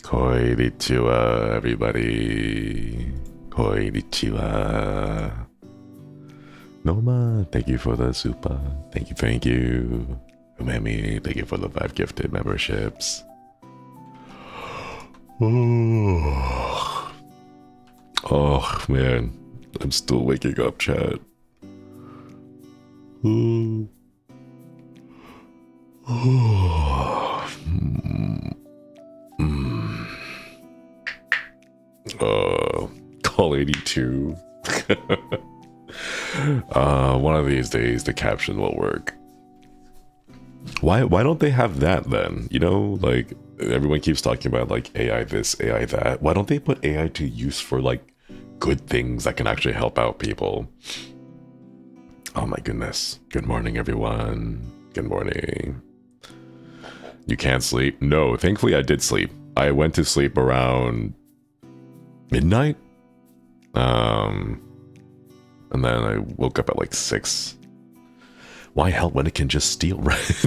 Konnichiwa, everybody. Konnichiwa. Noma, thank you for the super. Thank you. Umemi, thank you for the 5 gifted memberships. Oh man, I'm still waking up, chat. Call 82. One of these days the caption will work. Why don't they have that then? You know, like everyone keeps talking about like AI this, AI that. Why don't they put AI to use for like good things that can actually help out people? Oh my goodness. Good morning, everyone. Good morning. You can't sleep? No, thankfully I did sleep. I went to sleep around midnight. And then I woke up at like 6. Why help when it can just steal, right?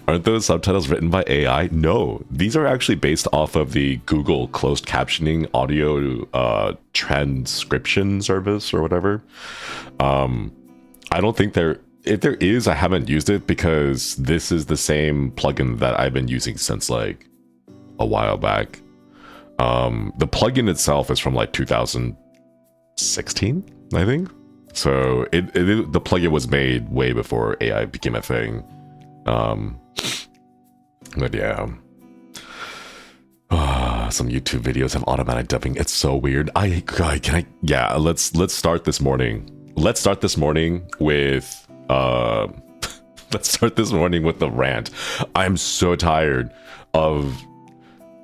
Aren't those subtitles written by AI? No, these are actually based off of the Google closed captioning audio transcription service or whatever. I don't think if there is, I haven't used it because this is the same plugin that I've been using since like a while back. The plugin itself is from like 2016, I think. So the plugin was made way before AI became a thing. But yeah. Some YouTube videos have automatic dubbing. It's so weird. Yeah, let's start this morning. Let's start this morning with let's start this morning with the rant. I'm so tired of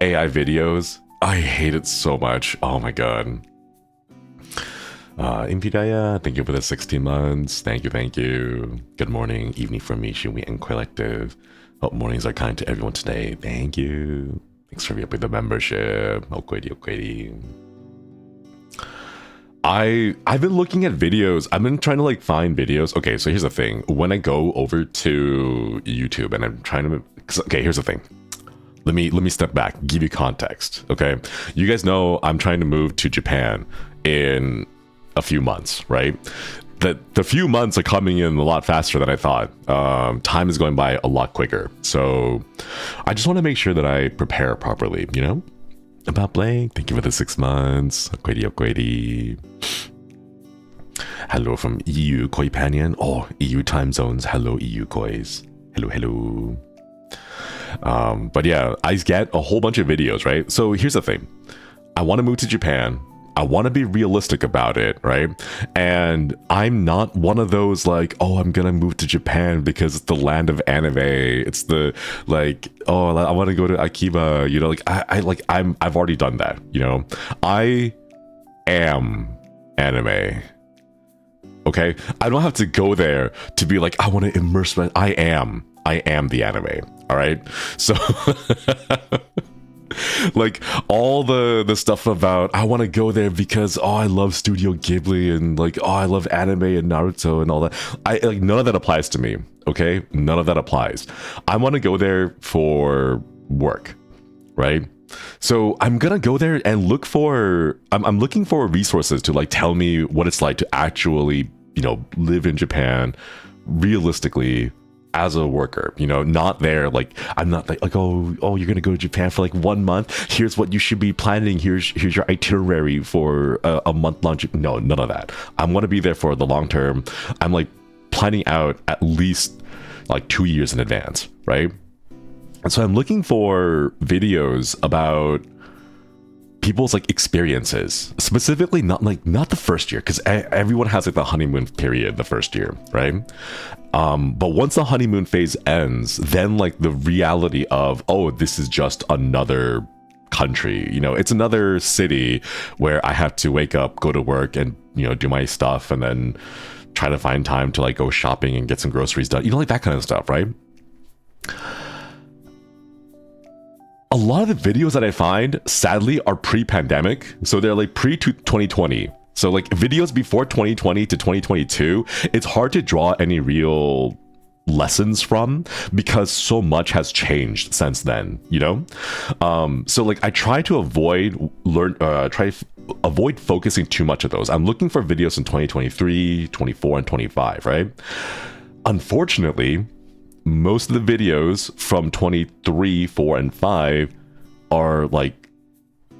AI videos. I hate it so much. Oh my god. Impidaya, thank you for the 16 months. Thank you. Good morning, evening for me, Shumi and Collective. Hope mornings are kind to everyone today. Thank you. Thanks for re-upping the membership. Okwedi. I've been looking at videos. I've been trying to like find videos. Okay, so here's the thing. When I go over to YouTube and I'm trying to... Okay, here's the thing. Let me step back, give you context, okay? You guys know I'm trying to move to Japan in a few months, right? The few months are coming in a lot faster than I thought. Time is going by a lot quicker. So I just want to make sure that I prepare properly, you know? About Blake, thank you for the 6 months. Okwedi. Hello from EU Koi Panion. Oh, EU time zones. Hello, EU Kois. Hello. But yeah, I get a whole bunch of videos, right? So here's the thing. I want to move to Japan. I want to be realistic about it, right? And I'm not one of those like, oh, I'm gonna move to Japan because it's the land of anime. It's the like, oh, I want to go to Akiba. You know, like I've already done that. You know, I am anime. Okay, I don't have to go there to be like, I want to immerse my. I am the anime. All right, so. Like all the stuff about I want to go there because I love Studio Ghibli and like I love anime and Naruto and all that. Like none of that applies to me. Okay, none of that applies. I want to go there for work, right? So I'm gonna go there and look for. I'm looking for resources to like tell me what it's like to actually live in Japan realistically. As a worker, not there like I'm not like oh you're gonna go to Japan for like 1 month, here's what you should be planning, here's your itinerary for a month long. No, none of that. I'm gonna be there for the long term. I'm like planning out at least like 2 years in advance, right? And so I'm looking for videos about people's like experiences, specifically not the first year, because everyone has like the honeymoon period the first year, right? But once the honeymoon phase ends, then like the reality of, oh, this is just another country, it's another city where I have to wake up, go to work and do my stuff and then try to find time to like go shopping and get some groceries done, like that kind of stuff, right? A lot of the videos that I find, sadly, are pre-pandemic. So they're like pre-2020. So like videos before 2020 to 2022, it's hard to draw any real lessons from, because so much has changed since then, you know? So like I try to avoid avoid focusing too much of those. I'm looking for videos in 2023, 24, and 25, right? Unfortunately, most of the videos from 23, 4, and 5 are like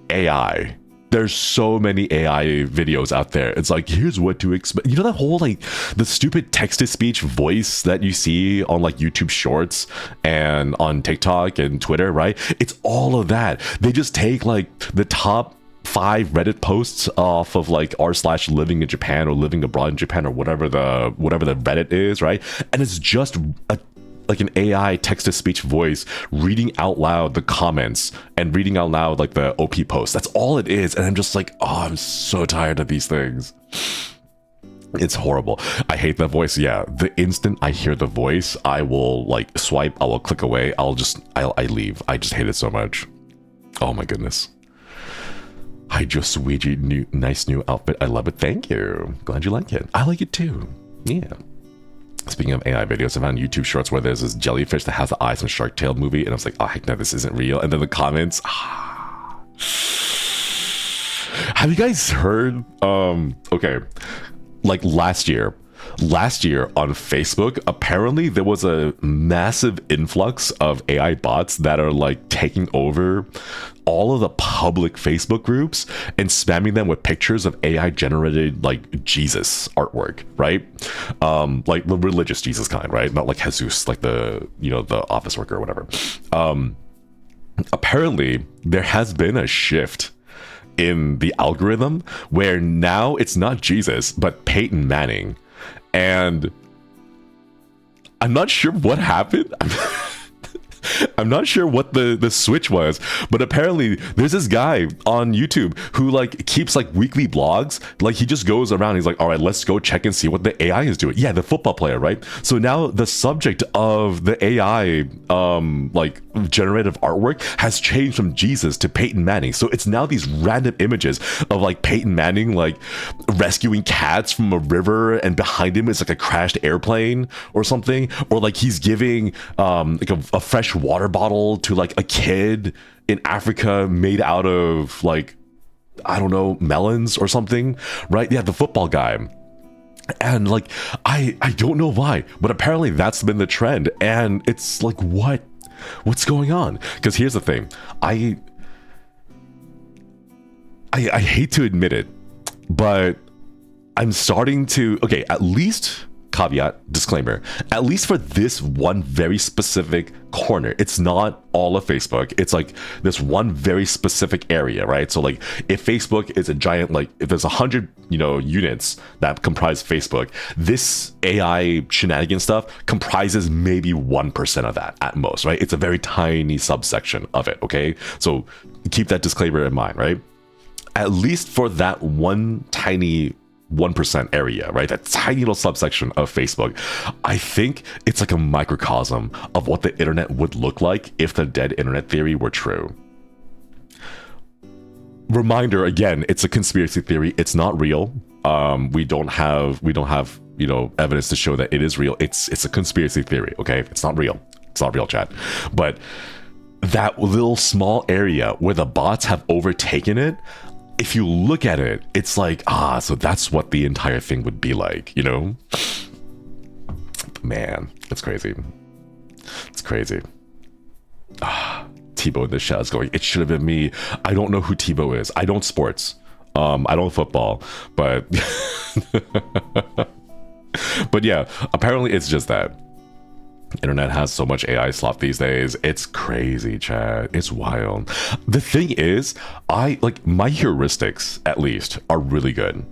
AI. There's so many AI videos out there. It's like, here's what to expect. You know that whole like the stupid text-to-speech voice that you see on like YouTube Shorts and on TikTok and Twitter, right? It's all of that. They just take like the top 5 Reddit posts off of like r/living in Japan or living abroad in Japan or whatever the Reddit is, right? And it's just like an AI text-to-speech voice reading out loud the comments and reading out loud like the OP post. That's all it is. And I'm just like, oh, I'm so tired of these things. It's horrible. I hate that voice. Yeah, the instant I hear the voice, I will like swipe, I will click away, I leave. I just hate it so much. Oh my goodness. Hi, Josuiji, nice new outfit. I love it. Thank you. Glad you like it. I like it too. Yeah. Speaking of AI videos, I found YouTube Shorts where there's this jellyfish that has the eyes from Shark Tale movie, and I was like, oh heck no, this isn't real. And then the comments, have you guys heard? Okay, like last year on Facebook, apparently there was a massive influx of AI bots that are like taking over all of the public Facebook groups and spamming them with pictures of AI generated like Jesus artwork, right? Like the religious Jesus kind, right? Not like Jesus, like the, you know, the office worker or whatever. Apparently there has been a shift in the algorithm where now it's not Jesus, but Peyton Manning. And I'm not sure what happened. I'm not sure what the switch was, but apparently there's this guy on YouTube who like keeps like weekly blogs. Like he just goes around, he's like, all right, let's go check and see what the AI is doing. Yeah, the football player, right? So now the subject of the AI like generative artwork has changed from Jesus to Peyton Manning. So it's now these random images of like Peyton Manning like rescuing cats from a river, and behind him is like a crashed airplane or something, or like he's giving like a fresh water bottle to like a kid in Africa made out of like, I don't know, melons or something, right? Yeah, the football guy. And like I don't know why, but apparently that's been the trend. And it's like, what's going on? Because here's the thing, I hate to admit it, but I'm starting to, okay, at least, caveat, disclaimer, at least for this one very specific corner, it's not all of Facebook, it's like this one very specific area, right? So like if Facebook is a giant, like if there's 100, you know, units that comprise Facebook, this AI shenanigan stuff comprises maybe 1% of that at most, right? It's a very tiny subsection of it, okay? So keep that disclaimer in mind, right? At least for that one tiny 1% area, right? That tiny little subsection of Facebook, I think it's like a microcosm of what the internet would look like if the dead internet theory were true. Reminder again, it's a conspiracy theory. It's not real. We don't have, you know, evidence to show that it is real. It's a conspiracy theory, okay? It's not real. It's not real, chat. But that little small area where the bots have overtaken it, if you look at it, it's like, so that's what the entire thing would be like, you know? Man, it's crazy. It's crazy. Tebow in the chat is going, it should have been me. I don't know who Tebow is. I don't sports. I don't football, but but yeah, apparently it's just that. Internet has so much AI slop these days. It's crazy, chat. It's wild. The thing is, I like my heuristics, at least, are really good.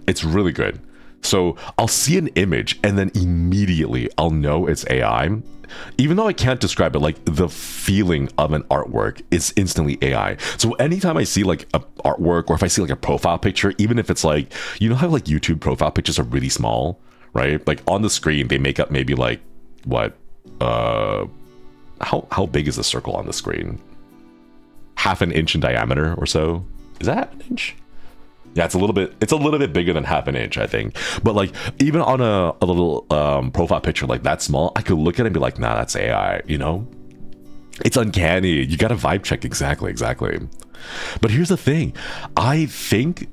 It's really good. So I'll see an image and then immediately I'll know it's AI. Even though I can't describe it, like the feeling of an artwork is instantly AI. So anytime I see like a artwork, or if I see like a profile picture, even if it's like, you know how like YouTube profile pictures are really small, right? Like on the screen, they make up maybe like, what, how big is the circle on the screen? Half an inch in diameter or so? Is that an inch? Yeah, it's a little bit bigger than half an inch, I think. But like even on a little profile picture like that small, I could look at it and be like, nah, that's AI, you know? It's uncanny. You got to vibe check. Exactly. But here's the thing. I think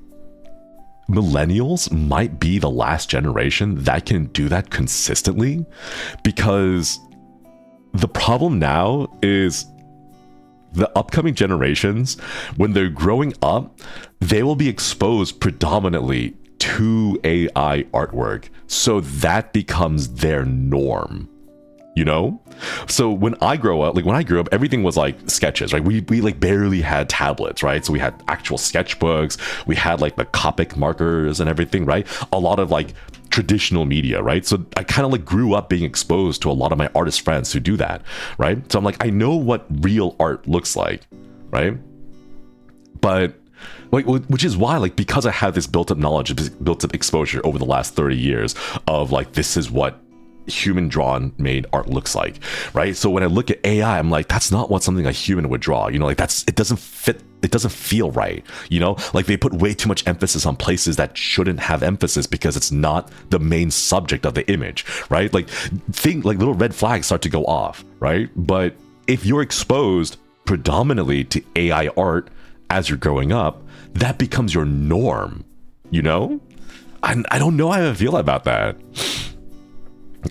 millennials might be the last generation that can do that consistently, because the problem now is the upcoming generations, when they're growing up, they will be exposed predominantly to AI artwork. So that becomes their norm. You know, so when I grew up, everything was like sketches, right? We like barely had tablets, right? So we had actual sketchbooks, we had like the Copic markers and everything, right? A lot of like traditional media, right? So I kind of like grew up being exposed to a lot of my artist friends who do that, right? So I'm like, I know what real art looks like, right? But like, which is why, like, because I have this built up knowledge, built up exposure over the last 30 years of like, this is what human drawn made art looks like, right? So when I look at AI, I'm like, that's not what something a human would draw, you know, like it doesn't fit, it doesn't feel right, you know, like they put way too much emphasis on places that shouldn't have emphasis because it's not the main subject of the image, right? Like little red flags start to go off, right? But if you're exposed predominantly to AI art as you're growing up, that becomes your norm, you know? I don't know how I feel about that.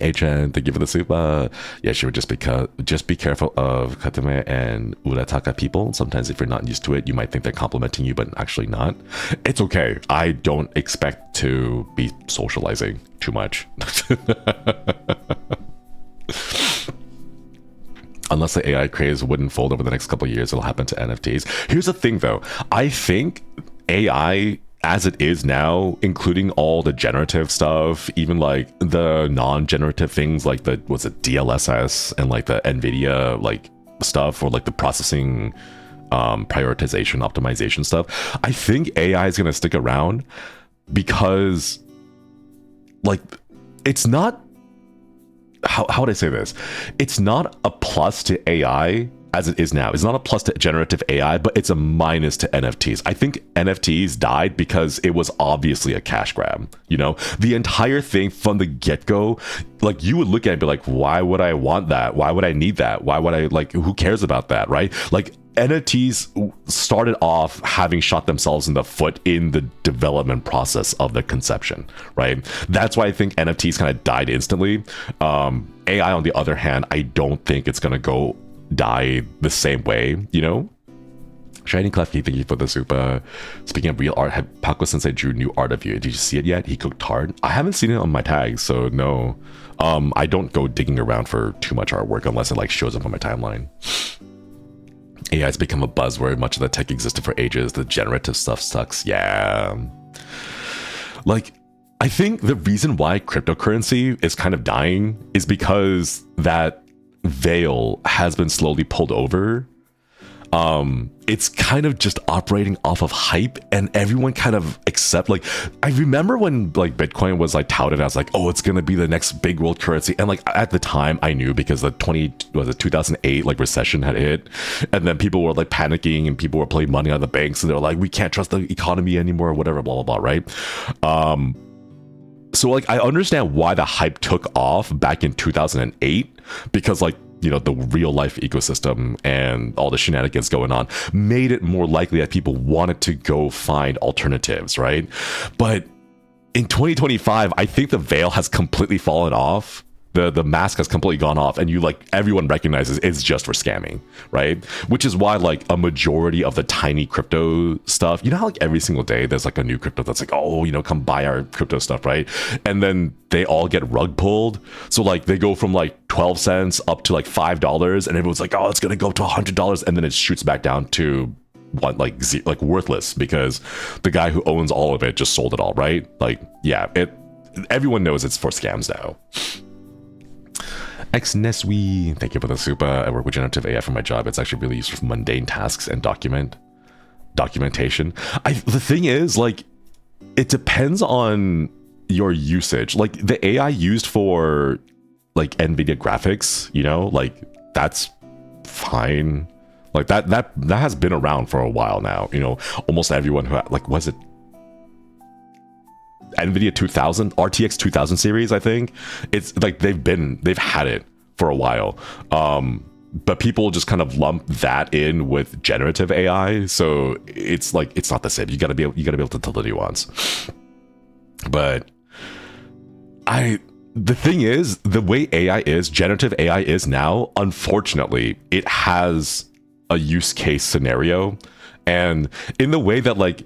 HN, thank you for the super. Yeah, she would just be careful of Katame and Urataka people. Sometimes if you're not used to it, you might think they're complimenting you, but actually not. It's okay. I don't expect to be socializing too much. Unless the AI craze wouldn't fold over the next couple of years, it'll happen to NFTs. Here's the thing though. I think AI as it is now, including all the generative stuff, even like the non-generative things like the DLSS and like the NVIDIA like stuff, or like the processing prioritization optimization stuff, I think AI is going to stick around because like it's not, how would I say this? It's not a plus to AI as it is now. It's not a plus to generative AI, but it's a minus to NFTs. I think NFTs died because it was obviously a cash grab. You know, the entire thing from the get-go, like you would look at it and be like, why would I want that? Why would I need that? Why would I, like, who cares about that, right? Like NFTs started off having shot themselves in the foot in the development process of the conception, right? That's why I think NFTs kind of died instantly. AI, on the other hand, I don't think it's going to die the same way, you know? Shiny Clefty, thank you for the super. Speaking of real art, Paco Sensei drew new art of you. Did you see it yet? He cooked tart. I haven't seen it on my tags, so no. I don't go digging around for too much artwork unless it like shows up on my timeline. AI has become a buzzword. Much of the tech existed for ages. The generative stuff sucks. Yeah. Like, I think the reason why cryptocurrency is kind of dying is because that veil has been slowly pulled over. It's kind of just operating off of hype, and everyone kind of accept, like, I remember when like Bitcoin was like touted as like, oh, it's gonna be the next big world currency, and like at the time I knew because the 2008 like recession had hit, and then people were like panicking and people were pulling money out of the banks and they're like, we can't trust the economy anymore or whatever, blah blah blah, right? So like I understand why the hype took off back in 2008, because like, you know, the real life ecosystem and all the shenanigans going on made it more likely that people wanted to go find alternatives, right? But in 2025, I think the veil has completely fallen off. The mask has completely gone off, and you like everyone recognizes it's just for scamming, right? Which is why like a majority of the tiny crypto stuff, you know how like every single day there's like a new crypto that's like, oh, you know, come buy our crypto stuff, right? And then they all get rug pulled. So like they go from like 12 cents up to like $5, and everyone's like, oh, it's gonna go to $100, and then it shoots back down to what, like worthless, because the guy who owns all of it just sold it all, right? Like, yeah, everyone knows it's for scams now. Xneswe, thank you for the super. I work with generative AI for my job. It's actually really useful for mundane tasks and documentation. The thing is, like, it depends on your usage. Like the AI used for like NVIDIA graphics, you know, like that's fine. Like that has been around for a while now. You know, almost everyone who like, was it NVIDIA 2000, RTX 2000 series, I think. It's like they've had it for a while. But people just kind of lump that in with generative AI. So it's like, it's not the same. You gotta be able to tell the nuance. But the thing is, the way AI is, generative AI is now, unfortunately, it has a use case scenario. And in the way that, like,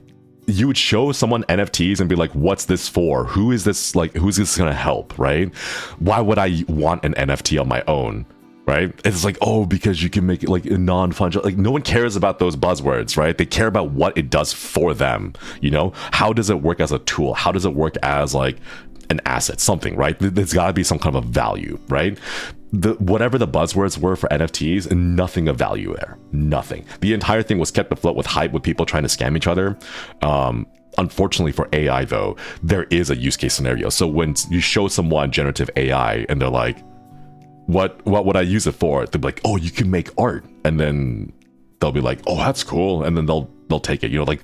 you would show someone NFTs and be like, what's this for? Who is this, like, who's this gonna help, right? Why would I want an NFT on my own, right? It's like, oh, because you can make it like a non-fungible, like, no one cares about those buzzwords, right? They care about what it does for them, you know? How does it work as a tool? How does it work as, like, an asset, something, right? There's got to be some kind of a value, right? Whatever the buzzwords were for NFTs, nothing of value there. Nothing. The entire thing was kept afloat with hype, with people trying to scam each other. Unfortunately for AI, though, there is a use case scenario. So when you show someone generative AI and they're like, what would I use it for? They'll be like, oh, you can make art. And then they'll be like, oh, that's cool. And then they'll take it. You know, like,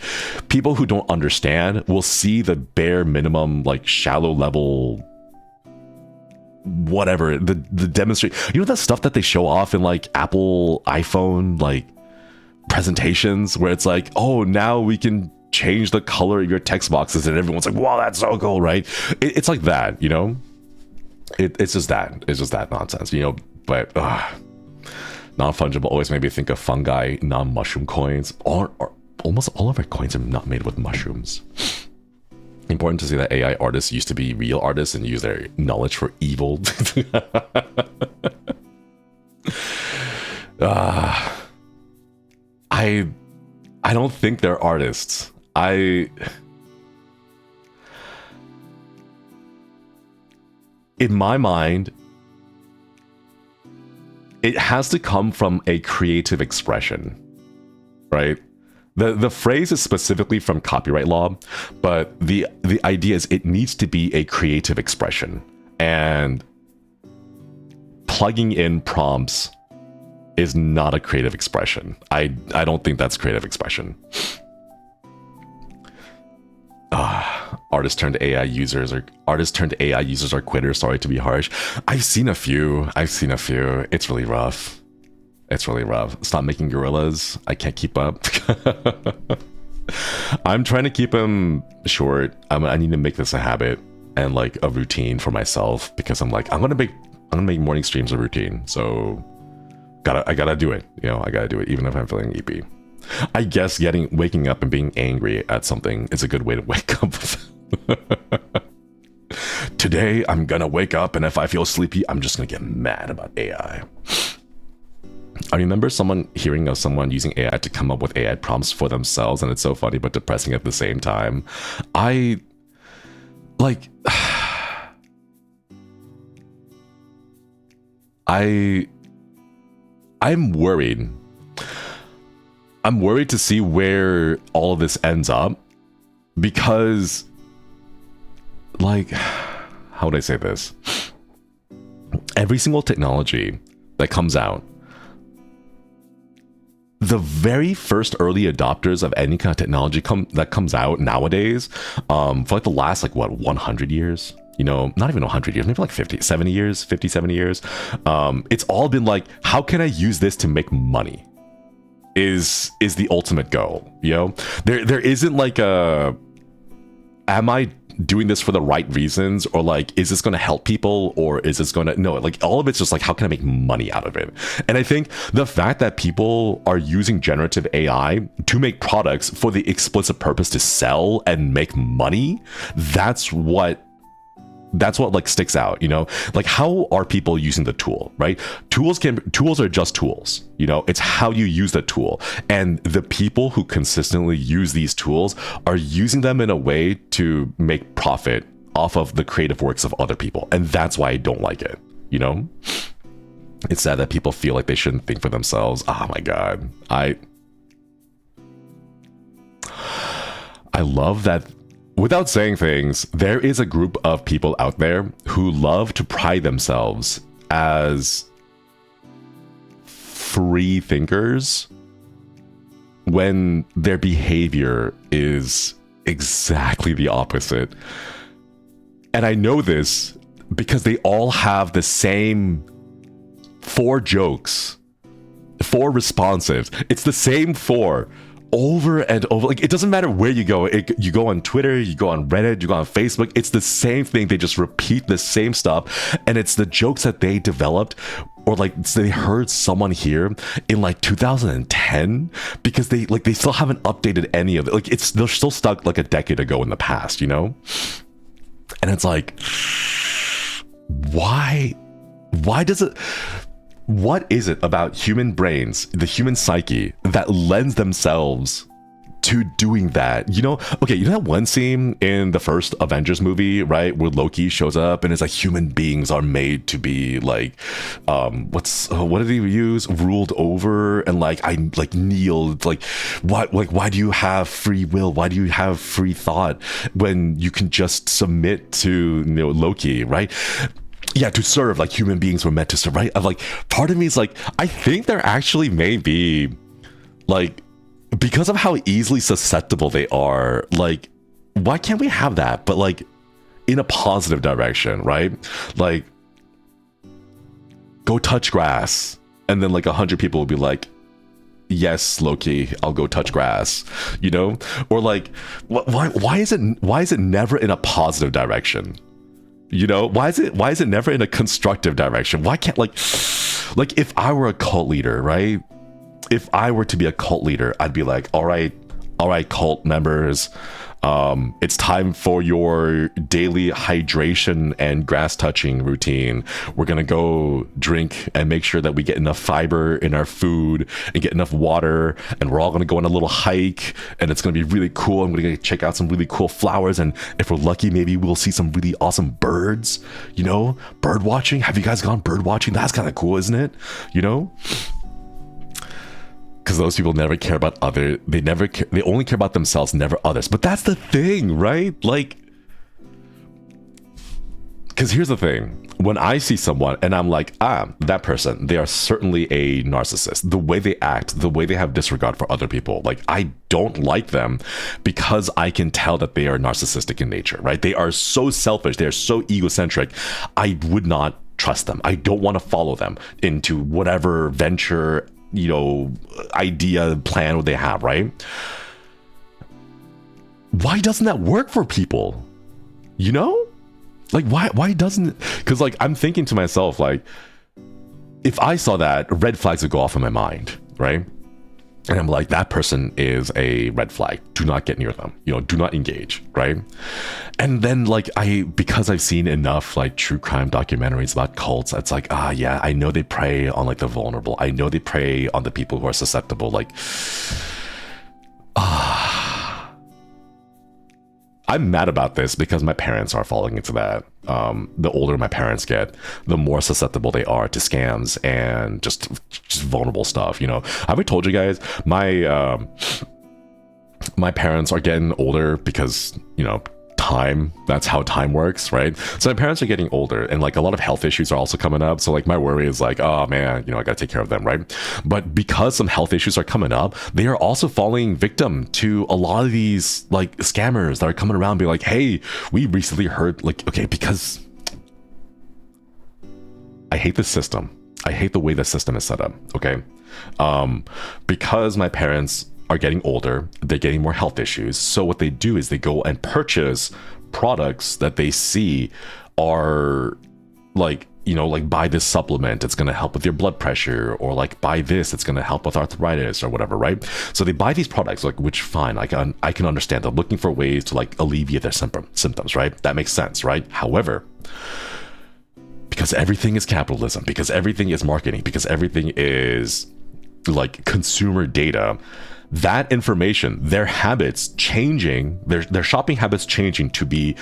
people who don't understand will see the bare minimum, like, shallow level, whatever, the demonstrate, you know, that stuff that they show off in, like, Apple iPhone, like, presentations, where it's like, oh, now we can change the color of your text boxes, and everyone's like, wow, that's so cool, right? It's like that, you know? It's just that nonsense, you know? But non-fungible always made me think of fungi, non-mushroom coins. Almost all of our coins are not made with mushrooms. Important to see that AI artists used to be real artists and use their knowledge for evil. I don't think they're artists. In my mind, it has to come from a creative expression, right? The phrase is specifically from copyright law, but the idea is it needs to be a creative expression. And plugging in prompts is not a creative expression. I don't think that's creative expression. Artists turned AI users are quitters. Sorry to be harsh. I've seen a few. It's really rough. Stop making gorillas. I can't keep up. I'm trying to keep them short. I need to make this a habit and, like, a routine for myself, because I'm like, I'm gonna make morning streams a routine. So I gotta do it. You know, I gotta do it even if I'm feeling EP. I guess waking up and being angry at something is a good way to wake up. Today I'm gonna wake up, and if I feel sleepy, I'm just gonna get mad about AI. I remember hearing of someone using AI to come up with AI prompts for themselves, and it's so funny but depressing at the same time. I'm worried. I'm worried to see where all of this ends up, because, like, how would I say this? Every single technology that comes out, the very first early adopters of any kind of technology that comes out nowadays, for like the last, like, what, 100 years? You know, not even 100 years, maybe like 50, 70 years. It's all been like, how can I use this to make money? Is the ultimate goal, you know? There isn't like am I doing this for the right reasons, or like, is this going to help people, or is this going to, no, like, all of it's just like, how can I make money out of it? And I think the fact that people are using generative AI to make products for the explicit purpose to sell and make money, that's what like sticks out, you know? Like, how are people using the tool, right? Tools are just tools, you know? It's how you use the tool. And the people who consistently use these tools are using them in a way to make profit off of the creative works of other people. And that's why I don't like it, you know? It's sad that people feel like they shouldn't think for themselves. Oh my God. I love that. Without saying things, there is a group of people out there who love to pride themselves as free thinkers when their behavior is exactly the opposite. And I know this because they all have the same 4 jokes, 4 responsives. It's the same 4 over and over. Like, it doesn't matter where you go. You go on Twitter, you go on Reddit, you go on Facebook. It's the same thing. They just repeat the same stuff. And it's the jokes that they developed, or like they heard someone here in like 2010, because they still haven't updated any of it. Like, they're still stuck like a decade ago in the past, you know? And it's like, why does it... What is it about human brains, the human psyche, that lends themselves to doing that? You know, okay, you know that one scene in the first Avengers movie, right, where Loki shows up and it's like human beings are made to be like, what did he use? Ruled over, and like, I like kneel. Like, what? Like, why do you have free will? Why do you have free thought when you can just submit to, you know, Loki, right? Yeah, to serve, like human beings were meant to serve, right? I'm like, part of me is like, I think there actually may be, like, because of how easily susceptible they are, like, why can't we have that? But like, in a positive direction, right? Like, go touch grass, and then like 100 people will be like, yes, Loki, I'll go touch grass, you know? Or like, why is it never in a positive direction? You know, why is it never in a constructive direction? Why can't, like if I were a cult leader, right? If I were to be a cult leader, I'd be like, all right, cult members, it's time for your daily hydration and grass touching routine. We're gonna go drink and make sure that we get enough fiber in our food and get enough water, and we're all gonna go on a little hike, and it's gonna be really cool, and we're gonna check out some really cool flowers, and if we're lucky, maybe we'll see some really awesome birds, you know? Bird watching. Have you guys gone bird watching? That's kind of cool, isn't it? You know? Because those people never care about they only care about themselves, never others. But that's the thing, right? Like, because here's the thing. When I see someone and I'm like, that person, they are certainly a narcissist. The way they act, the way they have disregard for other people, like, I don't like them because I can tell that they are narcissistic in nature, right? They are so selfish. They are so egocentric. I would not trust them. I don't want to follow them into whatever venture, you know, idea, plan they have, right? Why doesn't that work for people? You know? Like, why doesn't it? Because, like, I'm thinking to myself, like, if I saw that, red flags would go off in my mind, right? And I'm like, that person is a red flag. Do not get near them. You know, do not engage, right? And then, like, because I've seen enough, like, true crime documentaries about cults, it's like, yeah, I know they prey on, like, the vulnerable. I know they prey on the people who are susceptible. Like, I'm mad about this because my parents are falling into that. The older my parents get, the more susceptible they are to scams and just vulnerable stuff. You know, have I told you guys my parents are getting older because, you know, time, that's how time works, right? So my parents are getting older, and like a lot of health issues are also coming up. So like my worry is like, oh man, you know, I gotta take care of them, right? But because some health issues are coming up, they are also falling victim to a lot of these like scammers that are coming around being like, hey, we recently heard, like, okay, because I hate the system. I hate the way the system is set up, okay? Because my parents are getting older, they're getting more health issues. So what they do is they go and purchase products that they see are like, you know, like, buy this supplement, it's going to help with your blood pressure, or like, buy this, it's going to help with arthritis or whatever, right? So they buy these products, like, which fine, I can understand. They're looking for ways to like alleviate their symptoms, right? That makes sense, right? However, because everything is capitalism, because everything is marketing, because everything is like consumer data, that information, their habits changing, their shopping habits changing to be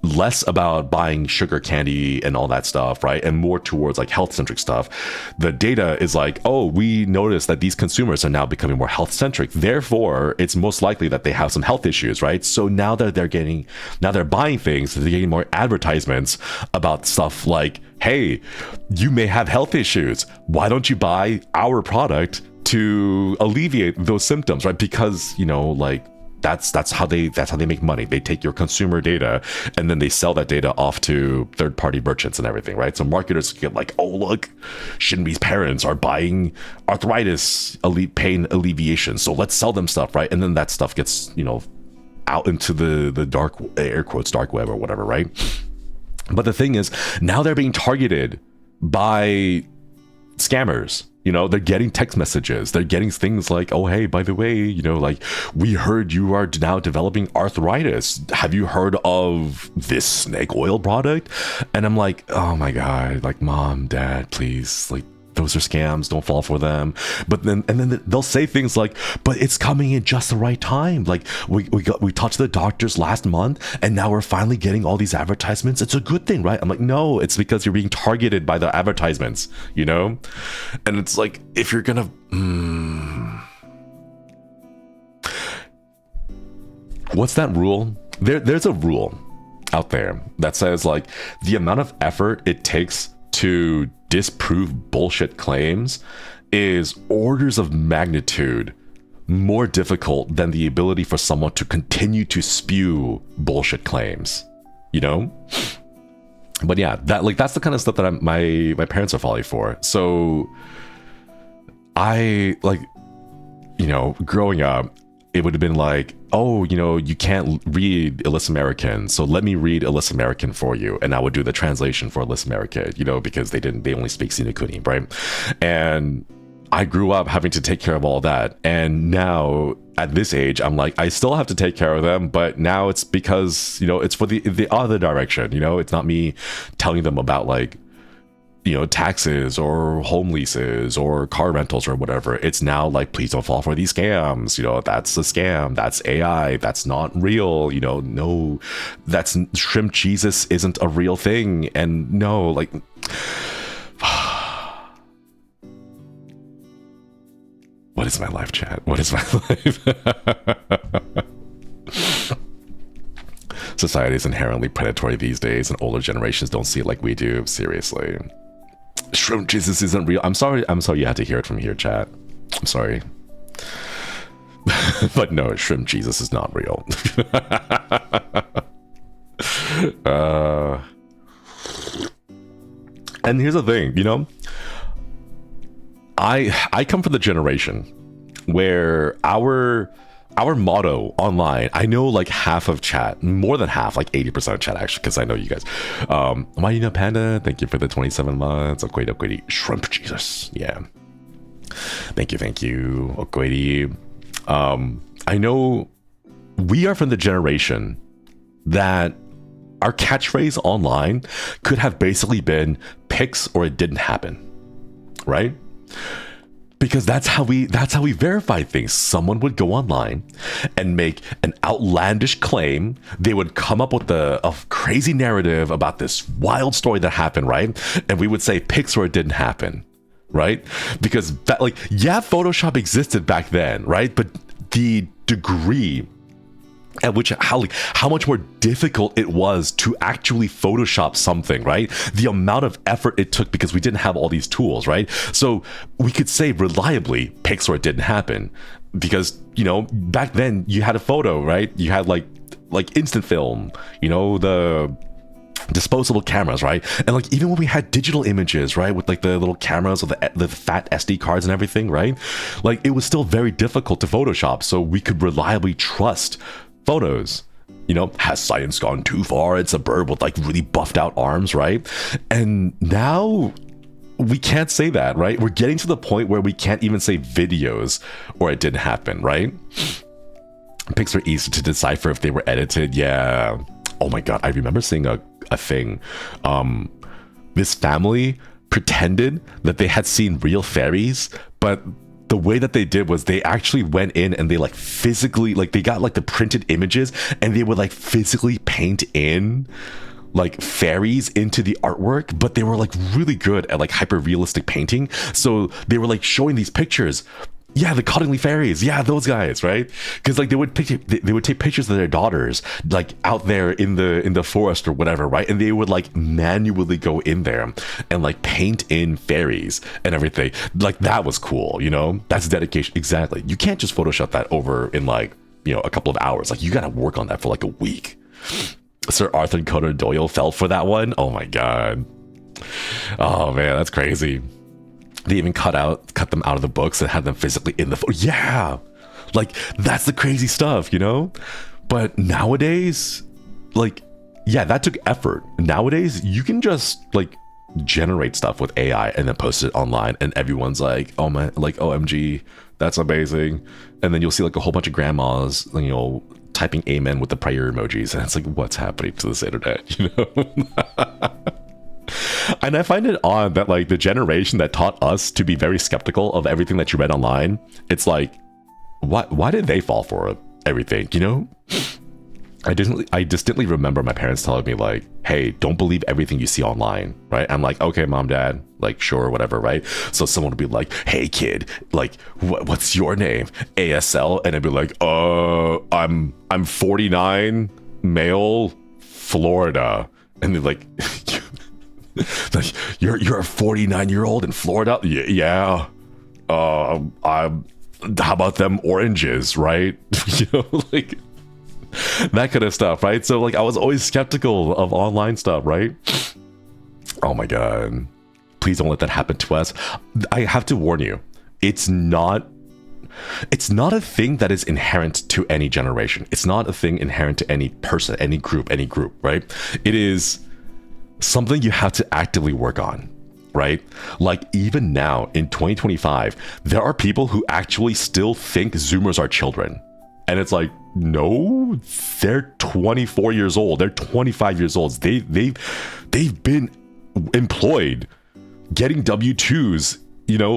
less about buying sugar candy and all that stuff, right? And more towards like health-centric stuff. The data is like, oh, we noticed that these consumers are now becoming more health-centric. Therefore, it's most likely that they have some health issues, right? So now that they're buying things, they're getting more advertisements about stuff like, hey, you may have health issues. Why don't you buy our product to alleviate those symptoms, right? Because, you know, like, That's how they make money. They take your consumer data and then they sell that data off to third-party merchants and everything, right? So marketers get like, oh look, Shinri's parents are buying arthritis pain alleviation, so let's sell them stuff, right? And then that stuff gets, you know, out into the dark, air quotes, dark web or whatever, right? But the thing is, now they're being targeted by scammers. You know, they're getting text messages. They're getting things like, oh, hey, by the way, you know, like, we heard you are now developing arthritis. Have you heard of this snake oil product? And I'm like, oh my God, like, mom, dad, please, like, those are scams, don't fall for them. But then, and then they'll say things like, but it's coming in just the right time. Like, we talked to the doctors last month and now we're finally getting all these advertisements. It's a good thing, right? I'm like, no, it's because you're being targeted by the advertisements, you know? And it's like, if you're gonna, what's that rule? There's a rule out there that says like the amount of effort it takes to disprove bullshit claims is orders of magnitude more difficult than the ability for someone to continue to spew bullshit claims, you know? But yeah, that's the kind of stuff that my parents are falling for. So I, like, you know, growing up, it would have been like, oh, you know, you can't read Illicit American, so let me read Illicit American for you, and I would do the translation for Illicit American, you know, because they only speak Sinakuni, right? And I grew up having to take care of all that, and now at this age, I'm like, I still have to take care of them, but now it's because, you know, it's for the other direction, you know, it's not me telling them about, like, you know, taxes or home leases or car rentals or whatever. It's now like, please don't fall for these scams. You know, that's a scam. That's AI. That's not real. You know, no, that's shrimp Jesus isn't a real thing. And no, like, what is my life, chat? What is my life? Society is inherently predatory these days, and older generations don't see it like we do. Seriously. Shrimp Jesus isn't real. I'm sorry you had to hear it from here, chat. I'm sorry. But no, shrimp Jesus is not real. And here's the thing, you know, I come from the generation where our motto online, I know like half of chat, more than half, like 80% of chat actually, because I know you guys. Marina Panda, thank you for the 27 months. Okwedi, shrimp Jesus. Yeah. Thank you. Okwedi. I know we are from the generation that our catchphrase online could have basically been pics or it didn't happen, right? Because that's how we verify things. Someone would go online and make an outlandish claim. They would come up with a crazy narrative about this wild story that happened, right? And we would say pics or it didn't happen, right? Because that, like, yeah, Photoshop existed back then, right? But the degree at which how much more difficult it was to actually Photoshop something, right? The amount of effort it took because we didn't have all these tools, right? So we could say reliably pics or it didn't happen because, you know, back then you had a photo, right? You had like instant film, you know, the disposable cameras, right? And like even when we had digital images, right, with like the little cameras with the fat SD cards and everything, right? Like it was still very difficult to Photoshop, so we could reliably trust photos. You know, has science gone too far? It's a bird with like really buffed out arms, right? And now we can't say that, right? We're getting to the point where we can't even say videos or it didn't happen, right? Pics are easy to decipher if they were edited. Yeah. Oh my god, I remember seeing a thing. This family pretended that they had seen real fairies, but the way that they did was they actually went in and they like physically, like they got like the printed images and they would like physically paint in like fairies into the artwork, but they were like really good at like hyper realistic painting. So they were like showing these pictures. Yeah, the Cottingley fairies. Yeah, those guys, right? Because like they would take pictures of their daughters like out there in the forest or whatever, right? And they would like manually go in there and like paint in fairies and everything. Like that was cool, you know? That's dedication. Exactly. You can't just Photoshop that over in like, a couple of hours. Like, you gotta work on that for like a week. Sir Arthur Conan Doyle fell for that one. Oh my god. Oh man, that's crazy. They even cut them out of the books and had them physically in the yeah, like that's the crazy stuff, But nowadays, like, yeah, that took effort. Nowadays, you can just like generate stuff with AI and then post it online, and everyone's like, oh man, like OMG, that's amazing. And then you'll see like a whole bunch of grandmas, typing amen with the prayer emojis, and it's like, what's happening to this internet, And I find it odd that like the generation that taught us to be very skeptical of everything that you read online, it's like, why did they fall for everything, I distinctly remember my parents telling me like, hey, don't believe everything you see online, right? I'm like, okay, mom, dad, like, sure, whatever, right? So someone would be like, hey kid, like, what's your name? ASL? And I'd be like, I'm 49, male, Florida. And they're like, like, you're a 49-year-old in Florida? Yeah. How about them oranges, right? Like that kind of stuff, right? So like I was always skeptical of online stuff, right? Oh my god, please don't let that happen to us. I have to warn you, it's not a thing that is inherent to any generation. It's not a thing inherent to any person, any group, right? It is something you have to actively work on, right? Like even now in 2025, there are people who actually still think Zoomers are children. And it's like, no, they're 24 years old. They're 25 years old. They've been employed, getting W-2s,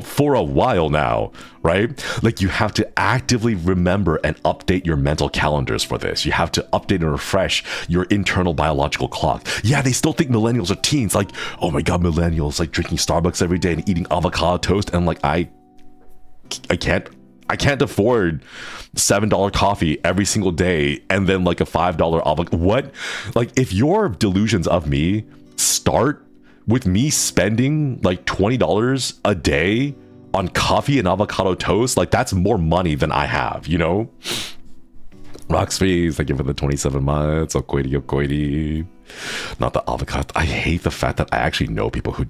for a while now, right? Like you have to actively remember and update your mental calendars for this. You have to update and refresh your internal biological clock. Yeah, they still think millennials are teens. Like, oh my god, millennials like drinking Starbucks every day and eating avocado toast. And I'm like, I can't afford $7 coffee every single day and then like a $5 avocado. What? Like if your delusions of me start with me spending like $20 a day on coffee and avocado toast, like that's more money than I have, Roxby, thank you for the 27 months. Okoidi. Not the avocado. I hate the fact that I actually know people who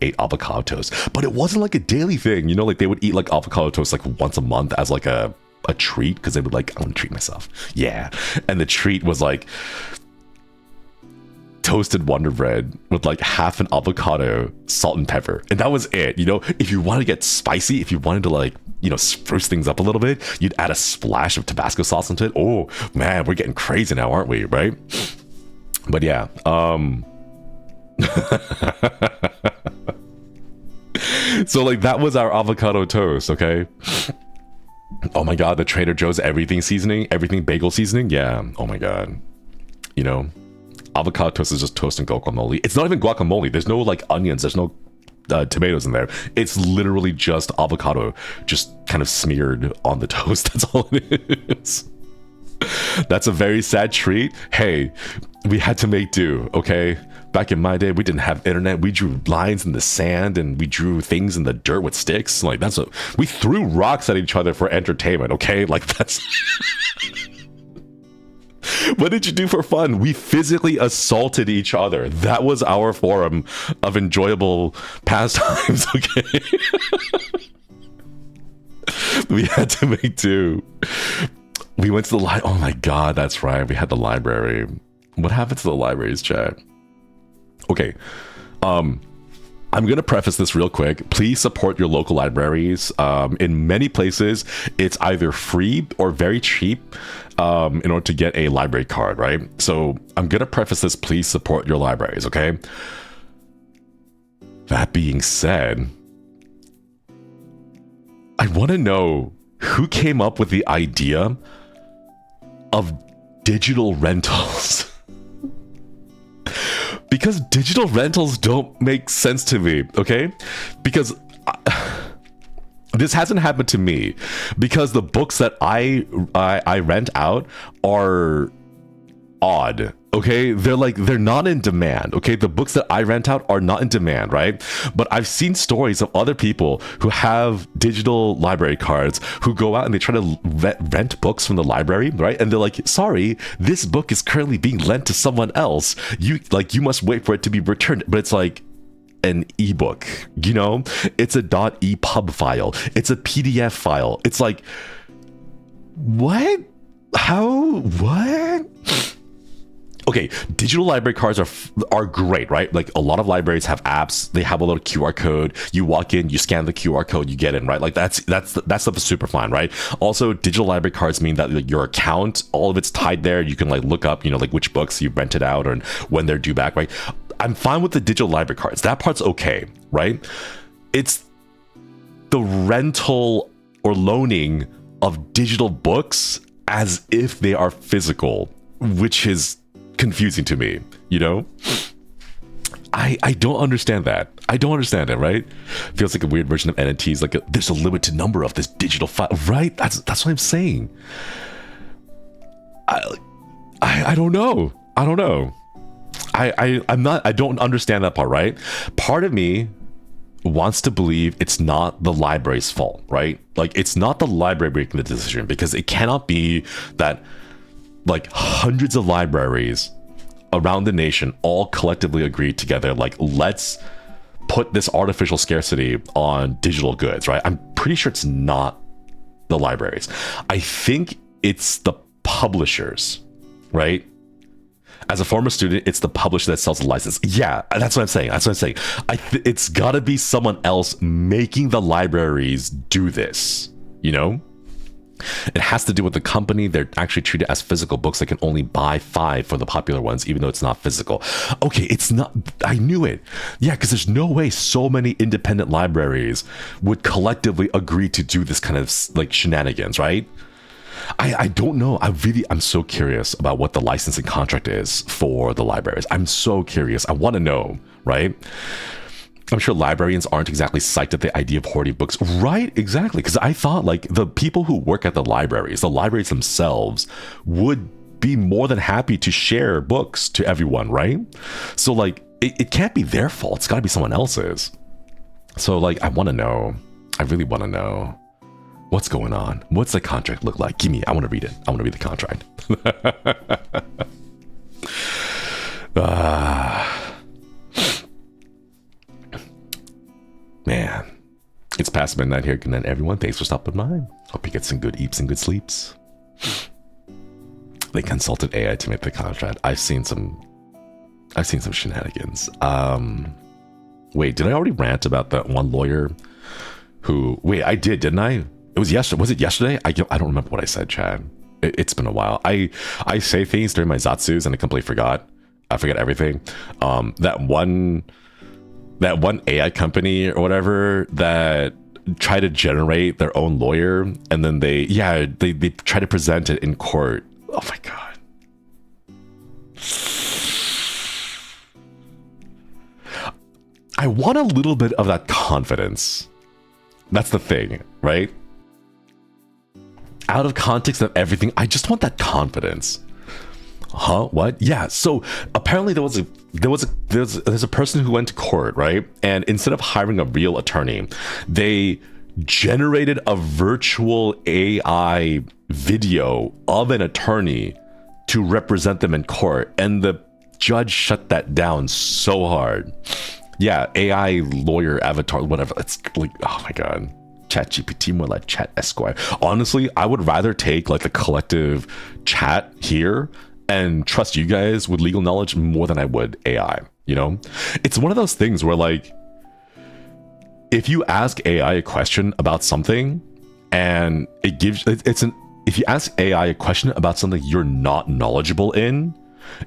ate avocado toast, but it wasn't like a daily thing, like they would eat like avocado toast like once a month as like a treat, because they would like, I want to treat myself. Yeah. And the treat was like toasted Wonder Bread with like half an avocado, salt and pepper, and that was it. If you want to get spicy, if you wanted to like spruce things up a little bit, you'd add a splash of Tabasco sauce into it. Oh man, we're getting crazy now, aren't we? Right? But yeah, so like that was our avocado toast. Okay. Oh my god, the Trader Joe's everything bagel seasoning. Yeah. Oh my god. Avocado toast is just toast and guacamole. It's not even guacamole. There's no like onions. There's no tomatoes in there. It's literally just avocado, just kind of smeared on the toast. That's all it is. That's a very sad treat. Hey, we had to make do, okay? Back in my day, we didn't have internet. We drew lines in the sand and we drew things in the dirt with sticks. Like we threw rocks at each other for entertainment, okay? Like that's what did you do for fun? We physically assaulted each other. That was our form of enjoyable pastimes, okay? We had to make do. We went to the library. Oh my god, that's right. We had the library. What happened to the libraries, chat? Okay. I'm going to preface this real quick. Please support your local libraries. In many places, it's either free or very cheap in order to get a library card, right? So I'm going to preface this. Please support your libraries, okay? That being said, I want to know who came up with the idea of digital rentals. Because digital rentals don't make sense to me, okay? Because this hasn't happened to me, because the books that I rent out are odd, Okay, they're not in demand. Okay, the books that I rent out are not in demand, right? But I've seen stories of other people who have digital library cards who go out and they try to rent books from the library, right? And they're like, sorry, this book is currently being lent to someone else. You must wait for it to be returned. But it's like an ebook, you know? It's a .epub file. It's a PDF file. It's like, what? How? What? Okay, digital library cards are great, right? Like a lot of libraries have apps. They have a little QR code. You walk in, you scan the QR code, you get in, right? Like that stuff is super fun, right? Also, digital library cards mean that like, your account, all of it's tied there. You can like look up, you know, like which books you rented out or when they're due back, right? I'm fine with the digital library cards. That part's okay, right? It's the rental or loaning of digital books as if they are physical, which is confusing to me, you know? I don't understand that. I don't understand it, right? Feels like a weird version of NFTs, like there's a limited number of this digital file, right? That's what I'm saying. I don't know. I don't know. I don't understand that part, right? Part of me wants to believe it's not the library's fault, right? Like it's not the library making the decision, because it cannot be that like hundreds of libraries around the nation all collectively agreed together, like, let's put this artificial scarcity on digital goods, right? I'm pretty sure it's not the libraries. I think it's the publishers, right? As a former student, it's the publisher that sells the license. Yeah, that's what I'm saying. That's what I'm saying. It's got to be someone else making the libraries do this, you know? It has to do with the company. They're actually treated as physical books. They can only buy 5 for the popular ones, even though it's not physical. Okay, it's not. I knew it. Yeah, because there's no way so many independent libraries would collectively agree to do this kind of like shenanigans, right? I don't know. I'm so curious about what the licensing contract is for the libraries. I'm so curious. I want to know, right? I'm sure librarians aren't exactly psyched at the idea of hoarding books. Right, exactly. Because I thought like the people who work at the libraries themselves would be more than happy to share books to everyone, right? So like, it can't be their fault. It's got to be someone else's. So like, I want to know. I really want to know. What's going on? What's the contract look like? Give me, I want to read it. I want to read the contract. Man, it's past midnight here. Good night, everyone. Thanks for stopping by. Hope you get some good eats and good sleeps. They consulted AI to make the contract. I've seen some shenanigans. Wait, did I already rant about that one lawyer who? Wait, I did, didn't I? It was yesterday. Was it yesterday? I don't remember what I said, Chad. It's been a while. I say things during my zatsus and I completely forgot. I forget everything. That one AI company or whatever that tried to generate their own lawyer, and then they try to present it in court. Oh my god. I want a little bit of that confidence. That's the thing, right? Out of context of everything, I just want that confidence. Huh? What? Yeah. So apparently there's a person who went to court, right? And instead of hiring a real attorney, they generated a virtual AI video of an attorney to represent them in court, and the judge shut that down so hard. Yeah, AI lawyer avatar, whatever. It's like, oh my god. Chat GPT, more like Chat Esquire. Honestly, I would rather take like the collective chat here and trust you guys with legal knowledge more than I would AI, you know? It's one of those things where like, if you ask AI a question about something and it gives, if you ask AI a question about something you're not knowledgeable in,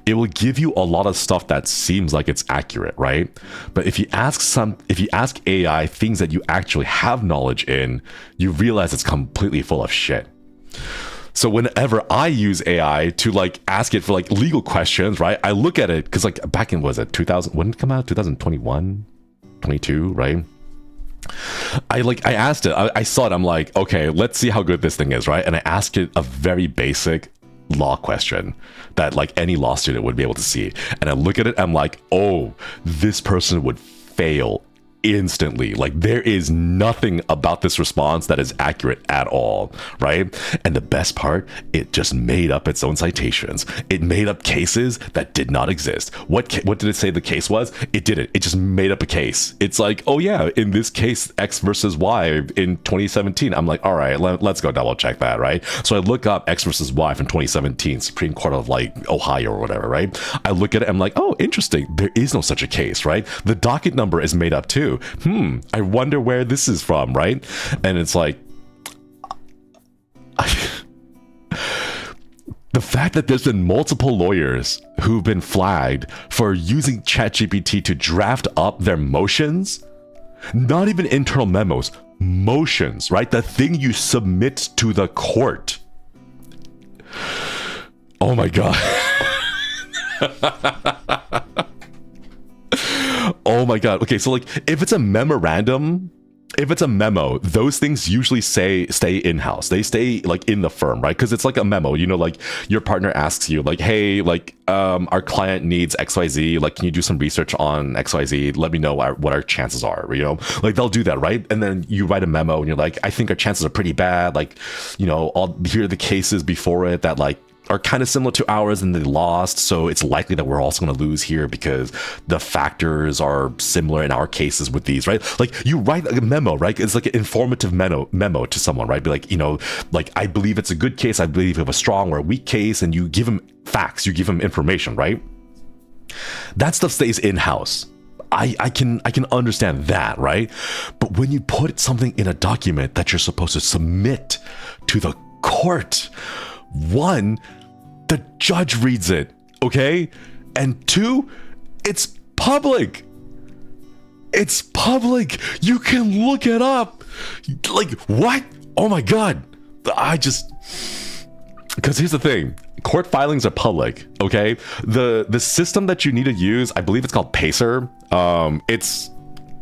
it will give you a lot of stuff that seems like it's accurate, right? But if you ask AI things that you actually have knowledge in, you realize it's completely full of shit. So whenever I use AI to like ask it for like legal questions, right? I look at it because like back in, was it 2000? When did it come out? 2021, 22, right? I asked it, I saw it, I'm like, okay, let's see how good this thing is, right? And I asked it a very basic law question that like any law student would be able to see. And I look at it, I'm like, oh, this person would fail instantly. Like there is nothing about this response that is accurate at all, right? And the best part, it just made up its own citations. It made up cases that did not exist. What did it say the case was? It didn't. It just made up a case. It's like, oh yeah, in this case, X versus Y in 2017. I'm like, all right, let's go double check that, right? So I look up X versus Y from 2017, Supreme Court of like Ohio or whatever, right? I look at it, I'm like, oh, interesting. There is no such a case, right? The docket number is made up too. I wonder where this is from, right? And it's like, the fact that there's been multiple lawyers who've been flagged for using ChatGPT to draft up their motions, not even internal memos, motions, right? The thing you submit to the court. Oh my God. Oh my God. Okay, so like if it's a memorandum, if it's a memo, those things usually stay in-house. They stay like in the firm, right? Because it's like a memo, you know, like your partner asks you like, hey, like our client needs XYZ, like can you do some research on XYZ? Let me know what our chances are, you know? Like they'll do that, right? And then you write a memo and you're like, I think our chances are pretty bad. Like, you know, here are the cases before it that like are kind of similar to ours and they lost, so it's likely that we're also going to lose here because the factors are similar in our cases with these, right? Like you write a memo, right? It's like an informative memo to someone, right? Be like, you know, like I believe it's a good case, I believe you have a strong or a weak case, and you give them facts, you give them information, right? That stuff stays in-house. I can understand that, right? But when you put something in a document that you're supposed to submit to the court, one, the judge reads it, okay? And two, it's public. It's public. You can look it up. Like, what? Oh my God. Because here's the thing. Court filings are public, okay? The system that you need to use, I believe it's called Pacer. It's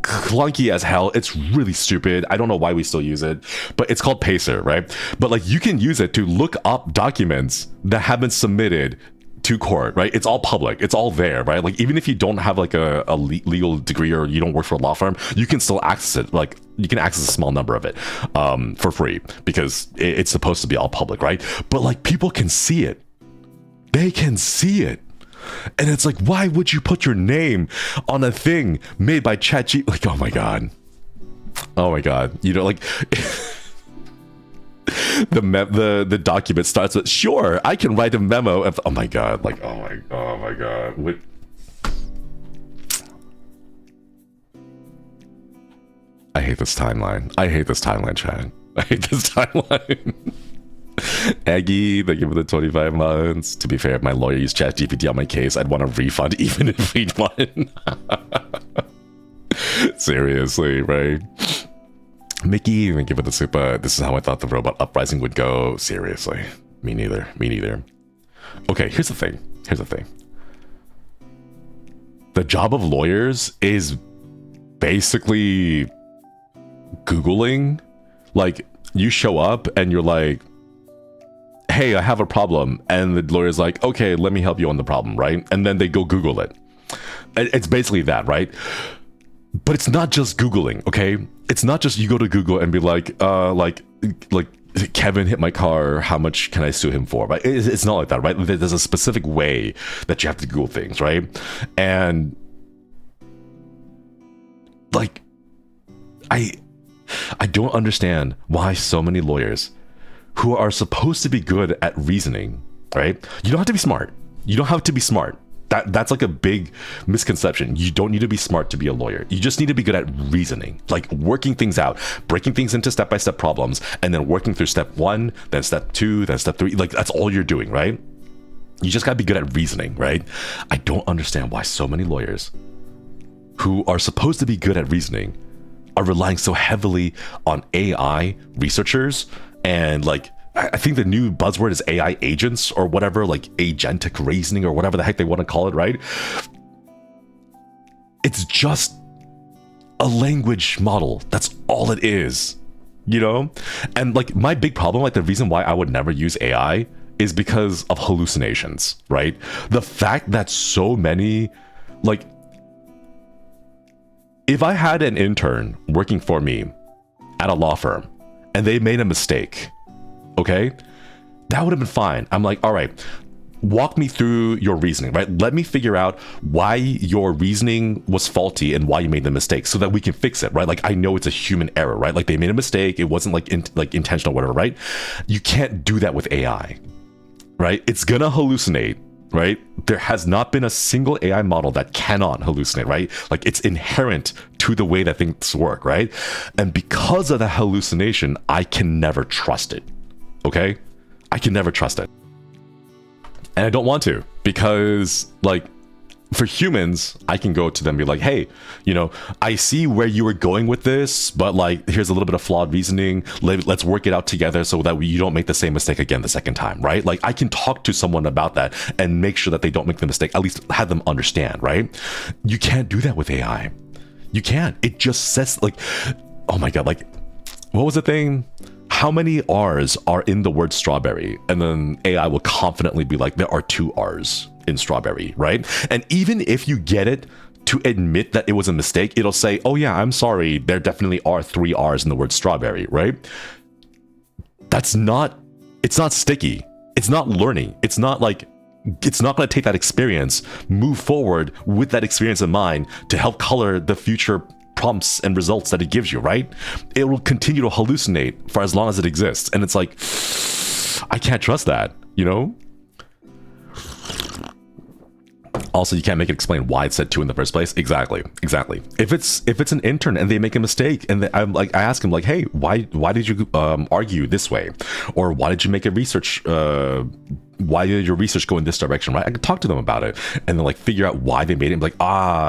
clunky as hell. It's really stupid. I don't know why we still use it, but it's called Pacer, right? But like you can use it to look up documents that have been submitted to court, right? It's all public. It's all there, right? Like even if you don't have like a legal degree or you don't work for a law firm, you can still access it. Like you can access a small number of it for free because it's supposed to be all public, right? But like people can see it. They can see it. And it's like, why would you put your name on a thing made by ChatGPT? Like, oh my God. Oh my God. You know, like the document starts with, sure, I can write a memo. Of, oh my God. Like, oh my God. I hate this timeline. I hate this timeline, Chad. I hate this timeline. Aggie, thank you for the 25 months. To be fair, if my lawyer used ChatGPT on my case, I'd want a refund even if we won. Seriously, right? Mickey, thank you for the super. This is how I thought the robot uprising would go. Seriously. Me neither. Me neither. Okay, here's the thing. The job of lawyers is basically Googling. Like, you show up and you're like, hey, I have a problem. And the lawyer's like, okay, let me help you on the problem, right? And then they go Google it. It's basically that, right? But it's not just Googling, okay? It's not just you go to Google and be like Kevin hit my car, how much can I sue him for, right? It's not like that, right? There's a specific way that you have to Google things, right? And like, I don't understand why so many lawyers who are supposed to be good at reasoning, right? You don't have to be smart. You don't have to be smart. That's like a big misconception. You don't need to be smart to be a lawyer. You just need to be good at reasoning, like working things out, breaking things into step-by-step problems, and then working through step 1, then step 2, then step 3. Like that's all you're doing, right? You just gotta be good at reasoning, right? I don't understand why so many lawyers who are supposed to be good at reasoning are relying so heavily on AI researchers. And like, I think the new buzzword is AI agents or whatever, like agentic reasoning or whatever the heck they want to call it, right? It's just a language model. That's all it is, you know? And like my big problem, like the reason why I would never use AI is because of hallucinations, right? The fact that so many, like, if I had an intern working for me at a law firm and they made a mistake, okay, that would have been fine. I'm like, all right, walk me through your reasoning, right? Let me figure out why your reasoning was faulty and why you made the mistake so that we can fix it, right? Like, I know it's a human error, right? Like, they made a mistake. It wasn't like intentional or whatever, right? You can't do that with AI, right? It's gonna hallucinate, right? There has not been a single AI model that cannot hallucinate, right? Like, it's inherent to the way that things work, right? And because of the hallucination, I can never trust it, okay? I can never trust it. And I don't want to, because, like, for humans, I can go to them and be like, hey, you know, I see where you were going with this, but, like, here's a little bit of flawed reasoning. Let's work it out together so that you don't make the same mistake again the second time, right? Like, I can talk to someone about that and make sure that they don't make the mistake, at least have them understand, right? You can't do that with AI. You can't. It just says, like, oh my God, like, what was the thing? How many R's are in the word strawberry? And then AI will confidently be like, there are 2 R's in strawberry, right? And even if you get it to admit that it was a mistake, it'll say, oh yeah, I'm sorry, there definitely are 3 R's in the word strawberry, right? It's not sticky. It's not learning. It's not like, it's not going to take that experience, move forward with that experience in mind to help color the future prompts and results that it gives you, right? It will continue to hallucinate for as long as it exists. And it's like, I can't trust that, you know? Also, you can't make it explain why it said 2 in the first place. Exactly. If it's an intern and they make a mistake and I'm like, I ask him like, hey, why did you argue this way? Or why did you make a research why did your research go in this direction, right? I could talk to them about it and then, like, figure out why they made it. Like,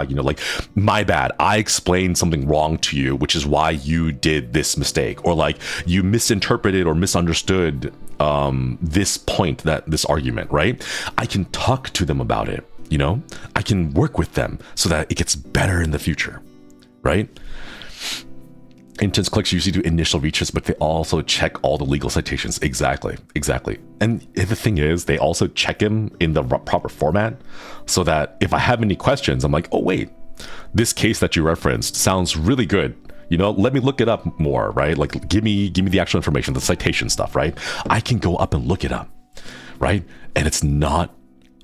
you know, like, my bad, I explained something wrong to you, which is why you did this mistake, or like you misinterpreted or misunderstood this point, that this argument, right? I can talk to them about it, you know? I can work with them so that it gets better in the future, right? Intense clicks usually do initial reaches, but they also check all the legal citations. Exactly. And the thing is, they also check them in the proper format so that if I have any questions, I'm like, oh wait, this case that you referenced sounds really good. You know, let me look it up more, right? Like, give me the actual information, the citation stuff, right? I can go up and look it up, right? And it's not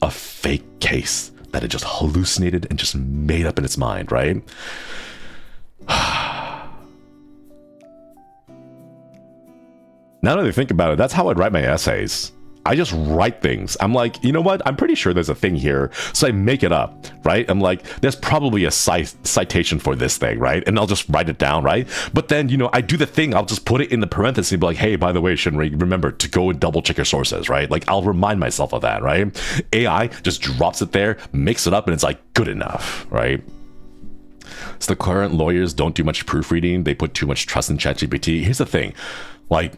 a fake case that it just hallucinated and just made up in its mind, right? Now that I think about it, that's how I'd write my essays. I just write things. I'm like, you know what? I'm pretty sure there's a thing here. So I make it up, right? I'm like, there's probably a citation for this thing, right? And I'll just write it down, right? But then, you know, I do the thing. I'll just put it in the parentheses and be like, hey, by the way, Shinri, remember to go and double check your sources, right? Like, I'll remind myself of that, right? AI just drops it there, makes it up, and it's like, good enough, right? So the current lawyers don't do much proofreading. They put too much trust in ChatGPT. Here's the thing, like,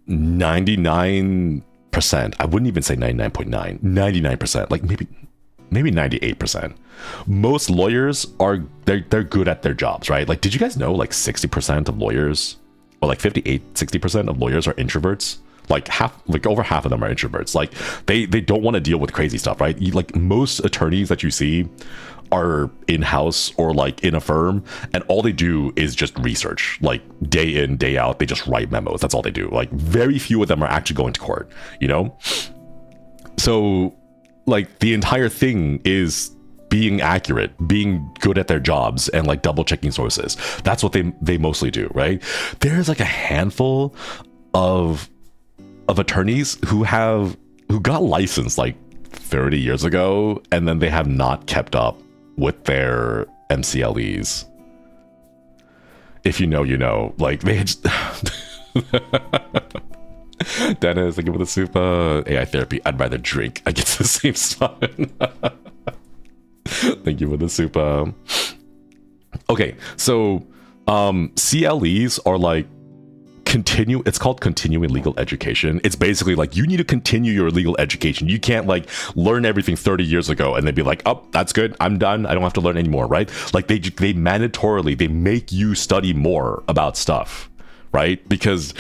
99%, I wouldn't even say 99.9, 99%, like maybe 98%. Most lawyers they're good at their jobs, right? Like, did you guys know like 60% of lawyers, or like 60% of lawyers are introverts? Like over half of them are introverts. Like, they don't want to deal with crazy stuff, right? Like, most attorneys that you see are in-house or like in a firm, and all they do is just research, like day in, day out. They just write memos. That's all they do. Like, very few of them are actually going to court, you know? So, like, the entire thing is being accurate, being good at their jobs, and like double checking sources. That's what they mostly do, right? There's like a handful of attorneys who got licensed like 30 years ago, and then they have not kept up with their MCLEs. If you know, you know. Like, they just Dennis, thank you for the super. AI therapy, I'd rather drink. I get the same spot. Thank you for the super. Okay, so CLEs are like it's called continuing legal education. It's basically like, you need to continue your legal education. You can't like learn everything 30 years ago and then be like, oh, that's good, I'm done, I don't have to learn anymore, right? Like, they mandatorily, they make you study more about stuff, right? Because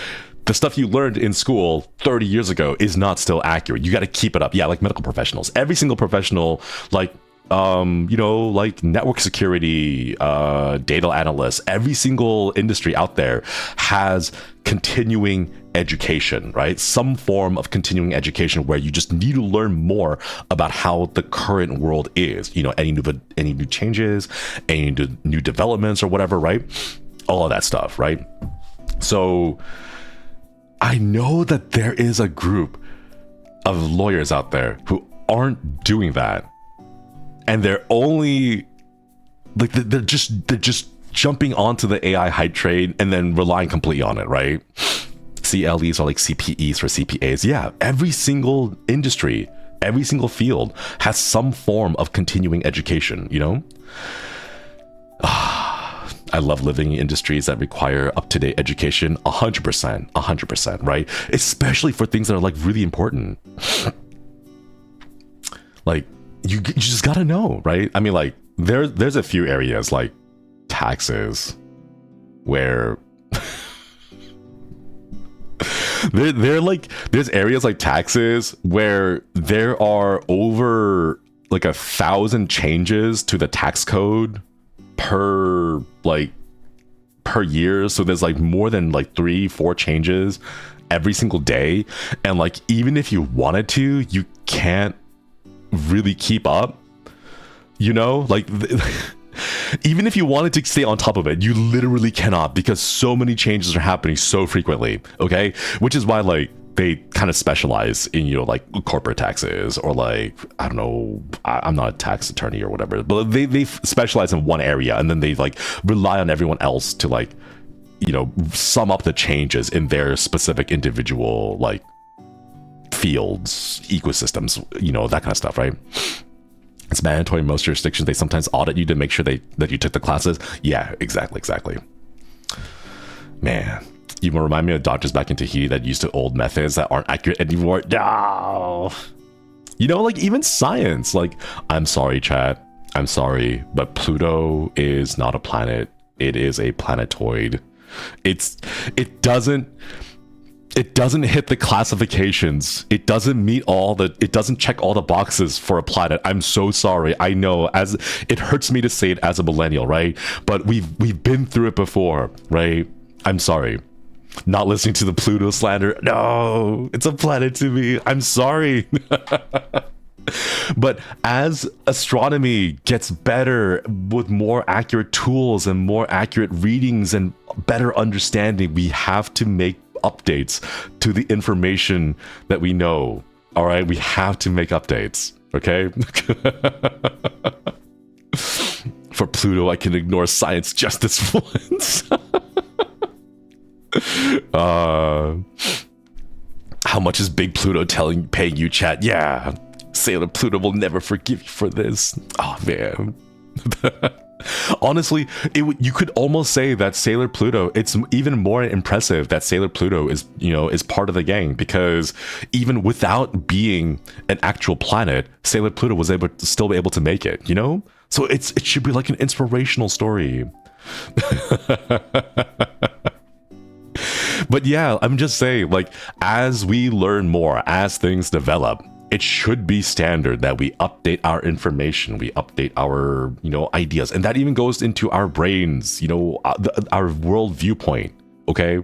the stuff you learned in school 30 years ago is not still accurate. You got to keep it up. Yeah, like medical professionals. Every single professional, like, you know, like network security, data analysts, every single industry out there has continuing education, right? Some form of continuing education where you just need to learn more about how the current world is. You know, any new changes, any new developments or whatever, right? All of that stuff, right? So I know that there is a group of lawyers out there who aren't doing that. And they're only like they're just jumping onto the AI hype train and then relying completely on it, right? CLEs are like CPEs for CPAs. Yeah, every single industry, every single field has some form of continuing education, you know? I love living in industries that require up-to-date education. 100%, right? Especially for things that are like really important. Like, you just gotta know, right? I mean, like, there's a few areas like taxes where they're like, there's areas like taxes where there are over like 1,000 changes to the tax code per year. So there's like more than like 3-4 changes every single day, and like even if you wanted to, you can't really keep up, you know? Like even if you wanted to stay on top of it, you literally cannot, because so many changes are happening so frequently. Okay, which is why like they kind of specialize in, you know, like corporate taxes, or like, I don't know, I'm not a tax attorney or whatever, but they specialize in one area, and then they like rely on everyone else to like, you know, sum up the changes in their specific individual like fields, ecosystems, you know, that kind of stuff, right? It's mandatory in most jurisdictions. They sometimes audit you to make sure that you took the classes. Yeah, exactly. Man, you remind me of doctors back in Tahiti that used to old methods that aren't accurate anymore. No, you know, like even science. Like, I'm sorry, chat. I'm sorry, but Pluto is not a planet. It is a planetoid. It doesn't hit the classifications. It doesn't check all the boxes for a planet. I'm so sorry. I know, as it hurts me to say it as a millennial, right? But we've been through it before, right? I'm sorry. Not listening to the Pluto slander. No, it's a planet to me. I'm sorry. But as astronomy gets better with more accurate tools and more accurate readings and better understanding, we have to make updates to the information that we know. All right, we have to make updates. Okay. For Pluto, I can ignore science just this once. How much is Big Pluto paying you, chat? Yeah, Sailor Pluto will never forgive you for this. Oh man. Honestly, you could almost say that Sailor Pluto, it's even more impressive that Sailor Pluto is, you know, is part of the gang, because even without being an actual planet, Sailor Pluto was still able to make it, you know? So it should be like an inspirational story. But yeah, I'm just saying, like, as we learn more, as things develop, it should be standard that we update our information, we update our, you know, ideas, and that even goes into our brains, you know, our world viewpoint. Okay,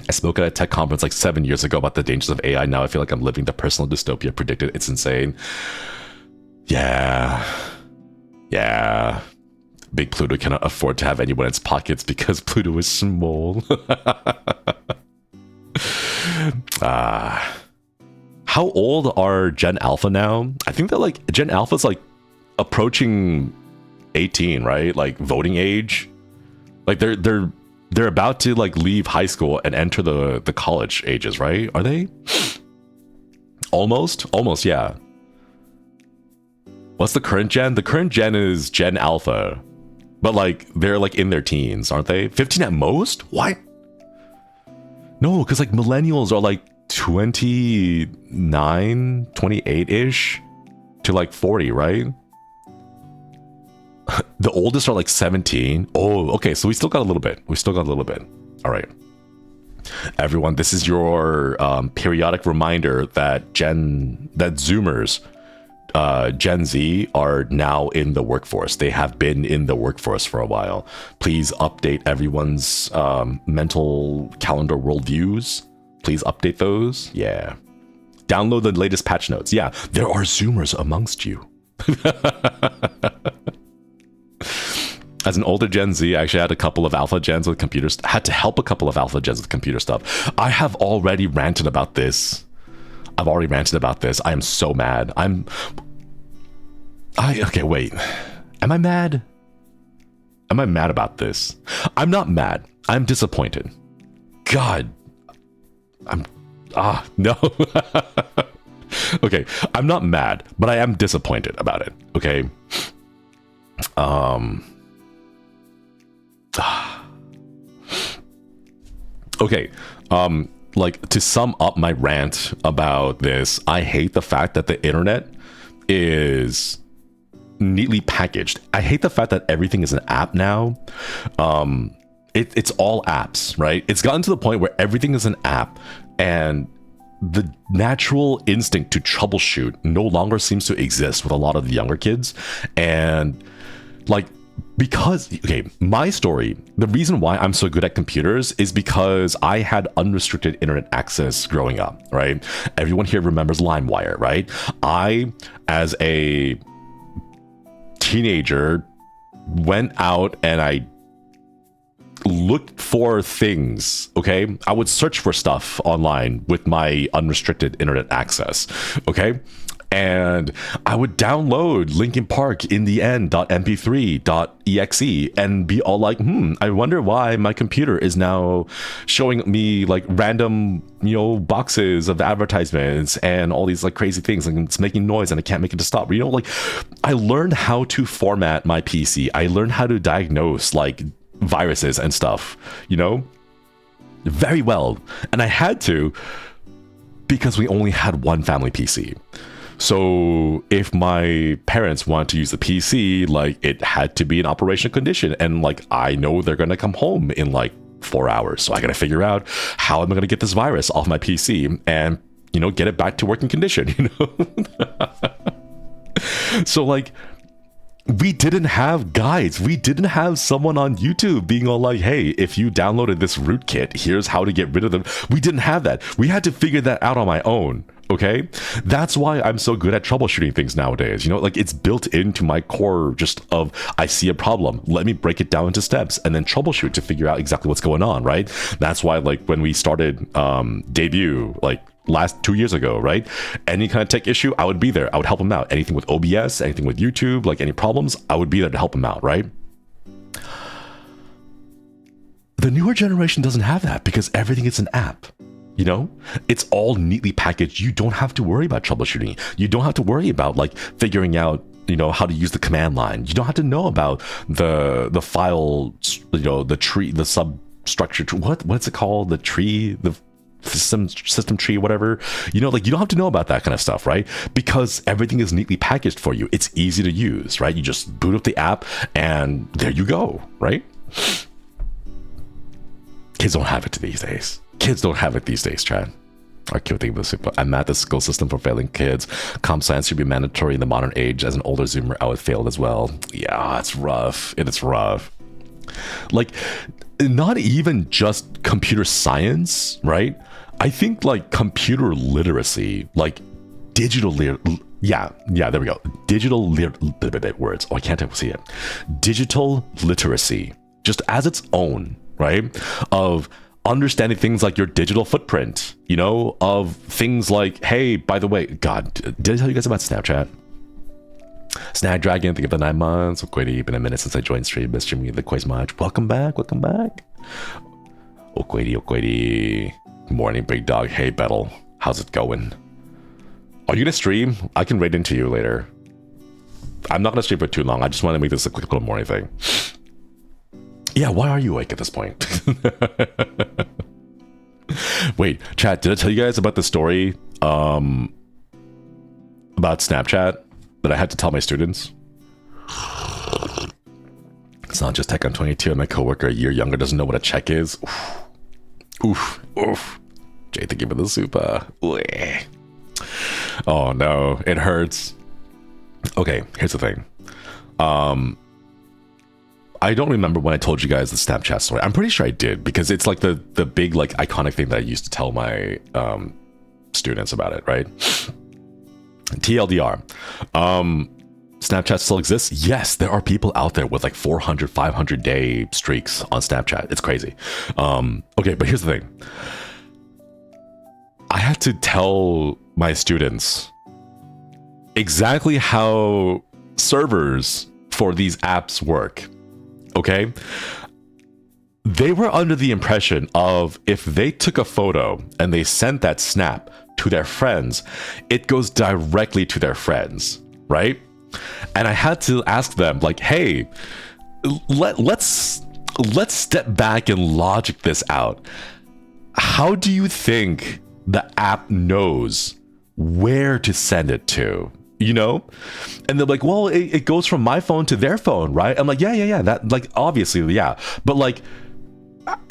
I spoke at a tech conference like 7 years ago about the dangers of AI. Now I feel like I'm living the personal dystopia predicted. It's insane. Yeah. Big Pluto cannot afford to have anyone in its pockets because Pluto is small. How old are Gen Alpha now? I think that like Gen Alpha's like approaching 18, right? Like voting age. Like they're about to like leave high school and enter the college ages, right? Are they? Almost, yeah. What's the current gen? The current gen is Gen Alpha. But like they're like in their teens, aren't they? 15 at most? What? No, because like millennials are like 29, 28-ish to like 40, right? The oldest are like 17. Oh, okay, so we still got a little bit. All right. Everyone, this is your periodic reminder that Zoomers, Gen Z are now in the workforce. They have been in the workforce for a while. Please update everyone's mental calendar worldviews. Please update those. Yeah. Download the latest patch notes. Yeah, there are Zoomers amongst you. As an older Gen Z, I actually had a couple of alpha gens with computers. Had to help a couple of alpha gens with computer stuff. I have already ranted about this. I've already ranted about this. I am so mad. Okay, wait. Am I mad? Am I mad about this? I'm not mad. I'm disappointed. God. No. Okay, I'm not mad, but I am disappointed about it. Okay. Okay, like, to sum up my rant about this, I hate the fact that the internet is neatly packaged. I hate the fact that everything is an app now. It's all apps, right? It's gotten to the point where everything is an app, and the natural instinct to troubleshoot no longer seems to exist with a lot of the younger kids. And like, because, okay, my story, the reason why I'm so good at computers is because I had unrestricted internet access growing up, right? Everyone here remembers LimeWire, right? I, as a teenager, went out and I looked for things, okay? I would search for stuff online with my unrestricted internet access, okay? And I would download Linkin Park in the end.mp3.exe and be all like, I wonder why my computer is now showing me like random, boxes of advertisements and all these like crazy things, and it's making noise and I can't make it to stop. Like, I learned how to format my PC. I learned how to diagnose like viruses and stuff, very well. And I had to, because we only had one family PC. So if my parents want to use the PC, like, it had to be in operational condition, and like, I know they're gonna come home in like 4 hours, so I gotta figure out how am I gonna get this virus off my PC and get it back to working condition. So like, we didn't have guides. We didn't have someone on YouTube being all like, hey, if you downloaded this rootkit, here's how to get rid of them. We didn't have that. We had to figure that out on my own. Okay, that's why I'm so good at troubleshooting things nowadays. Like, it's built into my core, just of, I see a problem, let me break it down into steps and then troubleshoot to figure out exactly what's going on, right? That's why, like, when we started debut, like last 2 years ago, right? Any kind of tech issue, I would be there. I would help them out. Anything with OBS, anything with YouTube, like any problems, I would be there to help them out, right? The newer generation doesn't have that because everything is an app. It's all neatly packaged. You don't have to worry about troubleshooting. You don't have to worry about like figuring out, how to use the command line. You don't have to know about the file, the tree, the substructure. What's it called? The tree, the system tree, whatever. Like, you don't have to know about that kind of stuff, right? Because everything is neatly packaged for you. It's easy to use, right? You just boot up the app and there you go, right? Kids don't have it these days. Kids don't have it these days, Chad. Our cute thing was super. I'm mad at the school system for failing kids. Comp science should be mandatory in the modern age. As an older Zoomer, I would fail as well. Yeah, it's rough. It's rough. Like, not even just computer science, right? I think like computer literacy, like digital there we go. Words. Oh, I can't see it. Digital literacy, just as its own, right? Of understanding things like your digital footprint, of things like, hey, by the way, God, did I tell you guys about Snapchat? Snapdragon, think of the 9 months. Okwedi, been a minute since I joined stream. Missed you the quiz much. Welcome back. Okwedi. Morning, big dog. Hey, Bettle. How's it going? Are you gonna stream? I can raid into you later. I'm not gonna stream for too long. I just want to make this a quick little morning thing. Yeah, why are you awake at this point? Wait, chat, did I tell you guys about the story about Snapchat that I had to tell my students? It's not just Tech on 22 and my coworker a year younger doesn't know what a check is. Oof, oof. Jay, thank you for the super. Oh no, it hurts. Okay, here's the thing. I don't remember when I told you guys the Snapchat story. I'm pretty sure I did, because it's like the big like iconic thing that I used to tell my students about it, right? TLDR. Snapchat still exists? Yes, there are people out there with like 400, 500 day streaks on Snapchat. It's crazy. Okay, but here's the thing. I had to tell my students exactly how servers for these apps work. Okay? They were under the impression of if they took a photo and they sent that snap to their friends, it goes directly to their friends, right? And I had to ask them, like, hey, let's step back and logic this out. How do you think the app knows where to send it to? You know? And they're like, well, it goes from my phone to their phone, right? I'm like, yeah, that, like, obviously, yeah. But like,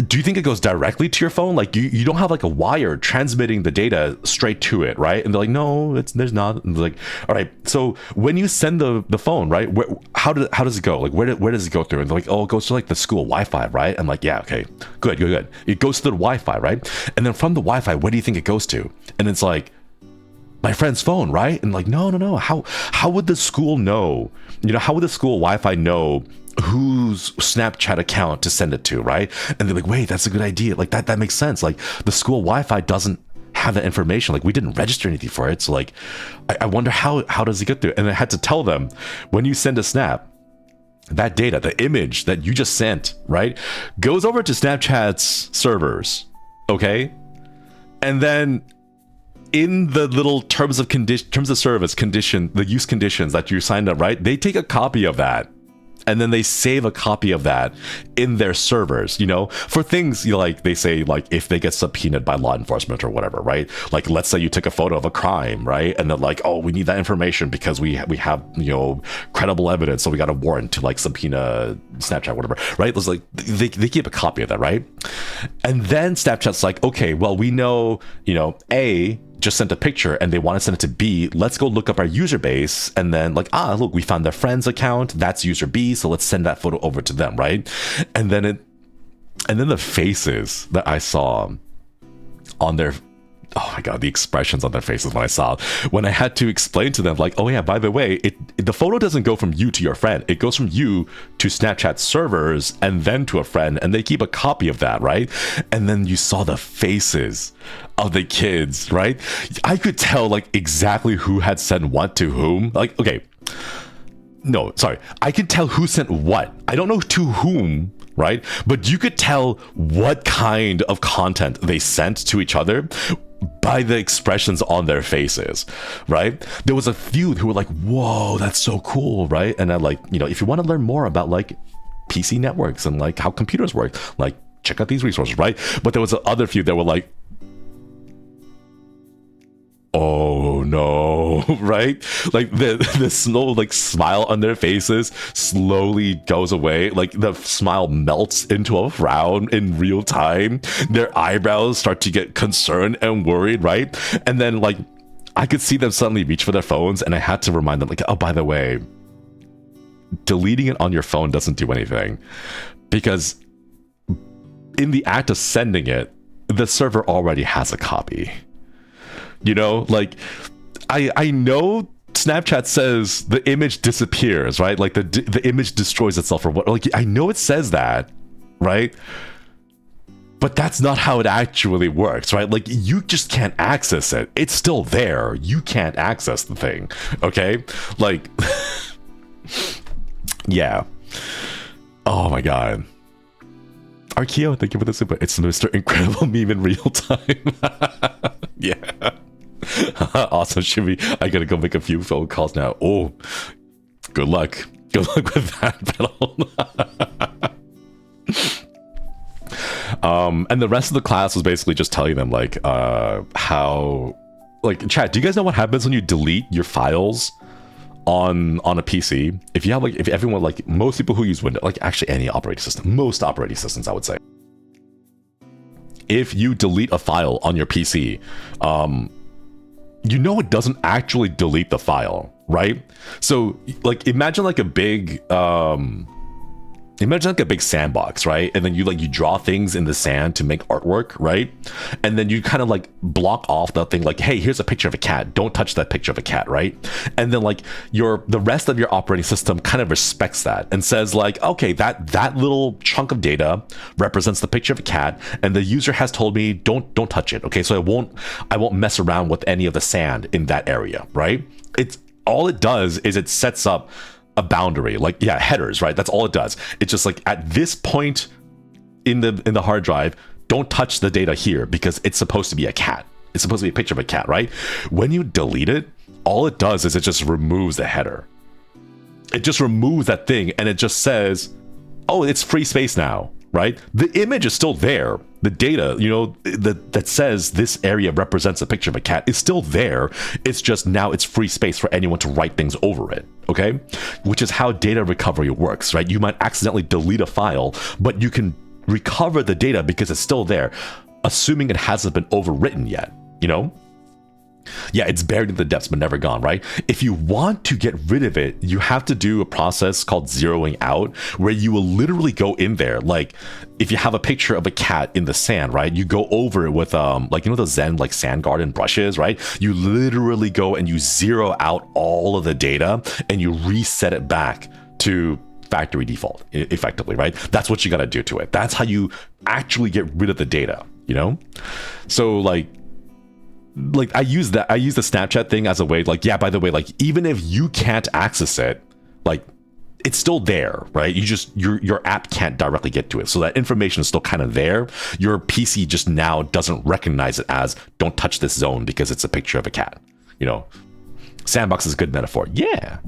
do you think it goes directly to your phone? Like, you don't have like a wire transmitting the data straight to it, right? And they're like, no, there's not. And they're like, all right, so when you send the phone, right, how does it go? Like, where does it go through? And they're like, oh, it goes to like the school Wi-Fi, right? I'm like, yeah, okay, good. It goes to the Wi-Fi, right? And then from the Wi-Fi, where do you think it goes to? And it's like, my friend's phone, right? And like, no. How would the school know? You know, how would the school Wi-Fi know whose Snapchat account to send it to, right? And they're like, wait, that's a good idea. Like that makes sense. Like the school Wi-Fi doesn't have that information. Like we didn't register anything for it. So like, I wonder how does it get through? And I had to tell them, when you send a snap, that data, the image that you just sent, right, goes over to Snapchat's servers, okay? And then in the little terms of service condition, the use conditions that you signed up, right, they take a copy of that. And then they save a copy of that in their servers, you know, for things, you know, like they say, like if they get subpoenaed by law enforcement or whatever, right? Like, let's say you took a photo of a crime, right? And they're like, oh, we need that information because we have, you know, credible evidence. So we got a warrant to like subpoena Snapchat, whatever, right? It's like they keep a copy of that, right? And then Snapchat's like, okay, well, we know, you know, A just sent a picture and they want to send it to B. Let's go look up our user base. And then like, look, we found their friend's account. That's user B. So let's send that photo over to them, right? And then the faces that I saw on their, oh my God, the expressions on their faces when I had to explain to them, like, oh yeah, by the way, the photo doesn't go from you to your friend. It goes from you to Snapchat servers and then to a friend, and they keep a copy of that, right? And then you saw the faces of the kids, right? I could tell like exactly who had sent what to whom. Like, okay, no, sorry. I could tell who sent what. I don't know to whom, right? But you could tell what kind of content they sent to each other by the expressions on their faces, right? There was a few who were like, whoa, that's so cool, right? And I like, you know, if you want to learn more about like PC networks and like how computers work, like check out these resources, right? But there was other few that were like, oh no, right? Like the slow like smile on their faces slowly goes away. Like the smile melts into a frown in real time. Their eyebrows start to get concerned and worried, right? And then like I could see them suddenly reach for their phones, and I had to remind them like, oh, by the way, deleting it on your phone doesn't do anything, because in the act of sending it, the server already has a copy. You know, like I know Snapchat says the image disappears, right? Like the image destroys itself or what? Like I know it says that, right? But that's not how it actually works, right? Like you just can't access it. It's still there. You can't access the thing, okay? Like, yeah. Oh my God. Arkeo, thank you for the super. It's Mr. Incredible Meme in real time. Yeah. Awesome, Shimmy. I gotta go make a few phone calls now. Oh, good luck. Good luck with that battle. And the rest of the class was basically just telling them like how, like, chat, do you guys know what happens when you delete your files on a PC? If you have like, if everyone, like most people who use Windows, like actually any operating system, most operating systems I would say, if you delete a file on your PC, you know it doesn't actually delete the file, right? So like imagine like a big sandbox, right? And then you draw things in the sand to make artwork, right? And then you kind of like block off that thing, like, hey, here's a picture of a cat, don't touch that picture of a cat, right? And then like the rest of your operating system kind of respects that and says like, okay, that little chunk of data represents the picture of a cat, and the user has told me don't touch it. Okay, so I won't mess around with any of the sand in that area, right? It's all it does is it sets up a boundary, like, yeah, headers, right? That's all it does. It's just like at this point in the hard drive, don't touch the data here because it's supposed to be a cat. It's supposed to be a picture of a cat, right? When you delete it, all it does is it just removes the header. It just removes that thing and it just says, oh, it's free space now, right? The image is still there. The data, you know, that says this area represents a picture of a cat is still there. It's just now it's free space for anyone to write things over it, okay? Which is how data recovery works, right? You might accidentally delete a file, but you can recover the data because it's still there, assuming it hasn't been overwritten yet, you know? Yeah, it's buried in the depths but never gone, right? If you want to get rid of it, you have to do a process called zeroing out, where you will literally go in there. Like if you have a picture of a cat in the sand, right? You go over it with like, you know, the Zen like sand garden brushes, right? You literally go and you zero out all of the data and you reset it back to factory default, effectively, right? That's what you got to do to it. That's how you actually get rid of the data, you know? So like I use the Snapchat thing as a way, like, yeah, by the way, like even if you can't access it, like it's still there, right? You just your app can't directly get to it, so that information is still kind of there. Your PC just now doesn't recognize it as don't touch this zone because it's a picture of a cat, you know? Sandbox is a good metaphor. Yeah,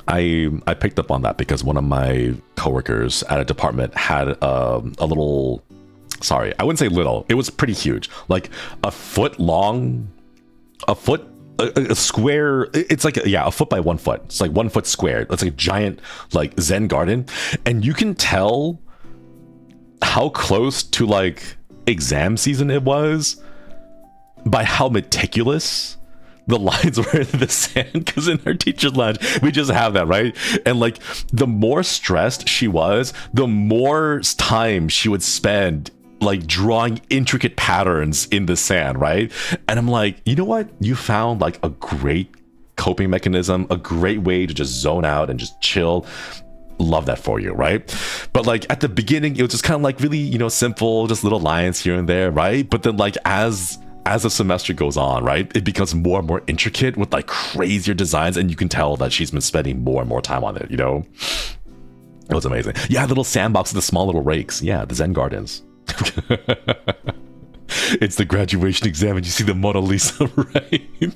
I picked up on that because one of my coworkers at a department had a little, sorry, I wouldn't say little, it was pretty huge, like a foot long, a square, it's like a foot by 1 foot, it's like 1 foot squared, it's like a giant like Zen garden, and you can tell how close to like exam season it was by how meticulous the lines were in the sand, because in our teacher's lounge we just have that, right? And like the more stressed she was, the more time she would spend like drawing intricate patterns in the sand, right? And I'm like, you know what, you found like a great coping mechanism, a great way to just zone out and just chill. Love that for you, right? But like at the beginning it was just kind of like really, you know, simple, just little lines here and there, right? But then like as the semester goes on, right, it becomes more and more intricate with like crazier designs, and you can tell that she's been spending more and more time on it, you know? It was amazing. Yeah, little sandbox with the small little rakes. Yeah, the Zen gardens. It's the graduation exam and you see the Mona Lisa, right?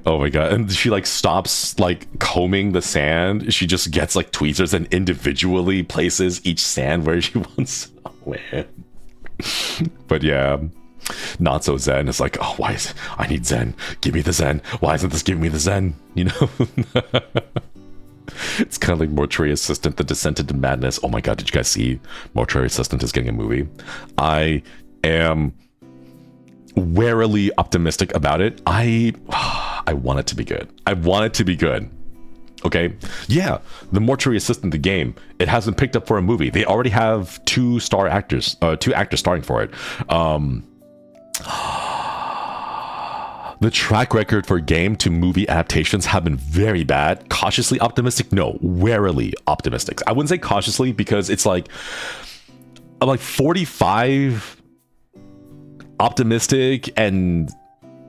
Oh my god. And she like stops like combing the sand. She just gets like tweezers and individually places each sand where she wants. Oh man. But yeah, not so Zen. It's like, oh, why is I need Zen, give me the Zen, why isn't this giving me the Zen, you know? It's kind of like Mortuary Assistant, The Descent into Madness. Oh my god, did you guys see Mortuary Assistant is getting a movie? I am warily optimistic about it. I want it to be good. I want it to be good. Okay, yeah, the Mortuary Assistant, the game, it has been picked up for a movie. They already have two actors starring for it. The track record for game to movie adaptations have been very bad. Cautiously optimistic? No, warily optimistic. I wouldn't say cautiously because it's like, I'm like 45 optimistic and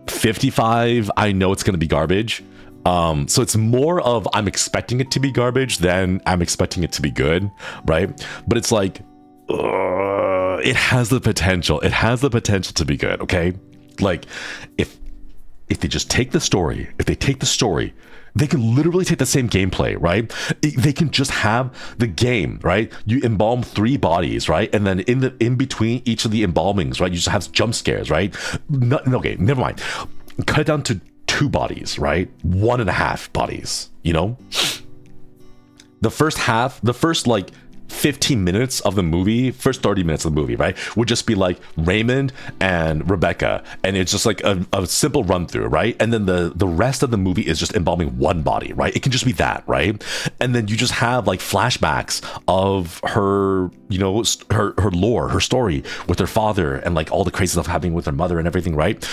55 I know it's going to be garbage. So it's more of I'm expecting it to be garbage than I'm expecting it to be good, right? But it's like, it has the potential. It has the potential to be good, okay? Like, if they just take the story, they can literally take the same gameplay, right? They can just have the game, right? You embalm 3 bodies, right? And then in between each of the embalmings, right, you just have jump scares, right? No, okay, never mind. Cut it down to 2 bodies, right? 1.5 bodies, you know? The first like 15 minutes of the movie, first 30 minutes of the movie, right, would just be like Raymond and Rebecca, and it's just like a simple run through, right? And then the rest of the movie is just involving one body, right? It can just be that, right? And then you just have like flashbacks of her, you know, her lore, her story with her father, and like all the crazy stuff happening with her mother and everything, right?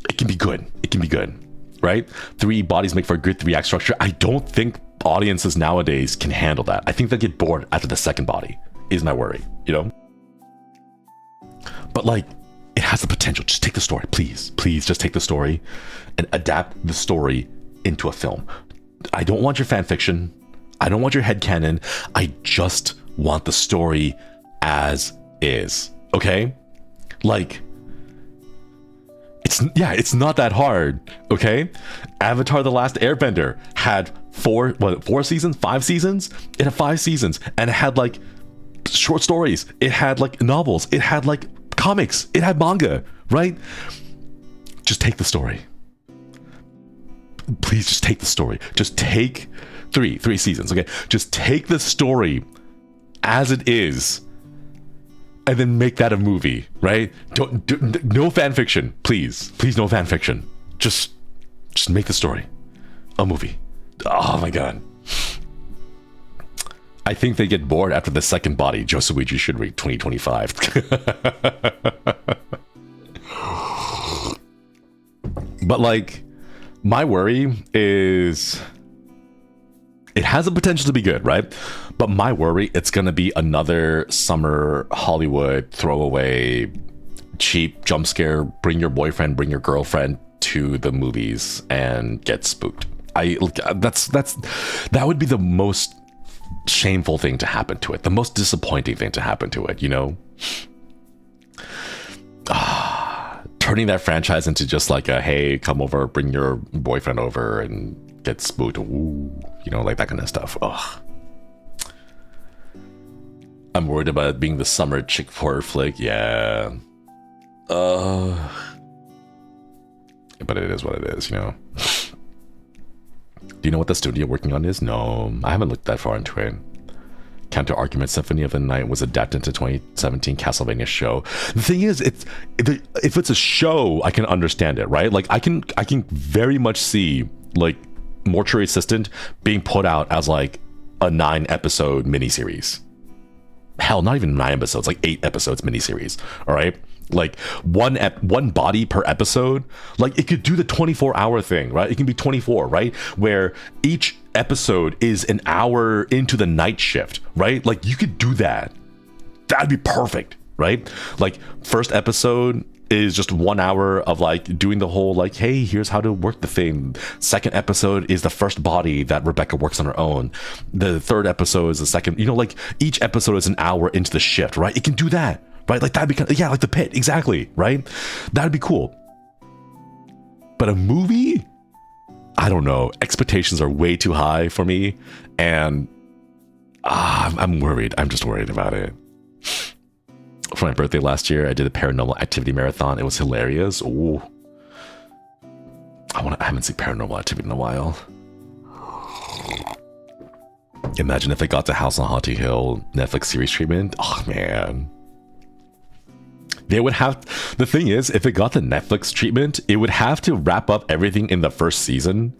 It can be good. It can be good, right? 3 bodies make for a good 3-act structure. I don't think audiences nowadays can handle that. I think they get bored after the second body, is my worry, you know? But like, it has the potential. Just take the story, please. Please just take the story and adapt the story into a film. I don't want your fan fiction. I don't want your headcanon. I just want the story as is, okay? Like, it's not that hard, okay? Avatar: The Last Airbender had 4 seasons, 5 seasons? It had 5 seasons, and it had like short stories, it had like novels, it had like comics, it had manga, right? Just take the story. Please just take the story. Just take 3 seasons, okay? Just take the story as it is, and then make that a movie, right? No fan fiction, please. Please, no fan fiction. Just make the story a movie. Oh my god. I think they get bored after the second body. Josuiji Shinri 2025. But like, my worry is it has the potential to be good, right? But my worry, it's gonna be another summer Hollywood throwaway, cheap jump scare. Bring your boyfriend, bring your girlfriend to the movies and get spooked. That would be the most shameful thing to happen to it, the most disappointing thing to happen to it, you know? Turning that franchise into just like a, hey, come over, bring your boyfriend over and get spooked. Ooh, you know, like that kind of stuff. Ugh. I'm worried about it being the summer chick horror flick. Yeah. But it is what it is, you know? Do you know what the studio working on is? No, I haven't looked that far into it. Counter Argument Symphony of the Night was adapted into 2017 Castlevania show. The thing is, if it's a show, I can understand it, right? Like I can very much see like Mortuary Assistant being put out as like a 9-episode miniseries. Hell, not even 9 episodes, like 8 episodes miniseries. All right. Like one body per episode. Like it could do the 24-hour thing, right? It can be 24, right? Where each episode is an hour into the night shift, right? Like you could do that. That'd be perfect, right? Like first episode is just 1 hour of like doing the whole like, hey, here's how to work the thing. Second episode is the first body that Rebecca works on her own. The third episode is the second, you know, like each episode is an hour into the shift, right? It can do that. Right? Like that'd be kind of, yeah, like The Pit. Exactly. Right? That'd be cool. But a movie? I don't know. Expectations are way too high for me. And I'm worried. I'm just worried about it. For my birthday last year, I did a Paranormal Activity marathon. It was hilarious. Ooh. I haven't seen Paranormal Activity in a while. Imagine if it got to House on Haunted Hill Netflix series treatment. Oh man. They would have, the thing is, if it got the Netflix treatment, it would have to wrap up everything in the first season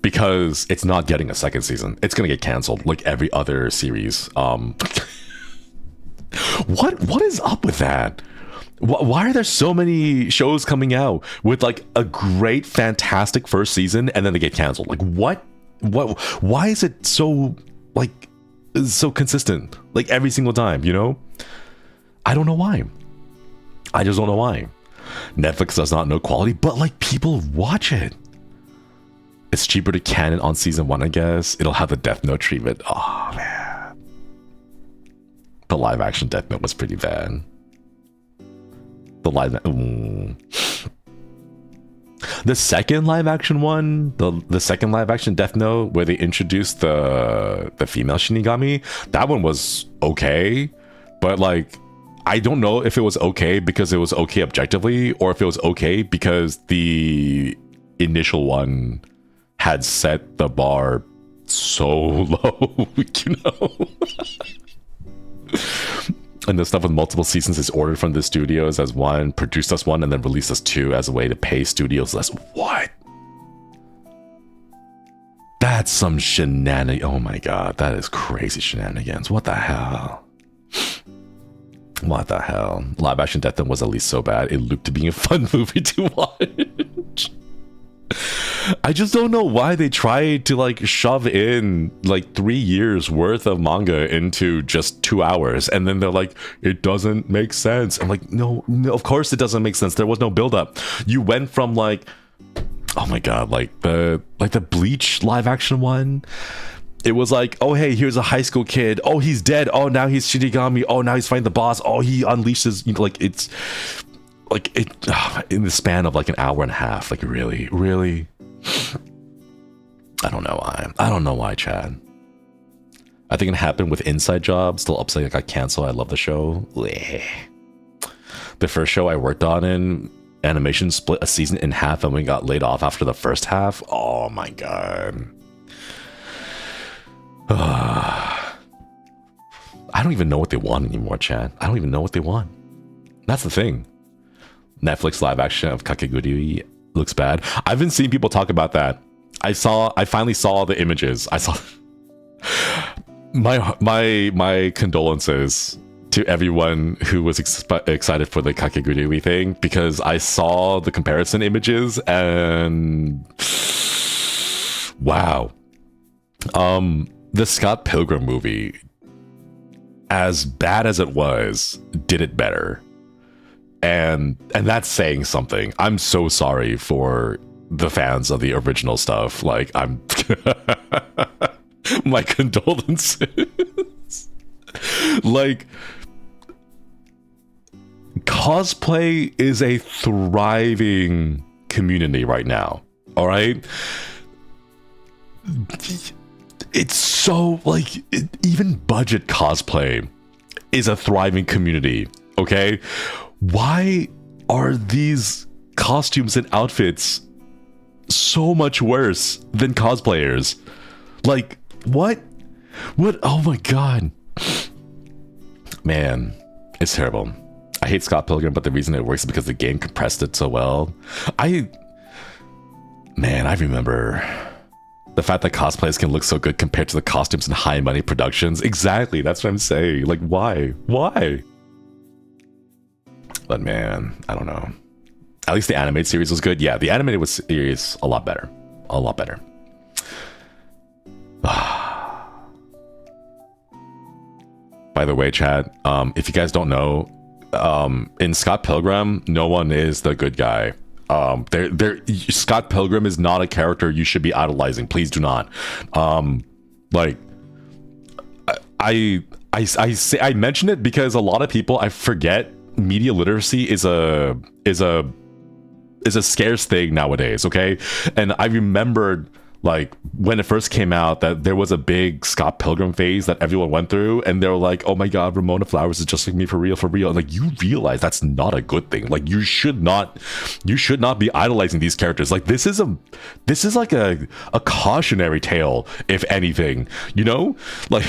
because it's not getting a second season. It's gonna get canceled like every other series. What is up with that? Why are there so many shows coming out with like a great, fantastic first season and then they get canceled? Like what? Why is it so like so consistent? Like every single time, you know? I don't know why. I just don't know why. Netflix does not know quality, but like people watch it. It's cheaper to canon on season 1, I guess. It'll have the Death Note treatment. Oh man. The live action Death Note was pretty bad. The second live action one, the second live action Death Note, where they introduced the female Shinigami, that one was okay, but like I don't know if it was okay because it was okay objectively, or if it was okay because the initial one had set the bar so low, you know. And the stuff with multiple seasons is ordered from the studios as one, produced as one, and then released as two as a way to pay studios less. What? That's some shenanigans. Oh my god, that is crazy shenanigans. What the hell? What the hell? Live action Death Note was at least so bad it looped to being a fun movie to watch. I just don't know why they tried to like shove in like 3 years worth of manga into just 2 hours, and then they're like, it doesn't make sense. I'm like, no, of course it doesn't make sense. There was no build up. You went from like, oh my god, like the Bleach live action one. It was like, oh hey, here's a high school kid. Oh, he's dead. Oh, now he's Shinigami. Oh, now he's fighting the boss. Oh, he unleashes, you know, like it's like it in the span of like an hour and a half. Like really. I don't know why. I don't know why, Chad. I think it happened with Inside Job. Still upset it got canceled. I love the show. Blech. The first show I worked on in animation split a season in half, and we got laid off after the first half. Oh my god. I don't even know what they want anymore, Chad. I don't even know what they want. That's the thing. Netflix live action of Kakegurui looks bad. I've been seeing people talk about that. I finally saw the images. I saw my condolences to everyone who was excited for the Kakegurui thing, because I saw the comparison images and wow. The Scott Pilgrim movie, as bad as it was, did it better. And that's saying something. I'm so sorry for the fans of the original stuff. Like, I'm my condolences. Like, cosplay is a thriving community right now. All right. It's so like even budget cosplay is a thriving community. Okay. Why are these costumes and outfits so much worse than cosplayers? Like, what? Oh my god. Man, it's terrible. I hate Scott Pilgrim, but the reason it works is because the game compressed it so well. I remember the fact that cosplays can look so good compared to the costumes in high money productions. Exactly, that's what I'm saying. Like, why? But man, I don't know. At least the animated series was good. Yeah, the animated series a lot better. A lot better. By the way, chat, if you guys don't know, in Scott Pilgrim, no one is the good guy. Scott Pilgrim is not a character you should be idolizing. Please do not. Like, I mention it because a lot of people, I forget media literacy is a scarce thing nowadays. Okay, and I remembered like when it first came out that there was a big Scott Pilgrim phase that everyone went through, and they were like, oh my god, Ramona Flowers is just like me for real. And like, you realize that's not a good thing. Like, you should not be idolizing these characters. Like, this is like a cautionary tale, if anything, you know, like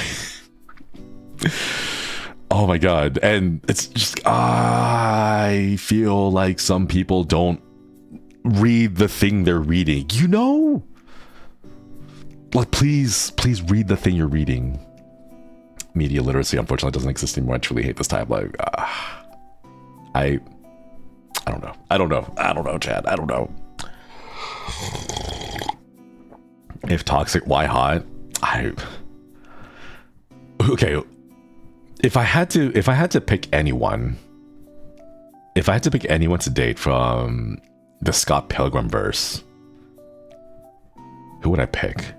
oh my god. And it's just, I feel like some people don't read the thing they're reading, you know. Like, please read the thing you're reading. Media literacy unfortunately doesn't exist anymore. I truly hate this type. Like, I don't know, Chad. I don't know. If toxic, why hot? Okay. If I had to pick anyone to date from the Scott Pilgrim verse, who would I pick?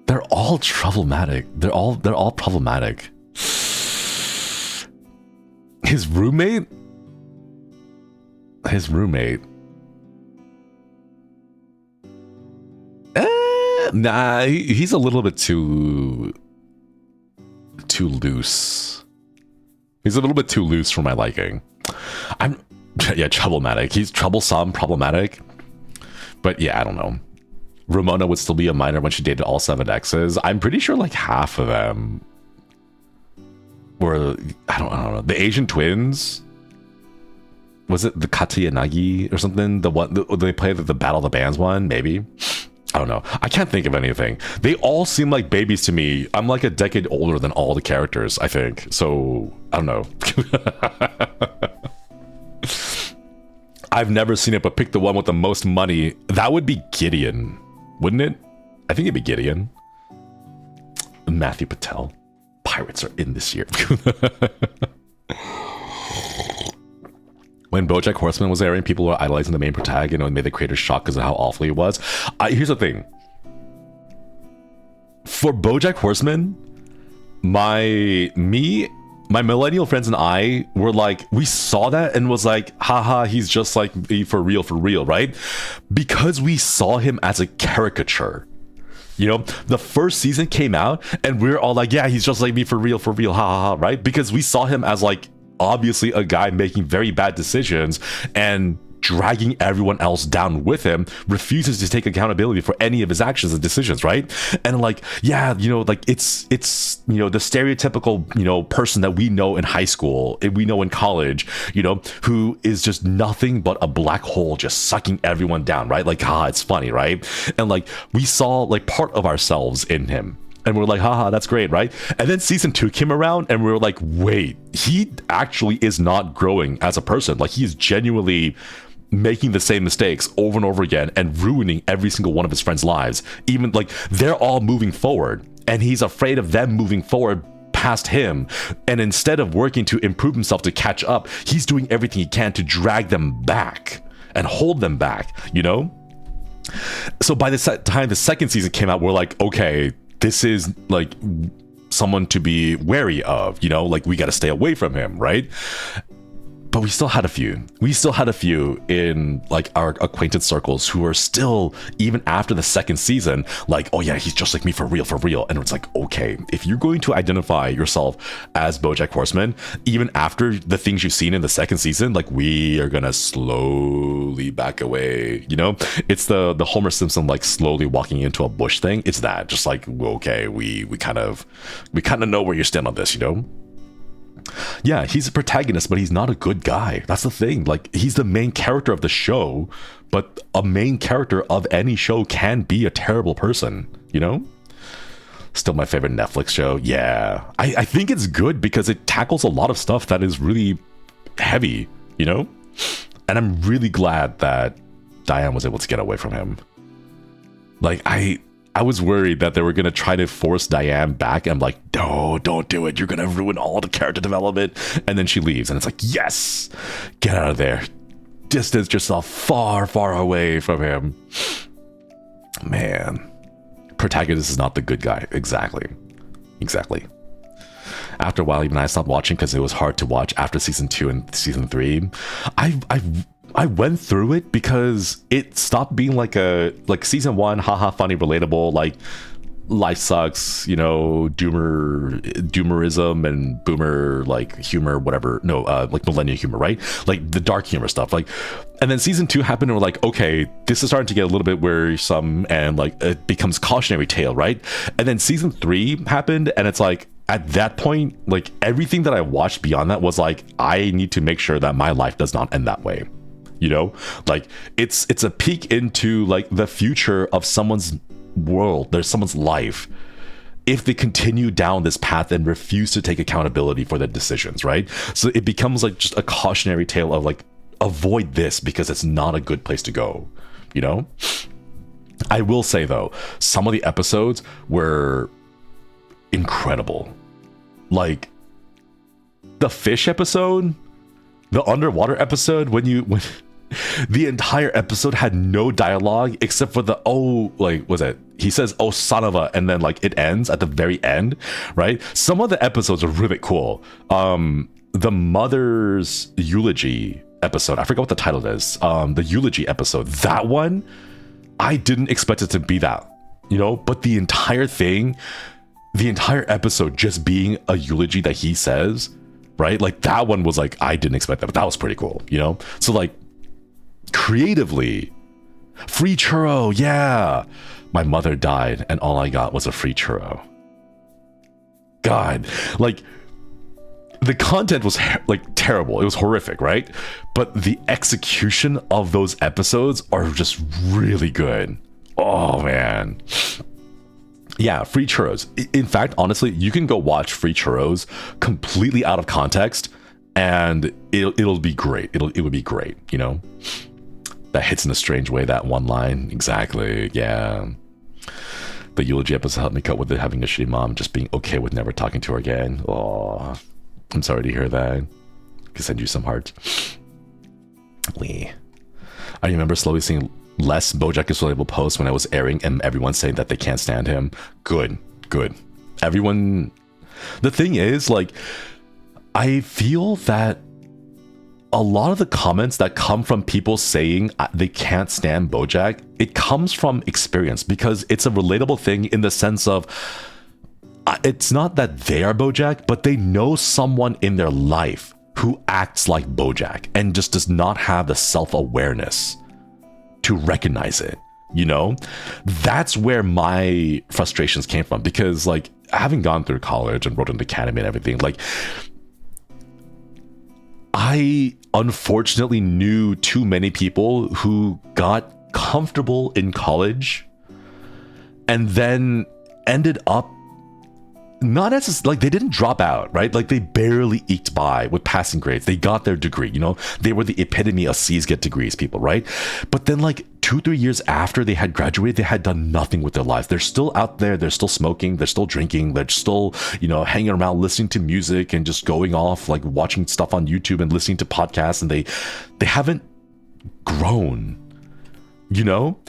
They're all problematic. They're all problematic. His roommate. Nah, he's a little bit too loose. He's a little bit too loose for my liking. Yeah, troublematic. He's troublesome, problematic. But yeah, I don't know. Ramona would still be a minor when she dated all 7 exes. I'm pretty sure like half of them were, I don't know, the Asian twins. Was it the Katayanagi or something? The one they played the Battle of the Bands one, maybe. I don't know. I can't think of anything. They all seem like babies to me. I'm like a decade older than all the characters, I think. So I don't know. I've never seen it, but pick the one with the most money. That would be Gideon, wouldn't it? I think it'd be Gideon. Matthew Patel. Pirates are in this year. When BoJack Horseman was airing, people were idolizing the main protagonist and made the creators shocked because of how awful he was. Here's the thing. For BoJack Horseman, my millennial friends and I were like, we saw that and was like, haha, he's just like me for real, right? Because we saw him as a caricature. You know, the first season came out and we're all like, yeah, he's just like me for real, ha ha ha, right? Because we saw him as like, obviously a guy making very bad decisions and dragging everyone else down with him, refuses to take accountability for any of his actions and decisions, right? And like, yeah, you know, like it's you know, the stereotypical, you know, person that we know in high school, we know in college, you know, who is just nothing but a black hole just sucking everyone down, right? Like, it's funny, right? And like, we saw like part of ourselves in him. And we're like, haha, that's great, right? And then season 2 came around and we were like, wait, he actually is not growing as a person. Like, he is genuinely making the same mistakes over and over again and ruining every single one of his friends' lives. Even like, they're all moving forward and he's afraid of them moving forward past him. And instead of working to improve himself to catch up, he's doing everything he can to drag them back and hold them back, you know? So by the time the second season came out, we're like, okay, this is like someone to be wary of, you know, like we got to stay away from him, right? But we still had a few. We still had a few in like our acquaintance circles who are still, even after the second season, like, oh yeah, he's just like me for real. And it's like, okay, if you're going to identify yourself as BoJack Horseman, even after the things you've seen in the second season, like we are gonna slowly back away. You know, it's the Homer Simpson like slowly walking into a bush thing. It's that, just like, okay, we kind of know where you stand on this, you know. Yeah, he's a protagonist, but he's not a good guy. That's the thing. Like, he's the main character of the show, but a main character of any show can be a terrible person, you know? Still my favorite Netflix show. Yeah, I think it's good because it tackles a lot of stuff that is really heavy, you know? And I'm really glad that Diane was able to get away from him. Like, I was worried that they were going to try to force Diane back. I'm like, no, don't do it. You're going to ruin all the character development. And then she leaves and it's like, yes, get out of there. Distance yourself far away from him. Man, protagonist is not the good guy. Exactly. After a while, even I stopped watching because it was hard to watch after season 2 and season 3. I went through it because it stopped being like season 1, haha, funny, relatable, like life sucks, you know, doomerism and boomer like humor, whatever. No, like millennial humor, right? Like the dark humor stuff. Like, and then season 2 happened and we're like, okay, this is starting to get a little bit wearisome and like it becomes cautionary tale, right? And then season 3 happened and it's like, at that point, like everything that I watched beyond that was like, I need to make sure that my life does not end that way. You know, like it's a peek into like the future of someone's world, there's someone's life, if they continue down this path and refuse to take accountability for their decisions, right? So it becomes like just a cautionary tale of like, avoid this because it's not a good place to go, you know? I will say though, some of the episodes were incredible. Like the fish episode, the underwater episode, when the entire episode had no dialogue except for the, oh, like, was it? He says, oh, son of a, and then like it ends at the very end, right? Some of the episodes are really cool. The mother's eulogy episode, I forgot what the title is. The eulogy episode, that one, I didn't expect it to be that, you know, but the entire episode just being a eulogy that he says, right? Like that one was like, I didn't expect that, but that was pretty cool, you know? So like creatively, Free churro, yeah. My mother died and all I got was a free churro. God, like, the content was like terrible. It was horrific, right? But the execution of those episodes are just really good. Oh man. Yeah, free churros. In fact, honestly, you can go watch free churros completely out of context and it'll be great. It would be great, you know? That hits in a strange way, that one line. Exactly, yeah. The eulogy episode helped me cope with it, having a shitty mom, just being okay with never talking to her again. Oh, I'm sorry to hear that. I can send you some hearts. I remember slowly seeing less BoJack is Relatable posts when I was airing and everyone saying that they can't stand him. Good. Everyone... The thing is, like, I feel that a lot of the comments that come from people saying they can't stand BoJack, it comes from experience because it's a relatable thing in the sense of it's not that they are BoJack, but they know someone in their life who acts like BoJack and just does not have the self-awareness to recognize it, you know? That's where my frustrations came from because, like, having gone through college and Rodent Academy and everything, like, I unfortunately knew too many people who got comfortable in college and then ended up not as like they didn't drop out, right? Like they barely eked by with passing grades. They got their degree, you know? They were the epitome of C's get degrees people, right? But then like 2-3 years after they had graduated, they had done nothing with their lives. They're still out there, they're still smoking, they're still drinking, they're still, you know, hanging around listening to music and just going off, like watching stuff on YouTube and listening to podcasts, and they haven't grown, you know?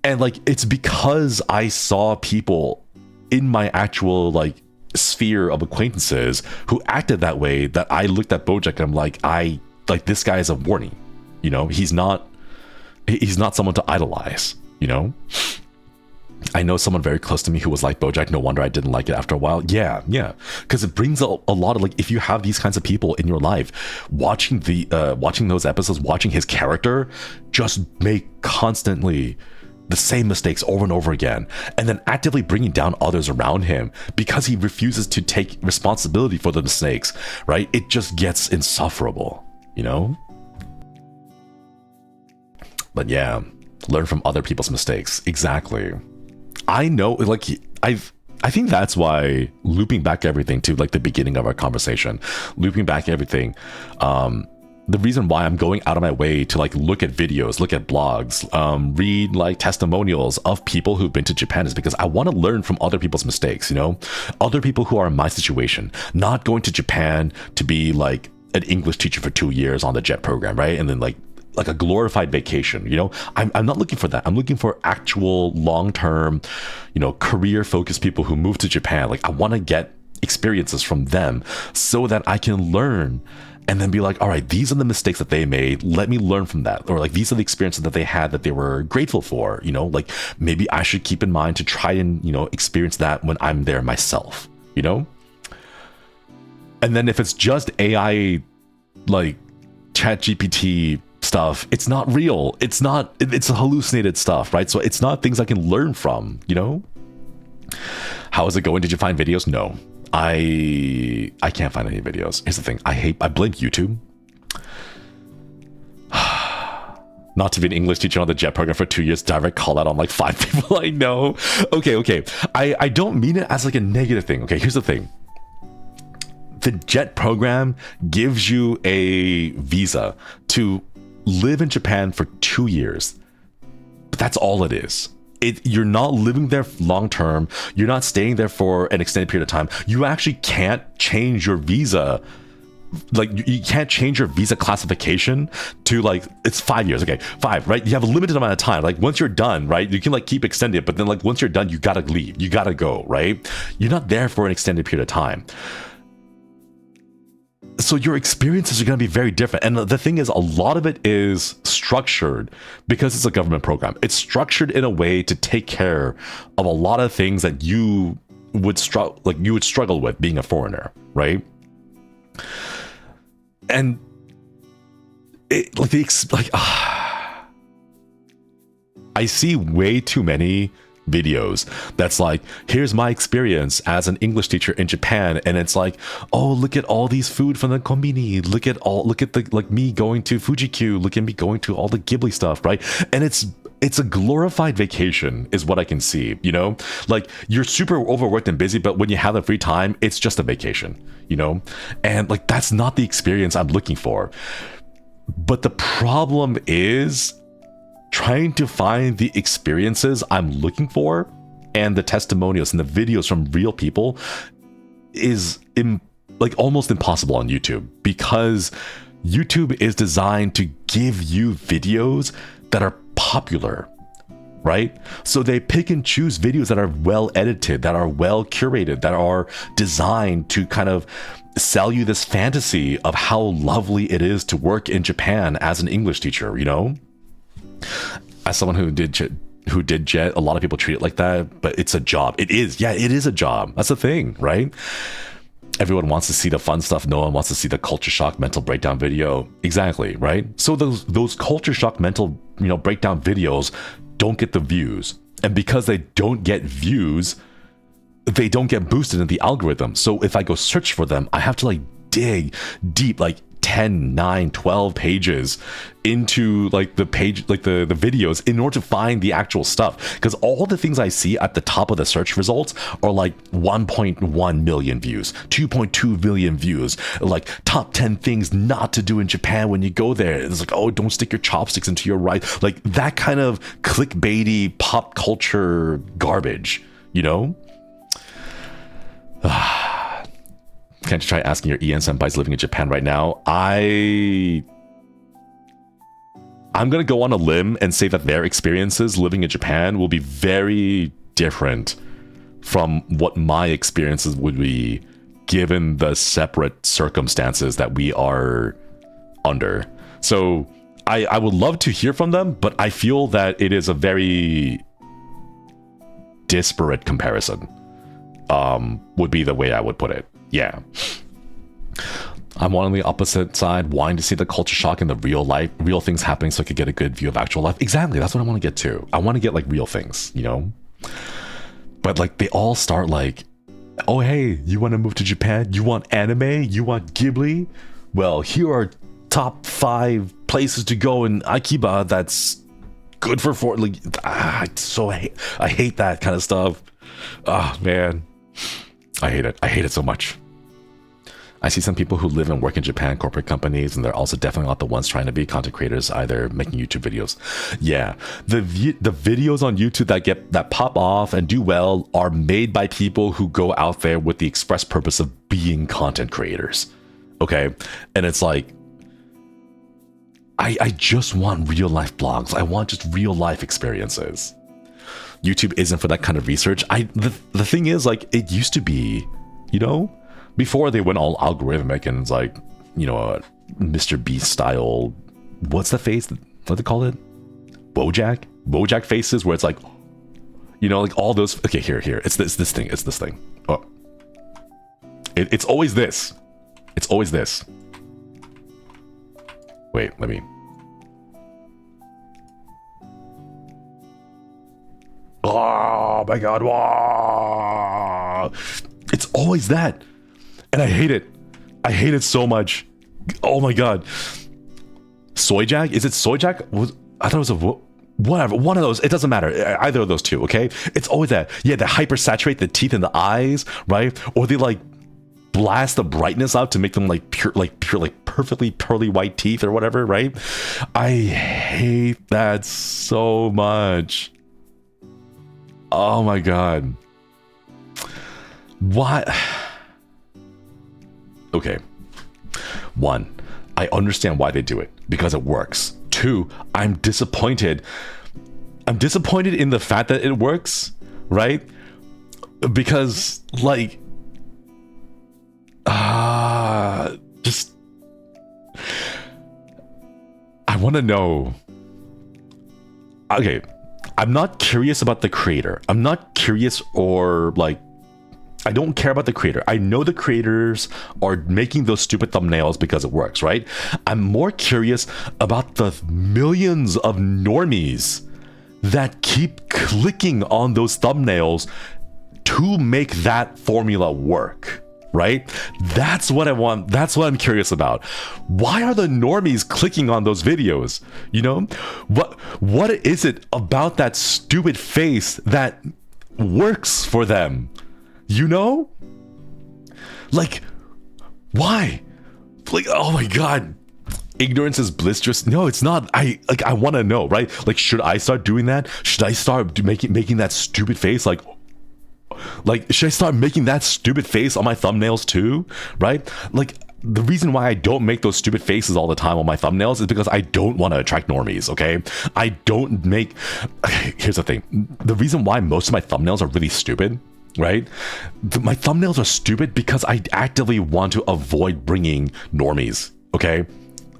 And like it's because I saw people in my actual like sphere of acquaintances who acted that way that I looked at BoJack and I'm like, this guy is a warning, you know? He's not someone to idolize, you know? I know someone very close to me who was like BoJack. No wonder I didn't like it after a while. Yeah, because it brings a lot of, like, if you have these kinds of people in your life, watching those episodes, watching his character just make constantly the same mistakes over and over again, and then actively bringing down others around him because he refuses to take responsibility for the mistakes, right? It just gets insufferable, you know? But yeah, learn from other people's mistakes. Exactly. I know, like, I think that's why looping back everything to like the beginning of our conversation, looping back everything, the reason why I'm going out of my way to like look at videos, look at blogs, read like testimonials of people who've been to Japan is because I want to learn from other people's mistakes, you know, other people who are in my situation, not going to Japan to be like an English teacher for 2 years on the JET program, right? And then like a glorified vacation, you know? I'm not looking for that. I'm looking for actual long-term, you know, career-focused people who move to Japan. Like I want to get experiences from them so that I can learn and then be like, all right, these are the mistakes that they made. Let me learn from that. Or like, these are the experiences that they had that they were grateful for, you know, like maybe I should keep in mind to try and, you know, experience that when I'm there myself, you know? And then if it's just AI, like ChatGPT stuff, it's not real. It's hallucinated stuff, right? So it's not things I can learn from, you know? How is it going? Did you find videos? No. I can't find any videos. Here's the thing. I blame YouTube. Not to be an English teacher on the JET program for 2 years, direct call out on like 5 people I know. Okay. I don't mean it as like a negative thing. Okay, here's the thing. The JET program gives you a visa to live in Japan for 2 years. But that's all it is. You're not living there long term. You're not staying there for an extended period of time. You actually can't change your visa. Like you can't change your visa classification to like, it's 5 years. Okay, 5, right? You have a limited amount of time. Like once you're done, right? You can like keep extending it, but then like once you're done, you gotta leave. You gotta go, right? You're not there for an extended period of time. So your experiences are going to be very different. And the thing is, a lot of it is structured because it's a government program. It's structured in a way to take care of a lot of things that you would struggle with being a foreigner, right? And I see way too many videos that's like, here's my experience as an English teacher in Japan, and it's like, oh, look at all these food from the konbini, look at the like me going to Fuji-Q, look at me going to all the Ghibli stuff, right? And it's a glorified vacation is what I can see, you know? Like, you're super overworked and busy, but when you have the free time, it's just a vacation, you know? And like, that's not the experience I'm looking for. But the problem is trying to find the experiences I'm looking for, and the testimonials and the videos from real people is like almost impossible on YouTube, because YouTube is designed to give you videos that are popular, right? So they pick and choose videos that are well edited, that are well curated, that are designed to kind of sell you this fantasy of how lovely it is to work in Japan as an English teacher, you know? As someone who did jet, a lot of people treat it like that, but it's a job. It is a job. That's the thing, right? Everyone wants to see the fun stuff. No one wants to see the culture shock mental breakdown video. Exactly, right? So those culture shock mental, breakdown videos don't get the views. And because they don't get views, they don't get boosted in the algorithm. So if I go search for them, I have to like dig deep, like 10, 9, 12 pages into like the page, like the videos, in order to find the actual stuff. Because all the things I see at the top of the search results are like 1.1 million views, 2.2 million views, like top 10 things not to do in Japan when you go there. It's like, oh, don't stick your chopsticks into your rice. Like that kind of clickbaity pop culture garbage, you know? Can't you try asking your EN senpais living in Japan right now? I'm gonna go on a limb and say that their experiences living in Japan will be very different from what my experiences would be, given the separate circumstances that we are under. So I would love to hear from them, but I feel that it is a very disparate comparison, would be the way I would put it. Yeah. I'm on the opposite side, wanting to see the culture shock in the real things happening so I could get a good view of actual life. Exactly, that's what I want to get to. I want to get like real things, you know? But like they all start like, oh hey, you want to move to Japan? You want anime? You want Ghibli? Well, here are top 5 places to go in Akiba that's good for like, I hate that kind of stuff. Oh man. I hate it. I hate it so much. I see some people who live and work in Japan, corporate companies, and they're also definitely not the ones trying to be content creators either, making YouTube videos. Yeah, the videos on YouTube that pop off and do well are made by people who go out there with the express purpose of being content creators. Okay, and it's like, I just want real life blogs. I want just real life experiences. YouTube isn't for that kind of research. The thing is, like, it used to be, you know, before they went all algorithmic and it's like, you know, Mr. Beast style, what's the face? What do they call it? Bojack faces, where it's like, you know, like all those. Okay, here, it's this thing. Oh, it's always this. It's always this. Wait, let me. Oh my god, wow. It's always that. And I hate it. I hate it so much. Oh my god. Soyjack? Is it Soyjack? I thought it was a whatever. One of those. It doesn't matter. Either of those two, okay? It's always that. Yeah, they hypersaturate the teeth and the eyes, right? Or they like blast the brightness out to make them like pure, like perfectly pearly white teeth or whatever, right? I hate that so much. Oh my god. What? Okay. 1, I understand why they do it, because it works. 2, I'm disappointed. I'm disappointed in the fact that it works, right? Because like just I want to know. Okay, I'm not curious about the creator. I'm not curious, or like, I don't care about the creator. I know the creators are making those stupid thumbnails because it works, right? I'm more curious about the millions of normies that keep clicking on those thumbnails to make that formula work, right? That's what I want. That's what I'm curious about. Why are the normies clicking on those videos? You know, what is it about that stupid face that works for them? You know, like, why? Like, oh my God. Ignorance is bliss. Just no, it's not. I want to know, right? Like, should I start doing that? Should I start making that stupid face? Like, should I start making that stupid face on my thumbnails too? Right? Like, the reason why I don't make those stupid faces all the time on my thumbnails is because I don't want to attract normies. Okay, I don't make. Here's the thing. The reason why most of my thumbnails are really stupid, right? My thumbnails are stupid because I actively want to avoid bringing normies. Okay.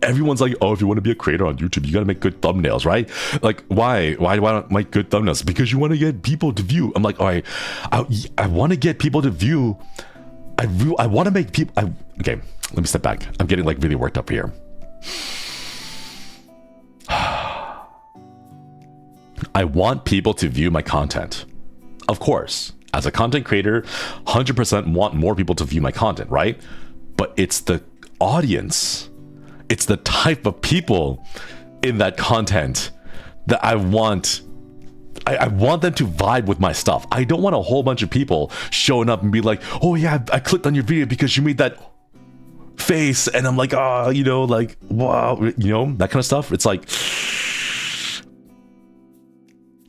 Everyone's like, oh, if you want to be a creator on YouTube, you got to make good thumbnails, right? Like, why don't make good thumbnails? Because you want to get people to view. I'm like, all right, I want to get people to view. I want to make people. Okay, let me step back. I'm getting like really worked up here. I want people to view my content. Of course, as a content creator, 100% want more people to view my content, right? But it's the audience. It's the type of people in that content that I want. I want them to vibe with my stuff. I don't want a whole bunch of people showing up and be like, oh yeah, I clicked on your video because you made that face. And I'm like, oh, you know, like, wow, you know, that kind of stuff. It's like,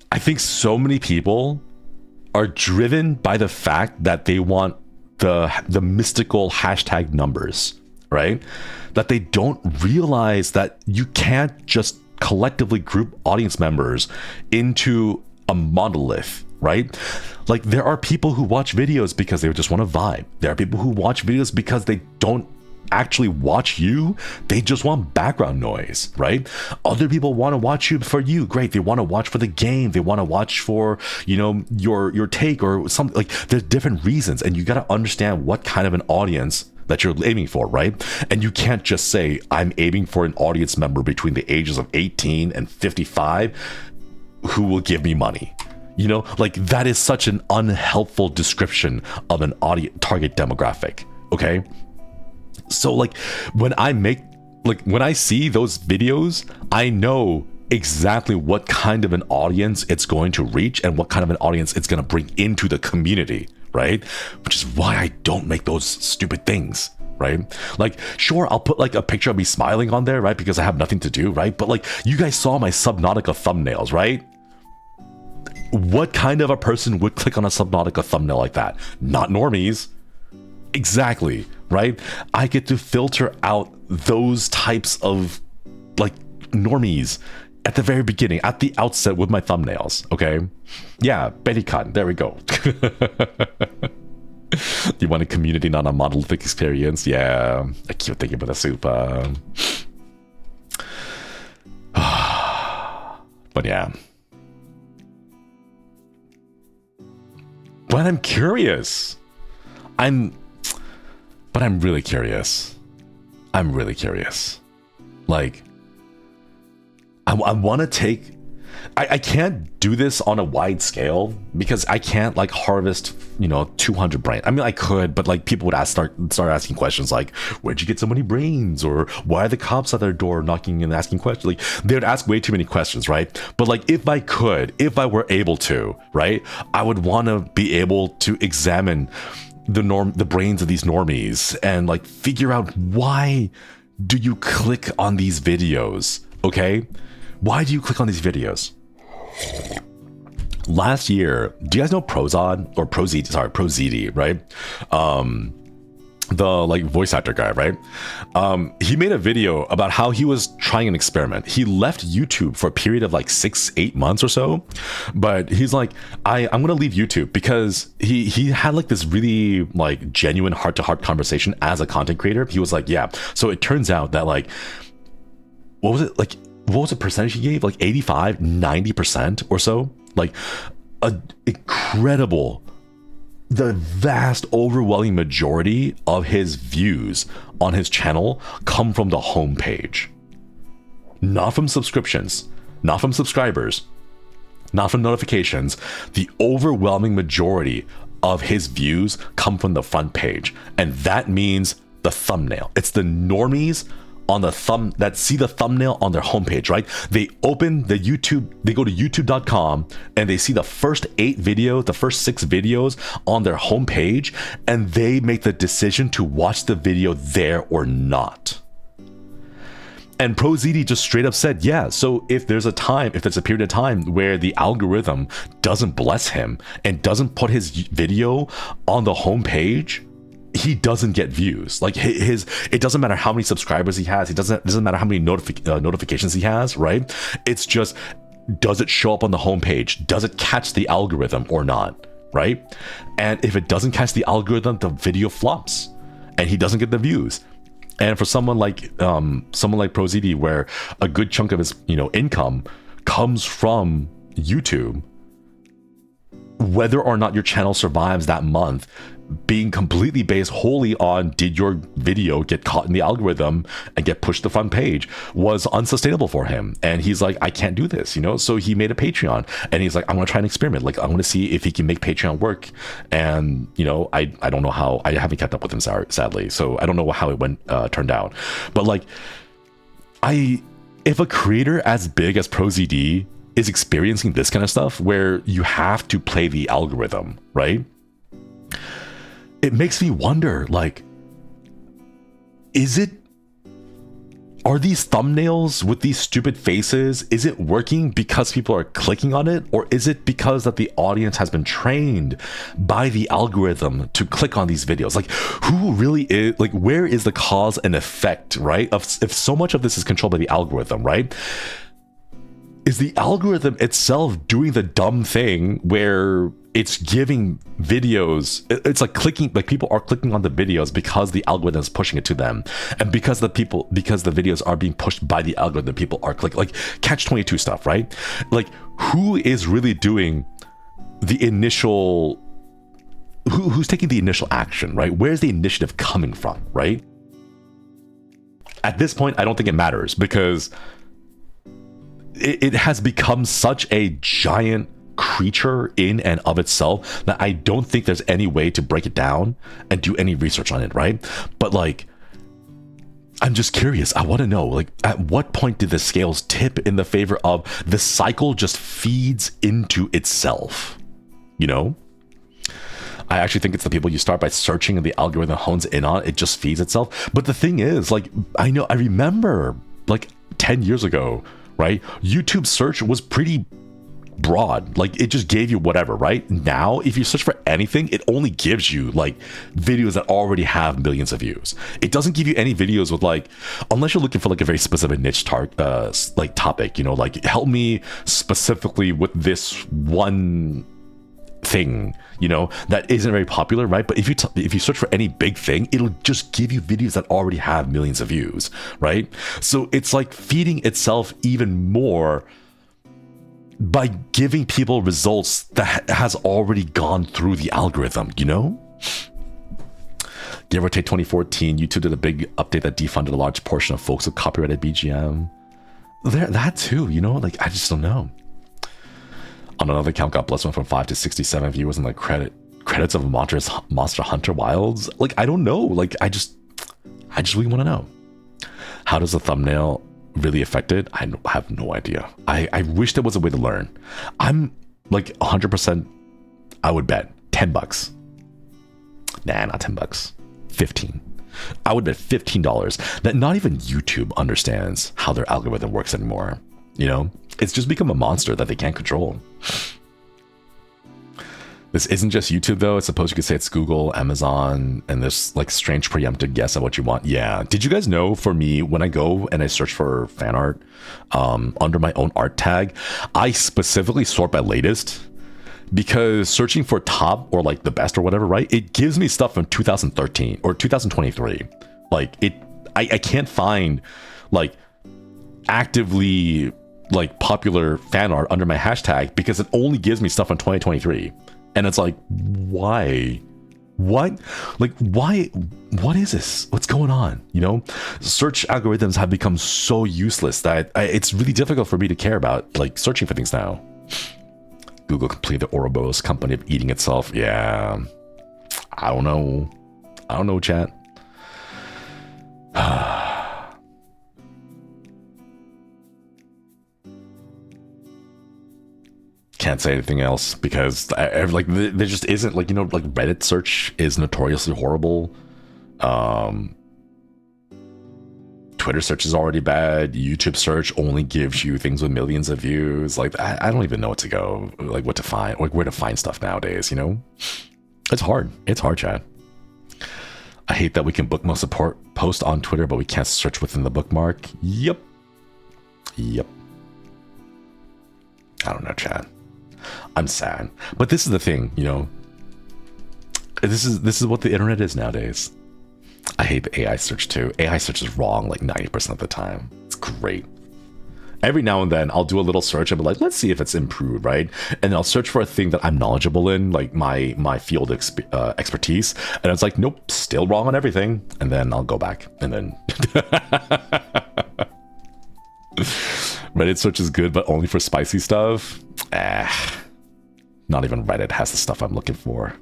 I think so many people are driven by the fact that they want the mystical hashtag numbers, right? That they don't realize that you can't just collectively group audience members into a monolith, right? Like, there are people who watch videos because they just want to vibe. There are people who watch videos because they don't actually watch you. They just want background noise, right? Other people want to watch you for you. Great. They want to watch for the game. They want to watch for, you know, your take or something. Like, there's different reasons, and you got to understand what kind of an audience that you're aiming for, right? And you can't just say, I'm aiming for an audience member between the ages of 18 and 55 who will give me money. You know, like, that is such an unhelpful description of an audience target demographic. Okay. So like, when I see those videos, I know exactly what kind of an audience it's going to reach and what kind of an audience it's going to bring into the community, right? Which is why I don't make those stupid things, right? Like, sure, I'll put like a picture of me smiling on there, right? Because I have nothing to do, right? But like, you guys saw my Subnautica thumbnails, right? What kind of a person would click on a Subnautica thumbnail like that? Not normies. Exactly, right? I get to filter out those types of like normies at the very beginning, at the outset with my thumbnails, okay? Yeah, Betty Cotton, there we go. You want a community, not a monolithic experience? Yeah, I keep thinking about the soup. But yeah. But I'm curious. But I'm really curious. I'm really curious. Like, I want to take... I can't do this on a wide scale because I can't like harvest, you know, 200 brains. I mean, I could, but like people would start asking questions like, where'd you get so many brains? Or why are the cops at their door knocking and asking questions? Like, they would ask way too many questions, right? But like, if I were able to, right, I would want to be able to examine the brains of these normies and like figure out, why do you click on these videos? Okay, why do you click on these videos? Last year, do you guys know Prozod or ProZD? Sorry, ProZD, right? The like voice actor guy, right? He made a video about how he was trying an experiment. He left YouTube for a period of like 6-8 months or so, but he's like, I'm gonna leave YouTube because he had like this really like genuine heart-to-heart conversation as a content creator. He was like, yeah, so it turns out that like, what was the percentage he gave? Like 85, 90% or so? Like the vast overwhelming majority of his views on his channel come from the homepage. Not from subscriptions, not from subscribers, not from notifications. The overwhelming majority of his views come from the front page, and that means the thumbnail. It's the normies on the that see the thumbnail on their homepage, right? They open the YouTube, they go to youtube.com and they see the first 8 videos, the first 6 videos on their homepage, and they make the decision to watch the video there or not. And ProZD just straight up said, yeah, so if there's a period of time where the algorithm doesn't bless him and doesn't put his video on the homepage, he doesn't get views. Like it doesn't matter how many subscribers he has. It doesn't matter how many notifications he has, right? It's just, does it show up on the homepage? Does it catch the algorithm or not, right? And if it doesn't catch the algorithm, the video flops and he doesn't get the views. And for someone like ProZD, where a good chunk of his income comes from YouTube, whether or not your channel survives that month being completely based wholly on did your video get caught in the algorithm and get pushed to the front page was unsustainable for him. And he's like, I can't do this, so he made a Patreon, and he's like, I'm gonna try and experiment. Like, I'm gonna see if he can make Patreon work. And I don't know how. I haven't kept up with him, sadly, so I don't know how it turned out. But like, if a creator as big as ProZD is experiencing this kind of stuff where you have to play the algorithm, right? It makes me wonder, like, are these thumbnails with these stupid faces, is it working because people are clicking on it? Or is it because that the audience has been trained by the algorithm to click on these videos? Like, who really is, like, where is the cause and effect, right? If so much of this is controlled by the algorithm, right? Is the algorithm itself doing the dumb thing where it's giving videos, it's like clicking, like people are clicking on the videos because the algorithm is pushing it to them, and because the videos are being pushed by the algorithm, people are clicking, like catch-22 stuff, right? Like, who is really doing the initial, who's taking the initial action, right? Where's the initiative coming from, right? At this point, I don't think it matters, because it has become such a giant creature in and of itself that I don't think there's any way to break it down and do any research on it, right? But like, I'm just curious. I want to know, like, at what point did the scales tip in the favor of the cycle just feeds into itself? I actually think it's the people you start by searching and the algorithm hones in on, it just feeds itself. But the thing is, like, I remember like 10 years ago, right? YouTube search was pretty broad. Like, it just gave you whatever, right? Now, if you search for anything, it only gives you like videos that already have millions of views. It doesn't give you any videos with, like, unless you're looking for like a very specific niche topic, like help me specifically with this one thing, that isn't very popular, right? But if you search for any big thing, it'll just give you videos that already have millions of views, right? So it's like feeding itself even more by giving people results that has already gone through the algorithm, Give or take 2014, YouTube did a big update that defunded a large portion of folks with copyrighted BGM. That too, like, I just don't know. On another account, got blessed, went from 5 to 67 viewers and like credits of Monster Hunter Wilds. Like, I don't know. Like, I just really want to know. How does the thumbnail really affect it? I have no idea. I wish there was a way to learn. I'm like 100%, I would bet $10. Nah, not $10. 15. I would bet $15 that not even YouTube understands how their algorithm works anymore. It's just become a monster that they can't control. This isn't just YouTube though. I suppose you could say it's Google, Amazon, and this like strange preemptive guess of what you want. Yeah. Did you guys know, for me, when I go and I search for fan art under my own art tag, I specifically sort by latest, because searching for top or like the best or whatever, right? It gives me stuff from 2013 or 2023. Like, I can't find like actively like popular fan art under my hashtag, because it only gives me stuff from 2023. And it's like, why? What? Like, why? What is this? What's going on? Search algorithms have become so useless that it's really difficult for me to care about like searching for things now. Google completed the Ouroboros company of eating itself. Yeah. I don't know. I don't know, chat. Can't say anything else because like there just isn't, like, you know, like Reddit search is notoriously horrible. Twitter search is already bad. YouTube search only gives you things with millions of views. Like I don't even know what to go, like what to find, like where to find stuff nowadays, you know? It's hard. It's hard, chat. I hate that we can bookmark support post on Twitter, but we can't search within the bookmark. Yep. Yep. I don't know, chat. I'm sad. But this is the thing, you know. This is what the internet is nowadays. I hate the AI search too. AI search is wrong like 90% of the time. It's great. Every now and then I'll do a little search and be like, let's see if it's improved, right? And then I'll search for a thing that I'm knowledgeable in, like my field expertise, and it's like, nope, still wrong on everything. And then I'll go back and then Reddit search is good, but only for spicy stuff. Not even Reddit has the stuff I'm looking for.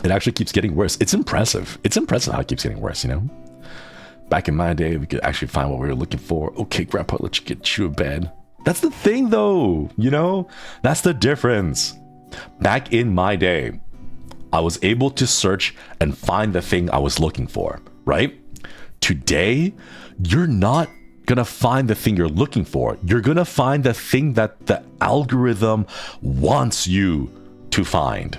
It actually keeps getting worse. It's impressive. It's impressive how it keeps getting worse, you know? Back in my day, we could actually find what we were looking for. Okay, Grandpa, let's get you a bed. That's the thing, though, you know? That's the difference. Back in my day, I was able to search and find the thing I was looking for, right? Today, you're not gonna find the thing you're looking for. You're gonna find the thing that the algorithm wants you to find.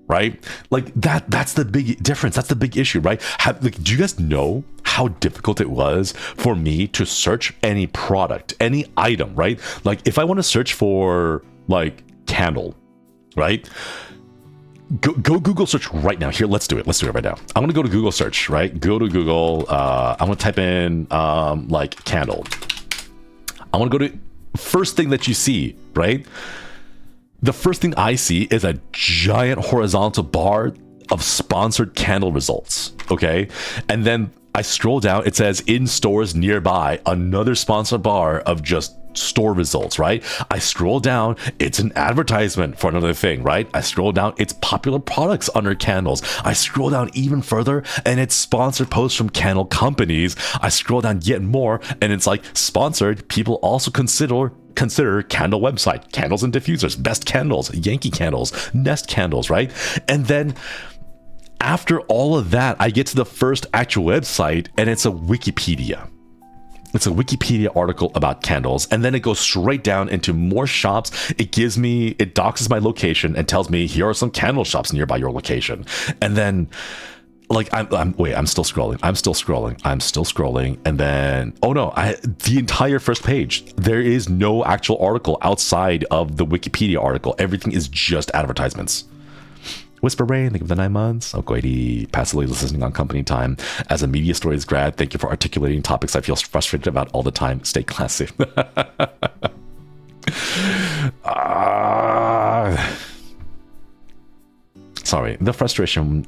Right? Like that's the big difference. That's the big issue, right? Do you guys know how difficult it was for me to search any product, any item, right? Like if I want to search for like candle, right? Go Google search right now. Here, let's do it. Let's do it right now. I'm gonna go to Google search, right? Go to Google. I'm gonna type in like candle. I want to go to first thing that you see, right? The first thing I see is a giant horizontal bar of sponsored candle results, okay? And then I scroll down, it says in stores nearby, another sponsored bar of just store results, right? I scroll down, it's an advertisement for another thing, right? I scroll down, it's popular products under candles. I scroll down even further and it's sponsored posts from candle companies. I scroll down yet more and it's like sponsored. People also consider candle website, candles and diffusers, best candles, Yankee candles, Nest candles, right? And then after all of that, I get to the first actual website and it's a Wikipedia. It's a Wikipedia article about candles, and then it goes straight down into more shops. It doxes my location and tells me here are some candle shops nearby your location. And then like I'm still scrolling, and then oh no, the entire first page, there is no actual article outside of the Wikipedia article. Everything is just advertisements. Whisper Rain, thank you for the 9 months. Okoidi, passively listening on company time. As a media stories grad, thank you for articulating topics I feel frustrated about all the time. Stay classy. Sorry, the frustration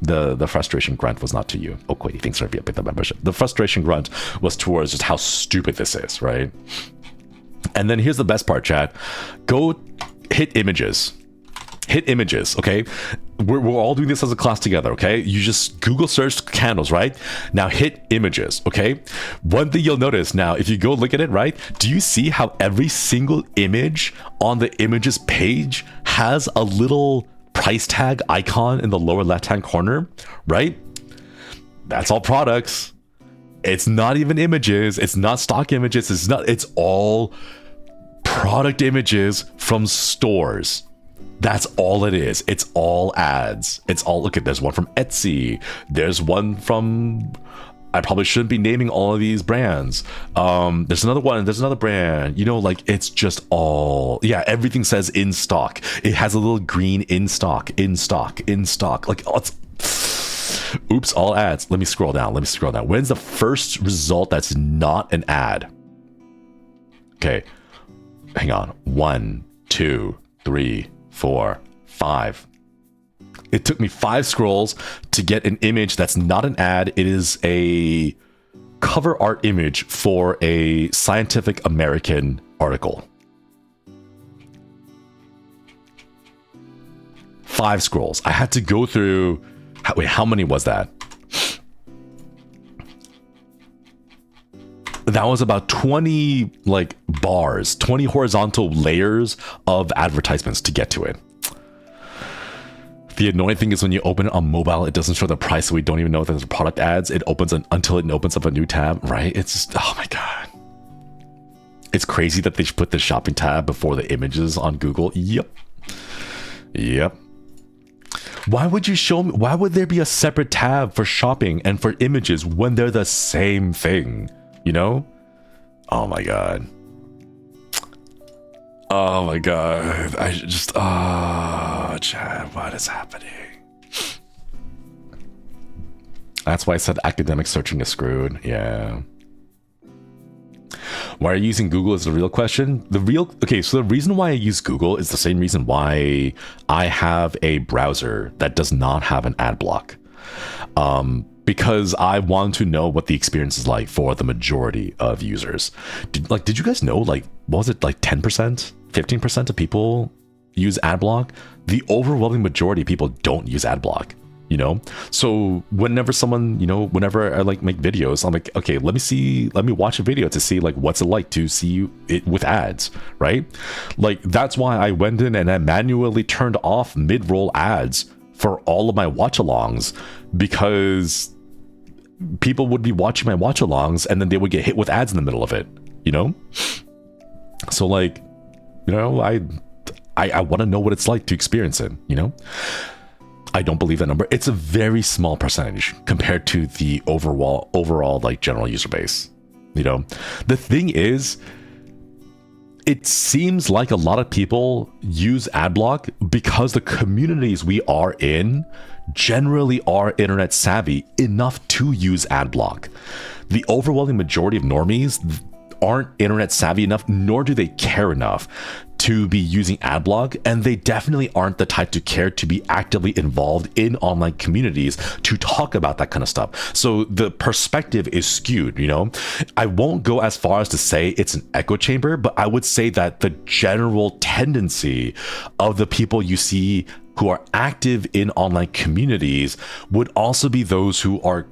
grunt was not to you. Okoidi, thanks for the membership. The frustration grunt was towards just how stupid this is, right? And then here's the best part, chat. Go hit images. Hit images, okay? We're all doing this as a class together, okay? You just Google search candles, right? Now hit images, okay? One thing you'll notice now, if you go look at it, right? Do you see how every single image on the images page has a little price tag icon in the lower left-hand corner, right? That's all products. It's not even images. It's not stock images. It's all product images from stores. That's all it is. It's all ads. It's all, look at, there's one from Etsy. There's one from, I probably shouldn't be naming all of these brands. There's another one, there's another brand, you know, like it's just all, yeah, everything says in stock. It has a little green in stock. Like, oh, it's, oops, all ads. Let me scroll down. When's the first result that's not an ad? Okay, hang on. 1, 2, 3, 4, 5. It took me 5 scrolls to get an image that's not an ad. It is a cover art image for a Scientific American article. 5 scrolls. I had to go through, wait, how many was that? That was about 20 like bars, 20 horizontal layers of advertisements to get to it. The annoying thing is when you open it on mobile, it doesn't show the price, so we don't even know if there's product ads. It opens until it opens up a new tab, right? It's just, oh my god. It's crazy that they put the shopping tab before the images on Google. Yep. Yep. Why would you show me? Why would there be a separate tab for shopping and for images when they're the same thing? You know? Oh my god. Oh my god. I just, oh, Chad, what is happening? That's why I said academic searching is screwed. Yeah. Why are you using Google is the real question. Okay, so the reason why I use Google is the same reason why I have a browser that does not have an ad block. Because I want to know what the experience is like for the majority of users. Did you guys know, like, what was it, like 10%, 15% of people use ad block? The overwhelming majority of people don't use ad block, you know? So whenever someone, you know, whenever I like make videos, I'm like, okay, let me watch a video to see like what's it like to see it with ads, right? Like, that's why I went in and I manually turned off mid-roll ads for all of my watch-alongs, because people would be watching my watch-alongs and then they would get hit with ads in the middle of it, you know? So like, you know, I want to know what it's like to experience it, you know? I don't believe that number. It's a very small percentage compared to the overall like general user base, you know? The thing is, it seems like a lot of people use adblock because the communities we are in generally are internet savvy enough to use adblock. The overwhelming majority of normies aren't internet savvy enough, nor do they care enough to be using adblock, and they definitely aren't the type to care to be actively involved in online communities to talk about that kind of stuff. So the perspective is skewed, you know? I won't go as far as to say it's an echo chamber, but I would say that the general tendency of the people you see who are active in online communities would also be those who are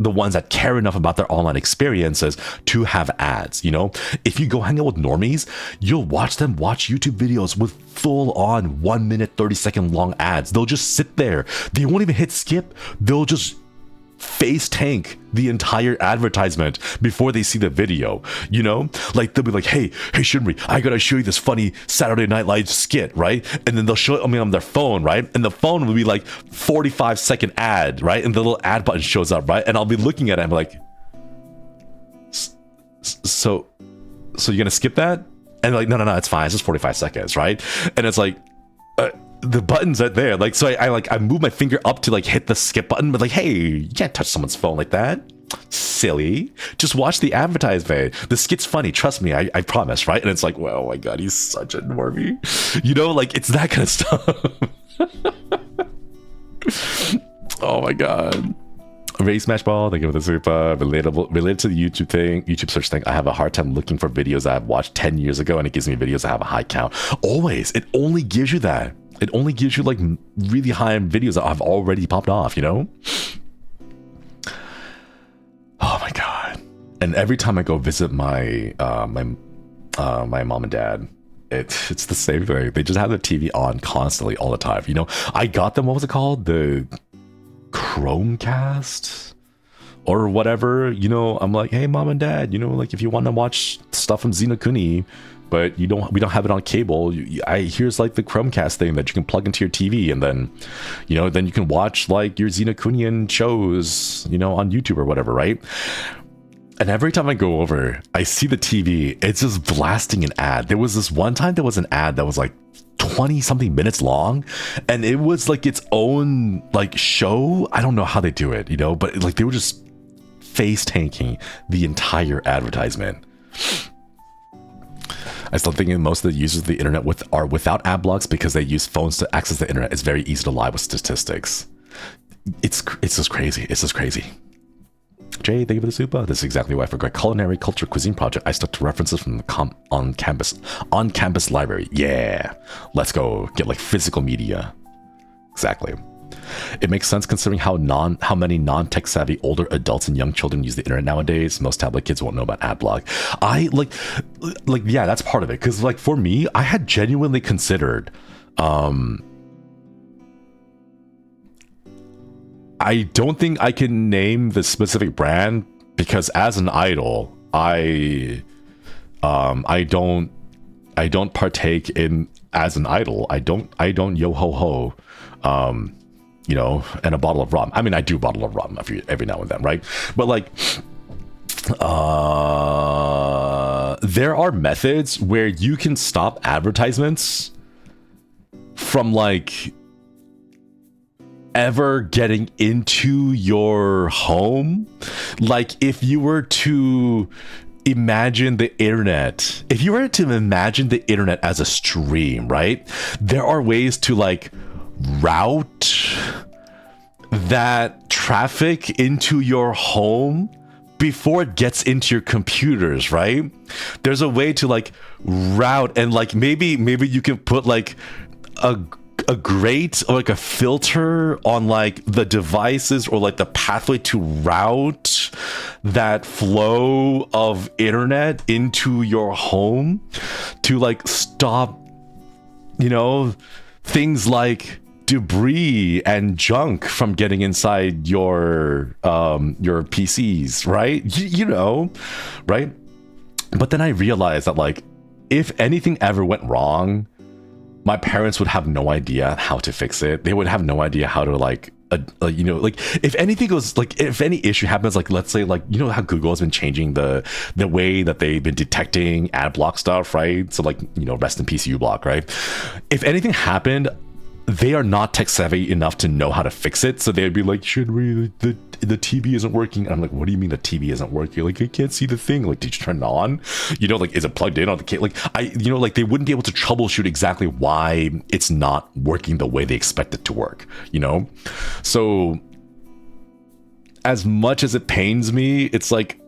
the ones that care enough about their online experiences to have ads, you know? If you go hang out with normies, you'll watch them watch YouTube videos with full on 1 minute, 30-second long ads. They'll just sit there. They won't even hit skip. They'll just face tank the entire advertisement before they see the video, you know? Like, they'll be like, hey Shinri, I gotta show you this funny Saturday Night Live skit, right? And then they'll show it on their phone, right? And the phone will be like 45-second ad, right? And the little ad button shows up, right? And I'll be looking at it, I'm like, so you're gonna skip that? And like, no, it's fine, it's just 45 seconds, right? And it's like, the buttons are there, like, so I move my finger up to like hit the skip button, but like, hey, you can't touch someone's phone like that, silly. Just watch the advertisement. The skit's funny, trust me, I promise, right? And it's like, well, oh my god, he's such a normie, you know? Like, it's that kind of stuff. Oh my god. Ray Smashball, thank you for the super. Related to the YouTube search thing, I have a hard time looking for videos I've watched 10 years ago, and it gives me videos that have a high count. Always, it only gives you that. It only gives you like really high videos that have already popped off, you know? Oh my god. And every time I go visit my my mom and dad, it's the same thing. They just have the TV on constantly all the time, you know? I got them, what was it called? The Chromecast or whatever, you know? I'm like, hey mom and dad, you know, like if you want to watch stuff from Zenokuni, but we don't have it on cable, here's like the Chromecast thing that you can plug into your TV, and then, you know, then you can watch like your Zenokunian shows, you know, on YouTube or whatever, right? And every time I go over, I see the TV, it's just blasting an ad. There was this one time there was an ad that was like 20 something minutes long, and it was like its own like show. I don't know how they do it, you know, but like they were just face tanking the entire advertisement. I still think most of the users of the internet are without ad blocks because they use phones to access the internet. It's very easy to lie with statistics. It's just crazy. It's just crazy. Jay, thank you for the super. This is exactly why for Great Culinary Culture Cuisine Project, I stuck to references from the on-campus library. Yeah, let's go get like physical media. Exactly. It makes sense considering how many non-tech savvy older adults and young children use the internet nowadays. Most tablet kids won't know about adblock. I like yeah, that's part of it. Because like for me, I had genuinely considered. I don't think I can name the specific brand because as an idol, I don't partake in as an idol. I don't yo ho ho. You know, and a bottle of rum. I mean, I do bottle of rum every now and then, right? But like, there are methods where you can stop advertisements from like ever getting into your home. Like if you were to imagine the internet, as a stream, right? There are ways to like route that traffic into your home before it gets into your computers, right? There's a way to like route, and like maybe you can put like a grate or like a filter on like the devices or like the pathway to route that flow of internet into your home to like stop, you know, things like debris and junk from getting inside your PCs, right? You know, right? But then I realized that like if anything ever went wrong, my parents would have no idea how to fix it. They would have no idea how to like you know, like if anything goes, like if any issue happens, like let's say like, you know how Google has been changing the way that they've been detecting ad block stuff, right? So like, you know, rest in peace uBlock, right? If anything happened, they are not tech savvy enough to know how to fix it. So they'd be like, Shinri, the TV isn't working. And I'm like, what do you mean the TV isn't working? Like, I can't see the thing. Like, did you turn it on? You know, like, is it plugged in on the cable? Like, you know, like they wouldn't be able to troubleshoot exactly why it's not working the way they expect it to work, you know? So as much as it pains me, it's like,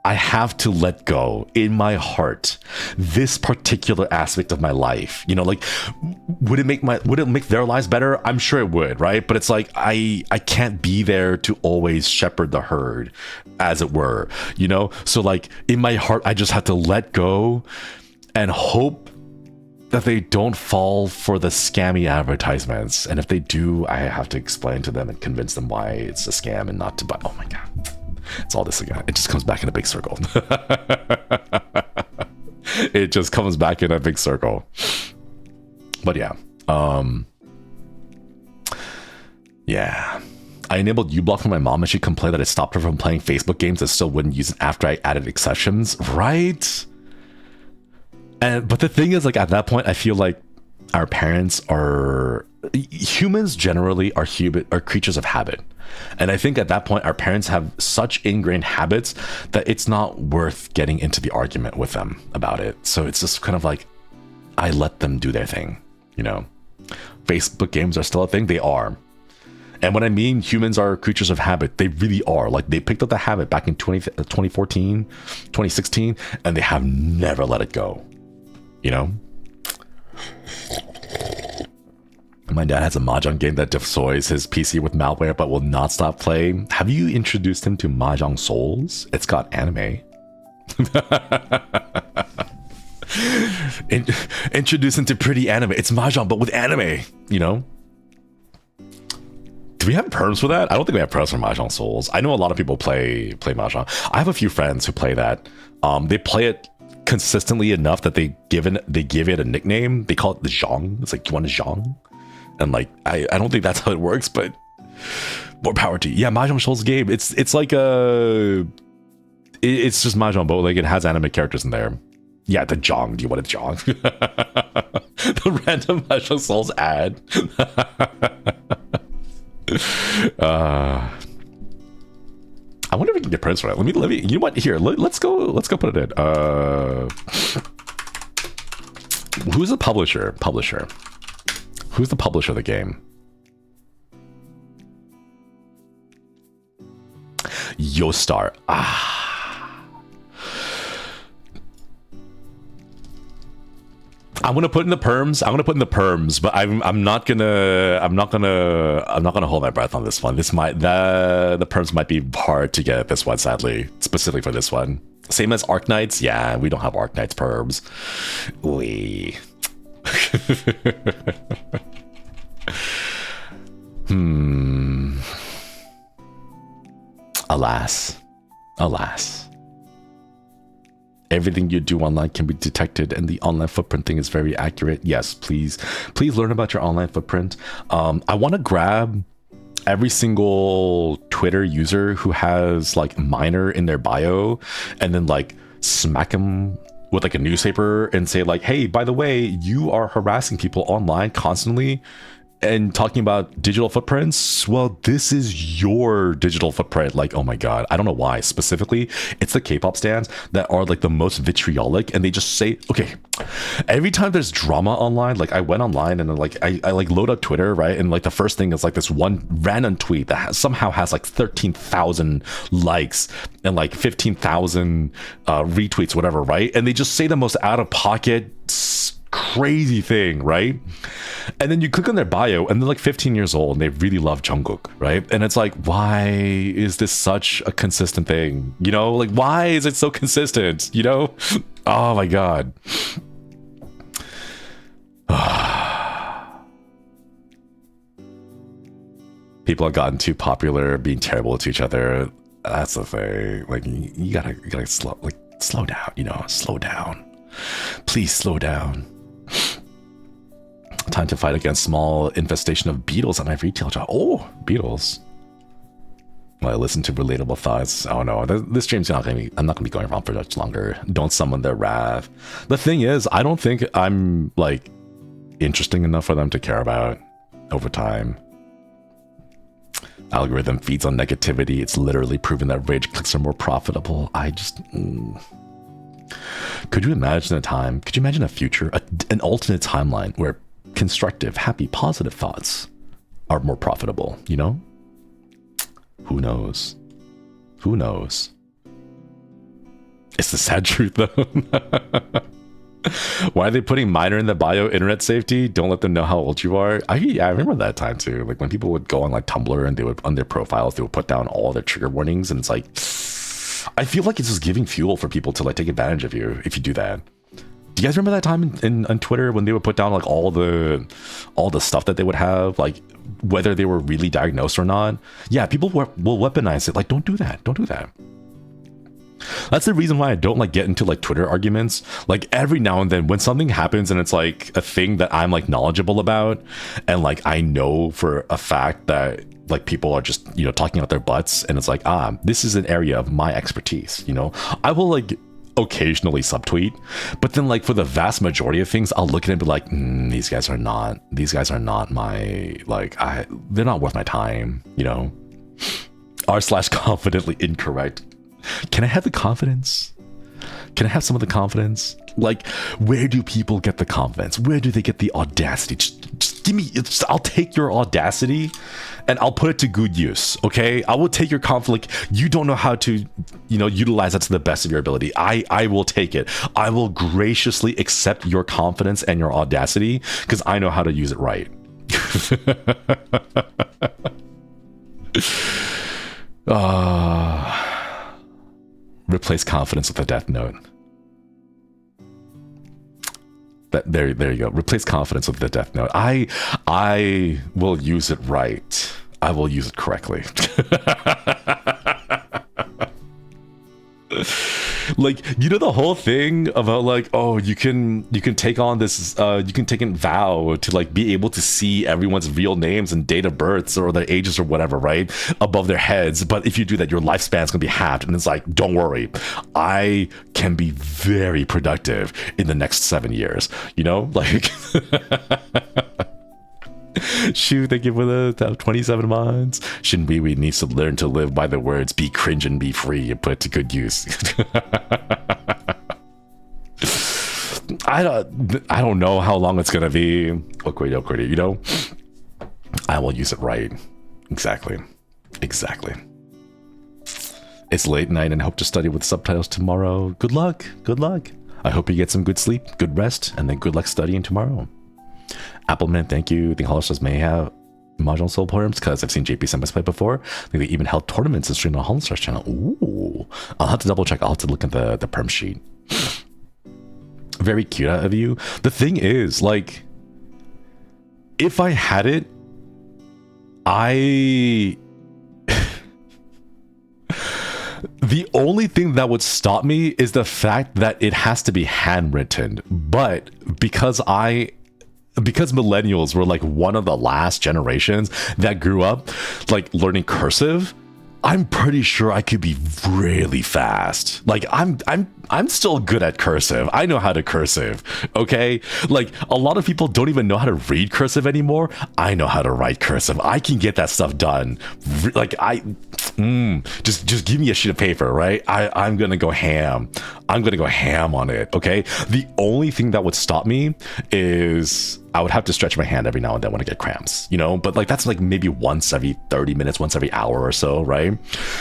I have to let go in my heart this particular aspect of my life. You know, like would it make their lives better? I'm sure it would, right? But it's like I can't be there to always shepherd the herd, as it were, you know? So like in my heart, I just have to let go and hope that they don't fall for the scammy advertisements. And if they do, I have to explain to them and convince them why it's a scam and not to buy. Oh my God. It's all this again. It just comes back in a big circle. It just comes back in a big circle. But yeah. Yeah. I enabled uBlock for my mom and she complained that it stopped her from playing Facebook games and still wouldn't use it after I added exceptions. Right? But the thing is, like at that point, I feel like our parents are... Humans generally are creatures of habit. And I think at that point, our parents have such ingrained habits that it's not worth getting into the argument with them about it. So it's just kind of like, I let them do their thing, you know? Facebook games are still a thing. They are. And when I mean humans are creatures of habit, they really are. Like they picked up the habit back in 2014, 2016, and they have never let it go, you know? My dad has a mahjong game that destroys his PC with malware but will not stop playing. Have you introduced him to Mahjong Souls? It's got anime. Introduce him to pretty anime. It's mahjong but with anime, you know? Do we have PERMS for that? I don't think we have PERMS for Mahjong Souls. I know a lot of people play mahjong. I have a few friends who play that. They play it consistently enough that they give it a nickname. They call it the Zhong. It's like, you want a Zhong? And like, I don't think that's how it works, but more power to you. Yeah, Mahjong Souls game. It's like it's just Mahjong, but like it has anime characters in there. Yeah, the Zhong. Do you want a Zhong? The random Mahjong Souls ad. I wonder if we can get prints for it. Let me. You know what? Here, let's go put it in. Who's the publisher? Who's the publisher of the game? Yostar. I'm gonna put in the perms. I'm gonna put in the perms, but I'm not gonna hold my breath on this one. This might the perms might be hard to get at this one, sadly, specifically for this one. Same as Arknights. Yeah, we don't have Arknights perms. We. Alas. Everything you do online can be detected, and the online footprint thing is very accurate. Yes, please learn about your online footprint. I want to grab every single Twitter user who has like minor in their bio, and then like smack them with like a newspaper and say like, hey, by the way, you are harassing people online constantly and talking about digital footprints. Well, this is your digital footprint. Like, oh my god, I don't know why specifically it's the K-pop stans that are like the most vitriolic, and they just say, okay, every time there's drama online, like I went online and like I like load up Twitter, right, and like the first thing is like this one random tweet that somehow has like 13,000 likes and like 15,000 retweets, whatever, right, and they just say the most out of pocket crazy thing, right? And then you click on their bio and they're like 15 years old and they really love Jungkook, right? And it's like, why is this such a consistent thing? You know, like, why is it so consistent? You know? Oh my god. People have gotten too popular being terrible to each other. That's the thing. Like, you gotta slow down, you know, slow down. Please slow down. Time to fight against small infestation of beetles at my retail job. Oh, beetles. Well, I listen to relatable thoughts. Oh no, this stream's not gonna be, I'm not gonna be going around for much longer. Don't summon their wrath. The thing is, I don't think I'm like interesting enough for them to care about over time. Algorithm feeds on negativity. It's literally proven that rage clicks are more profitable. I just... Could you imagine a time, could you imagine a future, an alternate timeline where constructive, happy, positive thoughts are more profitable, you know? Who knows? Who knows? It's the sad truth, though. Why are they putting minor in the bio? Internet safety? Don't let them know how old you are. Yeah, I remember that time too. Like when people would go on like Tumblr and they would, on their profiles, they would put down all their trigger warnings, and it's like, I feel like it's just giving fuel for people to like take advantage of you if you do that. Do you guys remember that time on Twitter when they would put down like all the stuff that they would have, like whether they were really diagnosed or not? Yeah, people will weaponize it. Like, don't do that. Don't do that. That's the reason why I don't like get into like Twitter arguments. Like every now and then when something happens and it's like a thing that I'm like knowledgeable about, and like I know for a fact that like people are just, you know, talking out their butts, and it's like, this is an area of my expertise, you know, I will like occasionally subtweet, but then like for the vast majority of things I'll look at it and be like, these guys are not my, like, they're not worth my time, you know. r/confidently incorrect. Can I have the confidence? Can I have some of the confidence? Like, where do people get the confidence? Where do they get the audacity? Just give me, I'll take your audacity and I'll put it to good use, okay? I will take your conflict. You don't know how to, you know, utilize that to the best of your ability. I will take it. I will graciously accept your confidence and your audacity because I know how to use it right. Replace confidence with a death note. There you go. Replace confidence with the death note. I will use it right. I will use it correctly. Like, you know, the whole thing about like, oh, you can take on this, you can take a vow to like be able to see everyone's real names and date of births or their ages or whatever, right, above their heads. But if you do that, your lifespan's gonna be halved. And it's like, don't worry, I can be very productive in the next 7 years, you know, like. Shoot, thank you for the 27 months. Shinri needs to learn to live by the words "be cringe and be free" and put it to good use. I don't know how long it's gonna be. Okay, you know, I will use it right. Exactly. It's late night and hope to study with subtitles tomorrow. Good luck. I hope you get some good sleep, good rest, and then good luck studying tomorrow. Appleman, thank you. I think HOLOSTARS may have Mahjong Soul PERMS because I've seen JP Senpai play before. I think they even held tournaments and streamed on HOLOSTARS channel. Ooh. I'll have to double check. I'll have to look at the PERM sheet. Very cute of you. The thing is, like, if I had it, the only thing that would stop me is the fact that it has to be handwritten. But because millennials were like one of the last generations that grew up like learning cursive, I'm pretty sure I could be really fast. Like I'm still good at cursive. I know how to cursive, okay? Like a lot of people don't even know how to read cursive anymore. I know how to write cursive. I can get that stuff done. Like just give me a sheet of paper, right? I'm gonna go ham. I'm gonna go ham on it, okay? The only thing that would stop me is I would have to stretch my hand every now and then when I get cramps, you know? But like that's like maybe once every 30 minutes, once every hour or so, right?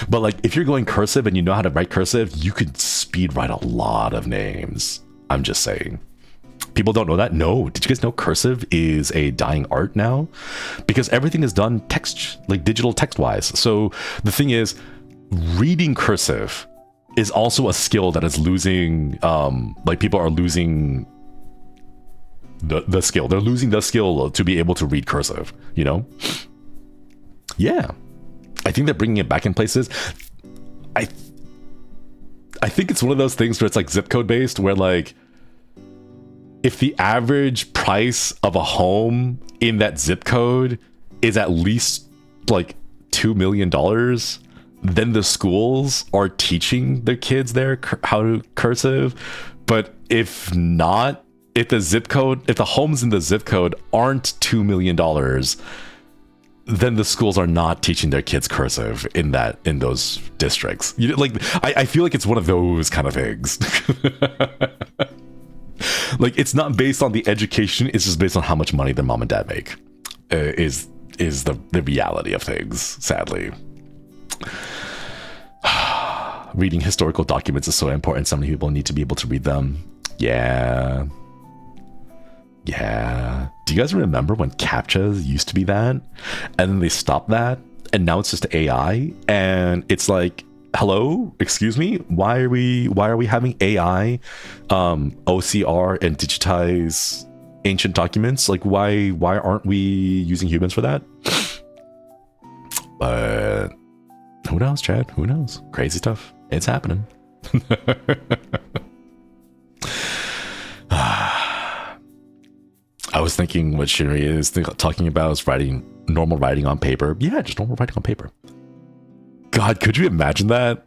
But like if you're going cursive and you know how to write cursive, you could speed write a lot of names. I'm just saying. People don't know that. No, did you guys know cursive is a dying art now? Because everything is done text, like digital text wise. So the thing is, reading cursive is also a skill that is losing, like people are losing the skill. They're losing the skill to be able to read cursive, you know? Yeah. I think they're bringing it back in places. I think it's one of those things where it's like zip code based, where like if the average price of a home in that zip code is at least like $2 million, then the schools are teaching their kids there how to cursive. But if not, if the homes in the zip code aren't $2 million, then the schools are not teaching their kids cursive in those districts. You know, like I feel like it's one of those kind of things. Like it's not based on the education, it's just based on how much money their mom and dad make. Is the reality of things, sadly. Reading historical documents is so important. So many people need to be able to read them. Yeah. Do you guys remember when CAPTCHAs used to be that? And then they stopped that, and now it's just AI, and it's like, hello, excuse me, why are we having AI OCR and digitize ancient documents? Like why aren't we using humans for that? But who knows, Chad? Who knows? Crazy stuff. It's happening. I was thinking what Shinri is talking about is normal writing on paper. Yeah, just normal writing on paper. God, could you imagine that?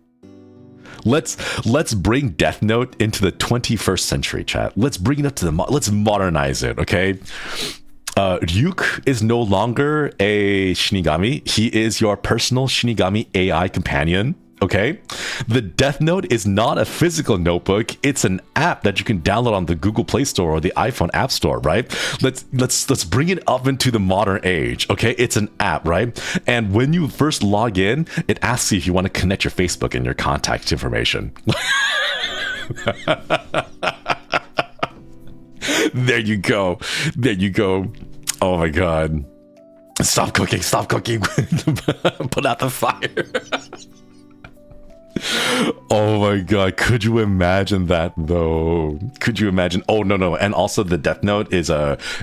Let's bring Death Note into the 21st century, chat. Let's bring it up to let's modernize it, okay? Ryuk is no longer a Shinigami. He is your personal Shinigami AI companion. Okay, the Death Note is not a physical notebook. It's an app that you can download on the Google Play Store or the iPhone App Store, right? Let's bring it up into the modern age. Okay, it's an app, right? And when you first log in, it asks you if you want to connect your Facebook and your contact information. There you go. There you go. Oh my God! Stop cooking! Stop cooking! Put out the fire. Oh my God, could you imagine that though? Could you imagine? Oh no. And also the Death Note is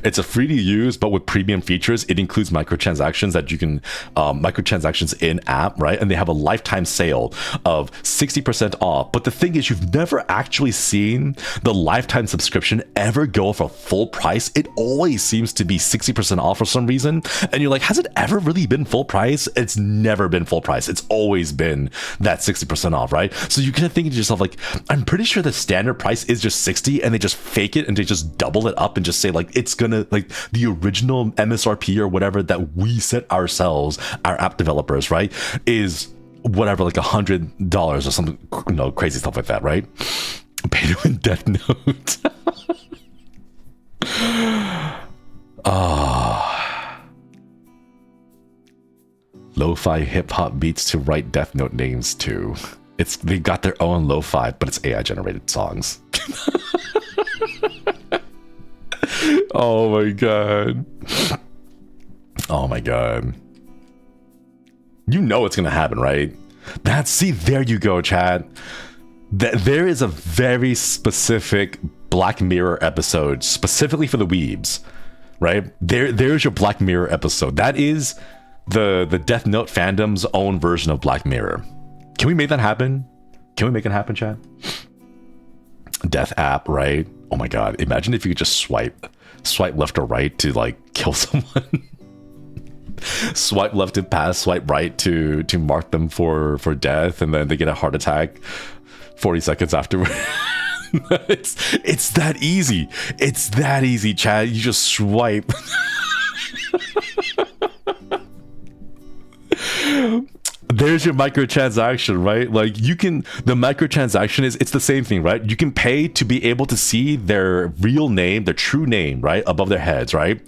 it's a free to use, but with premium features. It includes microtransactions that you can microtransactions in app, right? And they have a lifetime sale of 60% off. But the thing is, you've never actually seen the lifetime subscription ever go for full price. It always seems to be 60% off for some reason. And you're like, has it ever really been full price? It's never been full price. It's always been that 60% off, right? So you kind of think to yourself, like, I'm pretty sure the standard price is just 60 and they just fake it and they just double it up and just say like it's gonna, like, the original MSRP or whatever that we set ourselves, our app developers, right, is whatever, like $100 or something, no, crazy stuff like that, right? Pay to win Death Note. Lo-fi hip-hop beats to write Death Note names to. They got their own lo-fi, but it's AI generated songs. Oh my god. Oh my god. You know it's gonna happen, right? See, there you go, chat. There is a very specific Black Mirror episode specifically for the weebs, right? There's your Black Mirror episode. That is the Death Note fandom's own version of Black Mirror. Can we make that happen? Can we make it happen, chat? Death app, right? Oh my god, imagine if you could just swipe left or right to like kill someone. Swipe left to pass, swipe right to mark them for death, and then they get a heart attack 40 seconds afterward. It's that easy. It's that easy, chat. You just swipe. There's your microtransaction, right? Like the microtransaction it's the same thing, right? You can pay to be able to see their real name, their true name, right? Above their heads, right?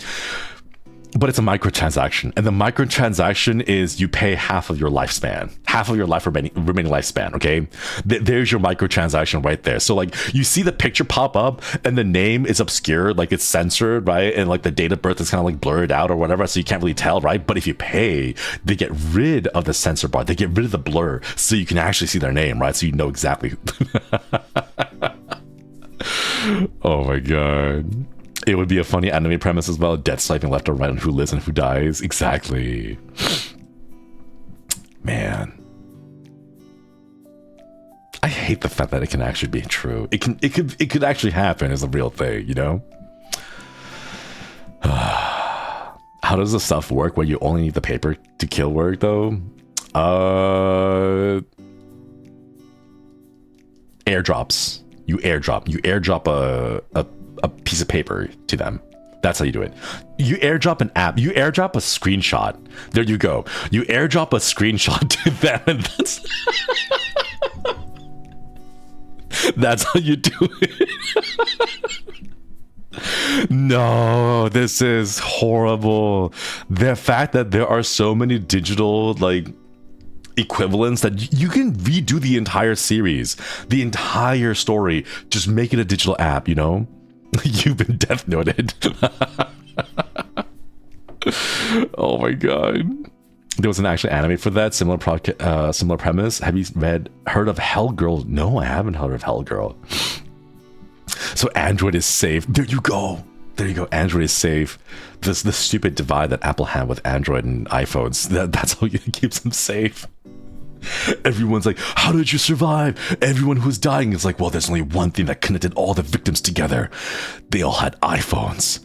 But it's a microtransaction, and the microtransaction is you pay half of your lifespan, half of your remaining lifespan. Okay, there's your microtransaction right there. So like you see the picture pop up, and the name is obscured, like it's censored, right? And like the date of birth is kind of like blurred out or whatever, so you can't really tell, right? But if you pay, they get rid of the censor bar, they get rid of the blur, so you can actually see their name, right? So you know exactly. Oh my god. It would be a funny anime premise as well. Death swiping left or right on who lives and who dies. Exactly. Man. I hate the fact that it can actually be true. It could actually happen as a real thing, you know? How does the stuff work where you only need the paper to kill work though? Airdrops. You airdrop a piece of paper to them. That's how you do it. You airdrop an app. You airdrop a screenshot. There you go. You airdrop a screenshot to them, and that's how you do it. No, this is horrible. The fact that there are so many digital like equivalents that you can redo the entire series, the entire story, just make it a digital app, you know? You've been death noted. Oh my god. There was an actual anime for that, similar premise. Have you heard of Hell Girl? No, I haven't heard of Hell Girl. So Android is safe. There you go. There you go. Android is safe. The stupid divide that Apple had with Android and iPhones. That's how it keeps them safe. Everyone's like, how did you survive? Everyone who's dying is like, well, there's only one thing that connected all the victims together. They all had iPhones,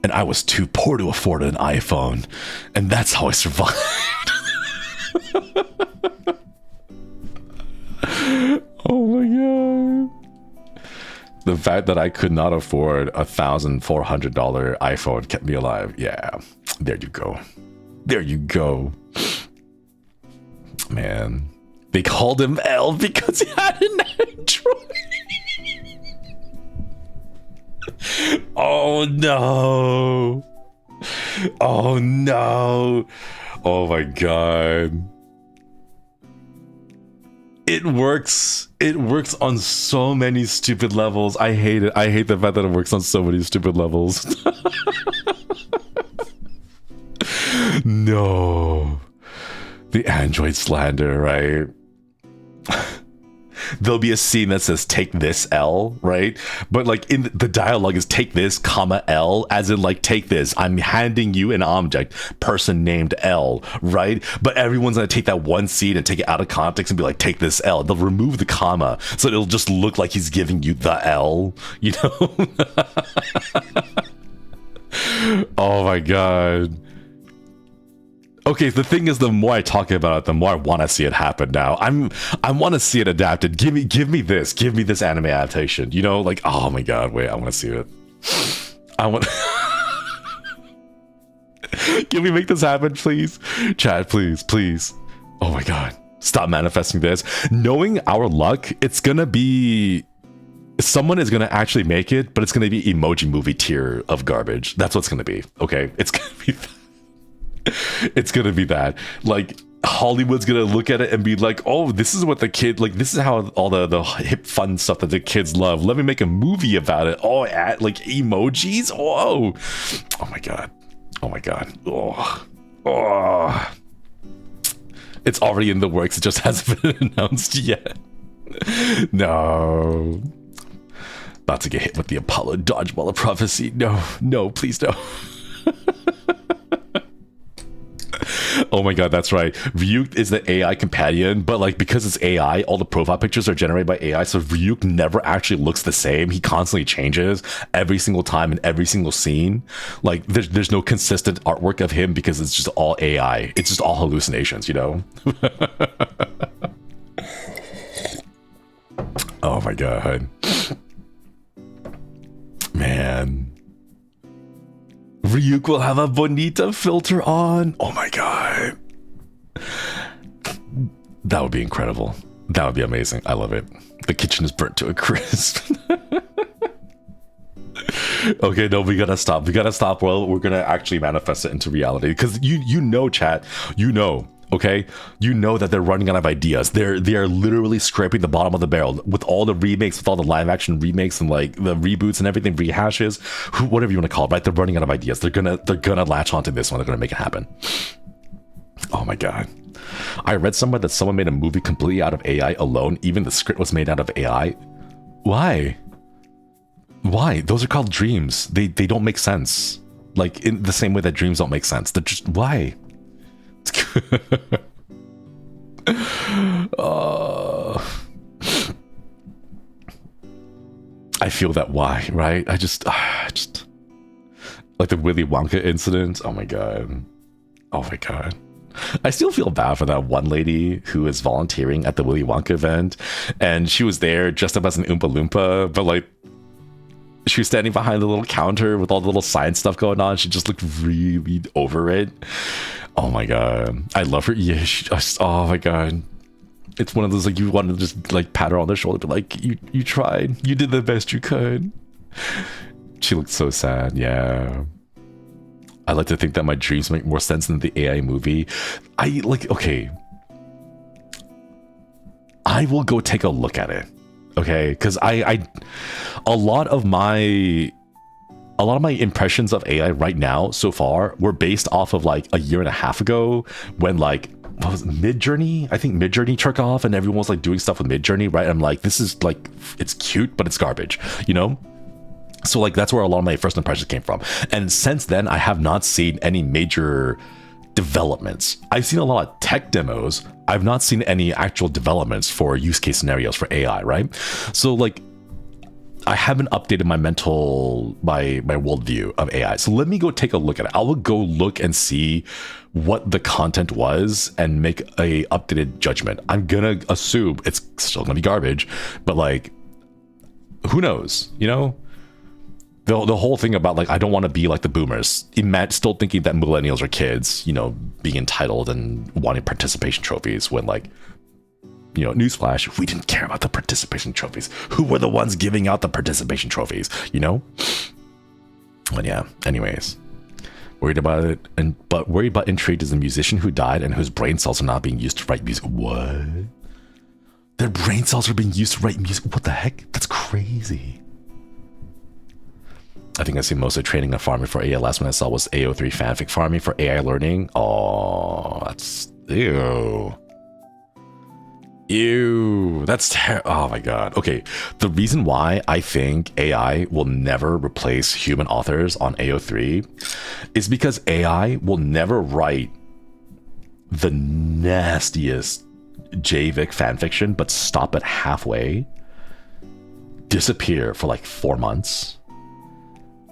and I was too poor to afford an iPhone, and that's how I survived. Oh my god. The fact that I could not afford a $1,400 iPhone kept me alive. Yeah, there you go. There you go. Man, they called him L because he had an Android. Oh no. Oh no. Oh my god. It works on so many stupid levels. I hate it. I hate the fact that it works on so many stupid levels. No. The Android slander, right? There'll be a scene that says take this L, right? But like in the dialogue is take this comma L, as in like take this, I'm handing you an object, person named L, right? But everyone's gonna take that one scene and take it out of context and be like take this L. They'll remove the comma so it'll just look like he's giving you the L, you know? Oh my god. Okay, the thing is, the more I talk about it, the more I want to see it happen now. I want to see it adapted. Give me this anime adaptation. You know, like, oh my god, wait, I want to see it. I want. Can we make this happen, please? Chat, please. Oh my god, stop manifesting this. Knowing our luck, it's gonna be. Someone is gonna actually make it, but it's gonna be emoji movie tier of garbage. That's what's gonna be. Okay, it's gonna be. It's gonna be that. Like, Hollywood's gonna look at it and be like, oh, this is what the kid, like, this is how all the hip fun stuff that the kids love. Let me make a movie about it. Oh, like emojis. Whoa. Oh my god. Oh my god. Oh. It's already in the works. It just hasn't been announced yet. No. About to get hit with the Apollo dodgeball of prophecy. No, please no. Oh my god, that's right. Ryuk is the AI companion, but like because it's AI, all the profile pictures are generated by AI, so Ryuk never actually looks the same. He constantly changes every single time in every single scene. Like there's no consistent artwork of him because it's just all AI. It's just all hallucinations, you know? Oh my god. Man. Ryuk will have a Bonita filter on. Oh my god. That would be incredible. That would be amazing. I love it. The kitchen is burnt to a crisp. Okay, no, we gotta stop. We gotta stop. Well, we're gonna actually manifest it into reality. Because you know, chat, you know, okay? You know that they're running out of ideas. They are literally scraping the bottom of the barrel with all the remakes, with all the live action remakes and like the reboots and everything, rehashes, whatever you want to call it, right? They're running out of ideas. They're gonna latch onto this one. They're gonna make it happen. Oh my god. I read somewhere that someone made a movie completely out of AI alone. Even the script was made out of AI. Why? Why? Those are called dreams. They don't make sense. Like in the same way that dreams don't make sense. They're just, why? I feel that why, right? I just like the Willy Wonka incident. Oh my god. Oh my god. I still feel bad for that one lady who is volunteering at the Willy Wonka event, and she was there dressed up as an Oompa Loompa, but like she was standing behind the little counter with all the little science stuff going on. She just looked really over it. Oh my god. I love her. Yeah, oh my god. It's one of those like you want to just like pat her on the shoulder, but like you tried. You did the best you could. She looked so sad. Yeah. I like to think that my dreams make more sense than the AI movie. Okay. I will go take a look at it. Okay, because a lot of my impressions of AI right now so far were based off of like a year and a half ago when like what was it, Midjourney? I think Midjourney took off and everyone was like doing stuff with Midjourney, right? I'm like, this is like, it's cute, but it's garbage, you know? So like that's where a lot of my first impressions came from. And since then, I have not seen any major developments. I've seen a lot of tech demos. I've not seen any actual developments for use case scenarios for AI, right? So like I haven't updated my worldview of AI. So let me go take a look at it. I will go look and see what the content was and make a updated judgment. I'm gonna assume it's still gonna be garbage, but like, who knows, you know? The whole thing about like, I don't want to be like the boomers. Still thinking that millennials are kids, you know, being entitled and wanting participation trophies when like, you know, newsflash, we didn't care about the participation trophies. Who were the ones giving out the participation trophies, you know? But yeah, anyways. Worried about it, but worried about Intrigued is a musician who died and whose brain cells are not being used to write music. What? Their brain cells are being used to write music? What the heck? That's crazy. I think I see most of training and farming for AI. Last one I saw was AO3 fanfic farming for AI learning. Oh, that's ew. Ew, that's oh my god. Okay, the reason why I think AI will never replace human authors on AO3 is because AI will never write the nastiest JVic fanfiction, but stop it halfway, disappear for like 4 months,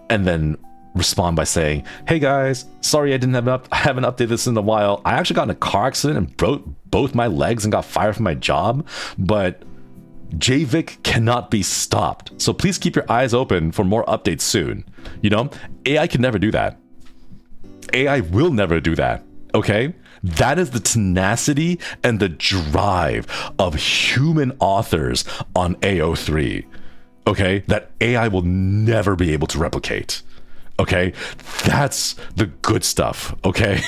and then respond by saying, hey guys, sorry I haven't updated this in a while. I actually got in a car accident and broke both my legs and got fired from my job, but JVic cannot be stopped. So please keep your eyes open for more updates soon. You know, AI can never do that. AI will never do that, okay? That is the tenacity and the drive of human authors on AO3, okay? That AI will never be able to replicate. Okay, that's the good stuff, okay?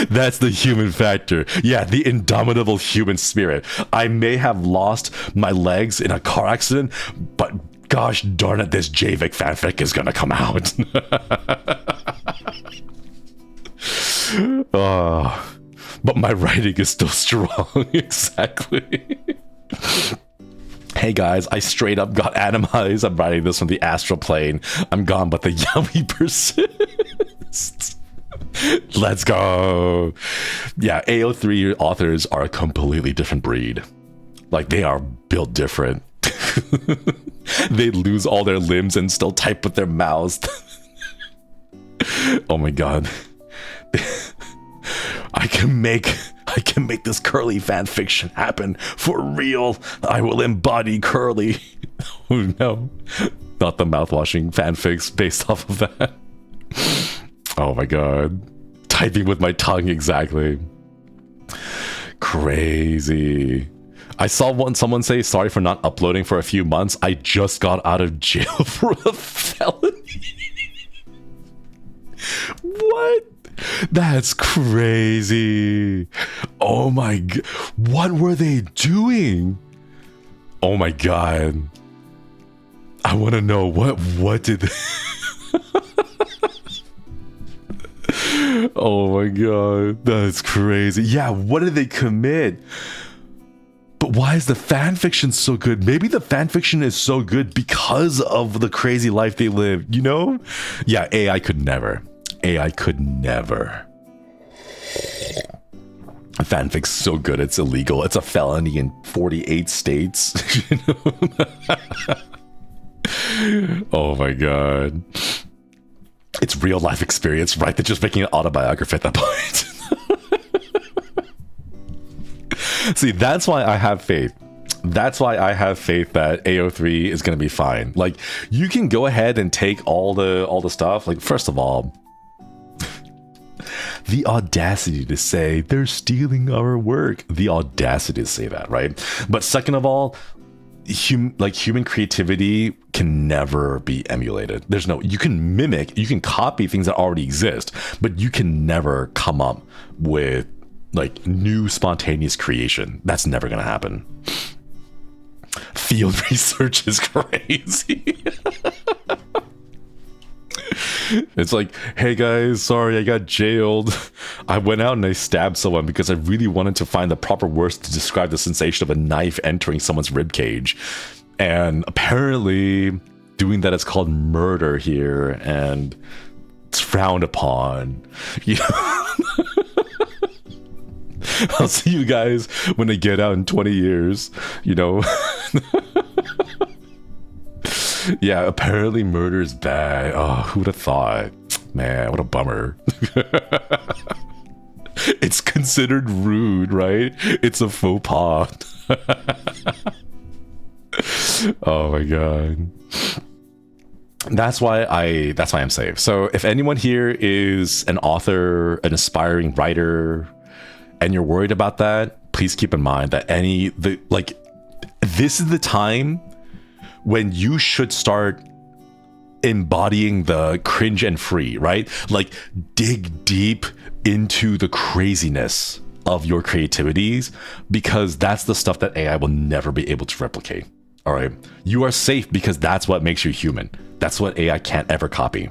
That's the human factor. Yeah, the indomitable human spirit. I may have lost my legs in a car accident, but gosh darn it, this Javik fanfic is gonna come out. But my writing is still strong. Exactly. Hey guys, I straight up got animalized. I'm writing this from the astral plane. I'm gone, but the yummy persists. Let's go. Yeah, AO3 authors are a completely different breed. Like, they are built different. They lose all their limbs and still type with their mouths. Oh my god. I can make this Curly fan fiction happen for real. I will embody Curly. Oh no, not the mouthwashing fanfics based off of that. Oh my god, typing with my tongue exactly. Crazy. I saw someone say sorry for not uploading for a few months. I just got out of jail for a felony. What? That's crazy. Oh my god. What were they doing? Oh my god. I want to know what did they... Oh my god. That's crazy. Yeah, what did they commit? But why is the fanfiction so good? Maybe the fanfiction is so good because of the crazy life they live, you know? Yeah, AI could never. AI could never. Fanfic's so good, it's illegal. It's a felony in 48 states. You know? Oh my god. It's real life experience, right? They're just making an autobiography at that point. See, that's why I have faith. That's why I have faith that AO3 is going to be fine. Like, you can go ahead and take all the stuff. Like, first of all, the audacity to say they're stealing our work. The audacity to say that, right? But second of all, human creativity can never be emulated. There's no, you can mimic, you can copy things that already exist, but you can never come up with like new spontaneous creation. That's never gonna happen. Field research is crazy. It's like, hey guys, sorry, I got jailed. I went out and I stabbed someone because I really wanted to find the proper words to describe the sensation of a knife entering someone's ribcage. And apparently doing that is called murder here, and it's frowned upon. You know? I'll see you guys when I get out in 20 years, you know? Yeah, apparently murder is bad. Oh, who would have thought? Man, what a bummer. It's considered rude, right? It's a faux pas. Oh my god. That's why I'm safe. So if anyone here is an author, an aspiring writer, and you're worried about that, please keep in mind that this is the time when you should start embodying the cringe and free, right? Like, dig deep into the craziness of your creativities, because that's the stuff that AI will never be able to replicate. All right, you are safe because that's what makes you human. That's what AI can't ever copy.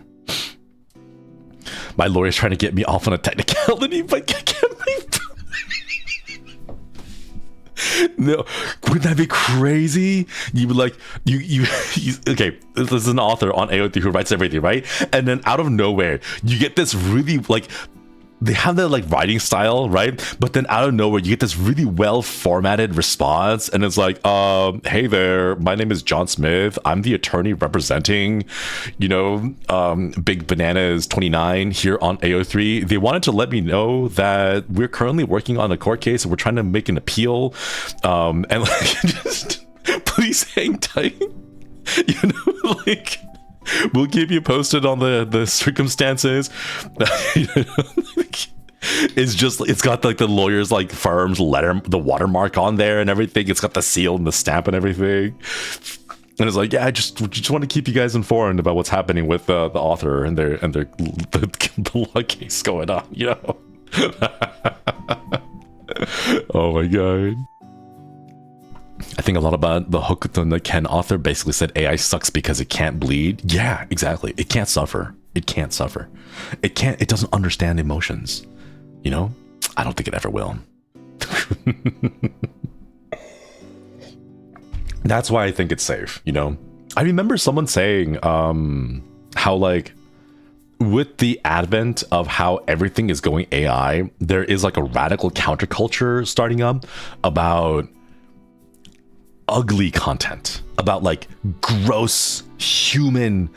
My lawyer's trying to get me off on a technicality, but get me. No, wouldn't that be crazy? You would like you okay, this is an author on AO3 who writes everything, right? And then out of nowhere you get this really, like, they have that like writing style, right? But then out of nowhere you get this really well formatted response, and it's like, hey there, my name is John Smith, I'm the attorney representing, you know, Big Bananas 29 here on AO3. They wanted to let me know that we're currently working on a court case and we're trying to make an appeal, and like, just please hang tight. You know, like, we'll keep you posted on the circumstances. It's just, it's got like the lawyer's like firm's letter, the watermark on there and everything. It's got the seal and the stamp and everything. And it's like, yeah, I just want to keep you guys informed about what's happening with the author and the law case going on, you know? Oh my god. I think a lot about the Hokuto no Ken author basically said AI sucks because it can't bleed. Yeah, exactly. It can't suffer. It can't suffer. It doesn't understand emotions. You know? I don't think it ever will. That's why I think it's safe, you know? I remember someone saying how like with the advent of how everything is going AI, there is like a radical counterculture starting up about ugly content, about like gross human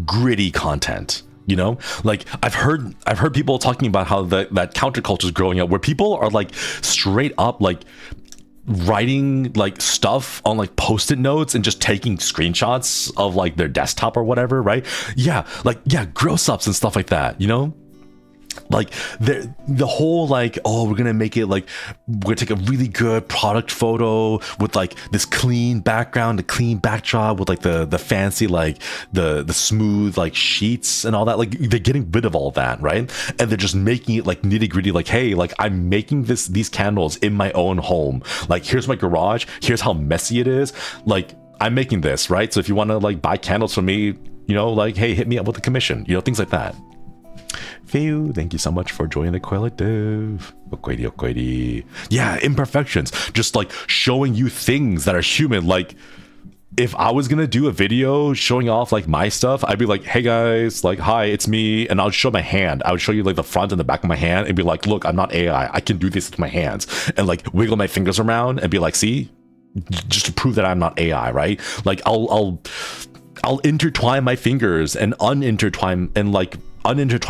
gritty content, you know? Like I've heard people talking about how that counterculture is growing up where people are like straight up like writing like stuff on like post-it notes and just taking screenshots of like their desktop or whatever, right? Yeah, like yeah, gross ups and stuff like that, you know? Like the whole like, oh, we're gonna make it like we're gonna take a really good product photo with like this clean background, a clean backdrop with like the fancy like the smooth like sheets and all that. Like they're getting rid of all that, right? And they're just making it like nitty gritty. Like, hey, like I'm making these candles in my own home. Like here's my garage. Here's how messy it is. Like I'm making this, right? So if you want to like buy candles from me, you know, like hey, hit me up with a commission. You know, things like that. Feu, thank you so much for joining the collective. Okoidi, okoidi. Yeah, imperfections. Just like showing you things that are human. Like if I was gonna do a video showing off like my stuff, I'd be like, hey guys, like hi, it's me, and I'll show my hand. I would show you like the front and the back of my hand and be like, look, I'm not AI. I can do this with my hands, and like wiggle my fingers around and be like, see, just to prove that I'm not AI, right? Like I'll intertwine my fingers and unintertwine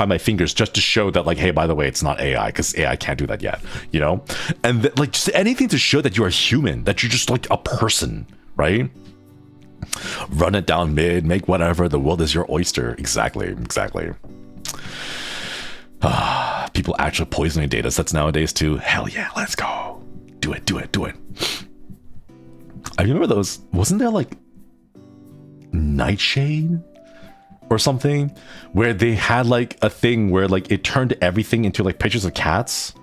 my fingers just to show that like, hey, by the way, it's not AI, because AI can't do that yet, you know? And like just anything to show that you are human, that you're just like a person, right? Run it down mid, make whatever, the world is your oyster. Exactly. People actually poisoning data sets nowadays too. Hell yeah, let's go. Do it. I remember those, wasn't there like Nightshade or something where they had like a thing where like it turned everything into like pictures of cats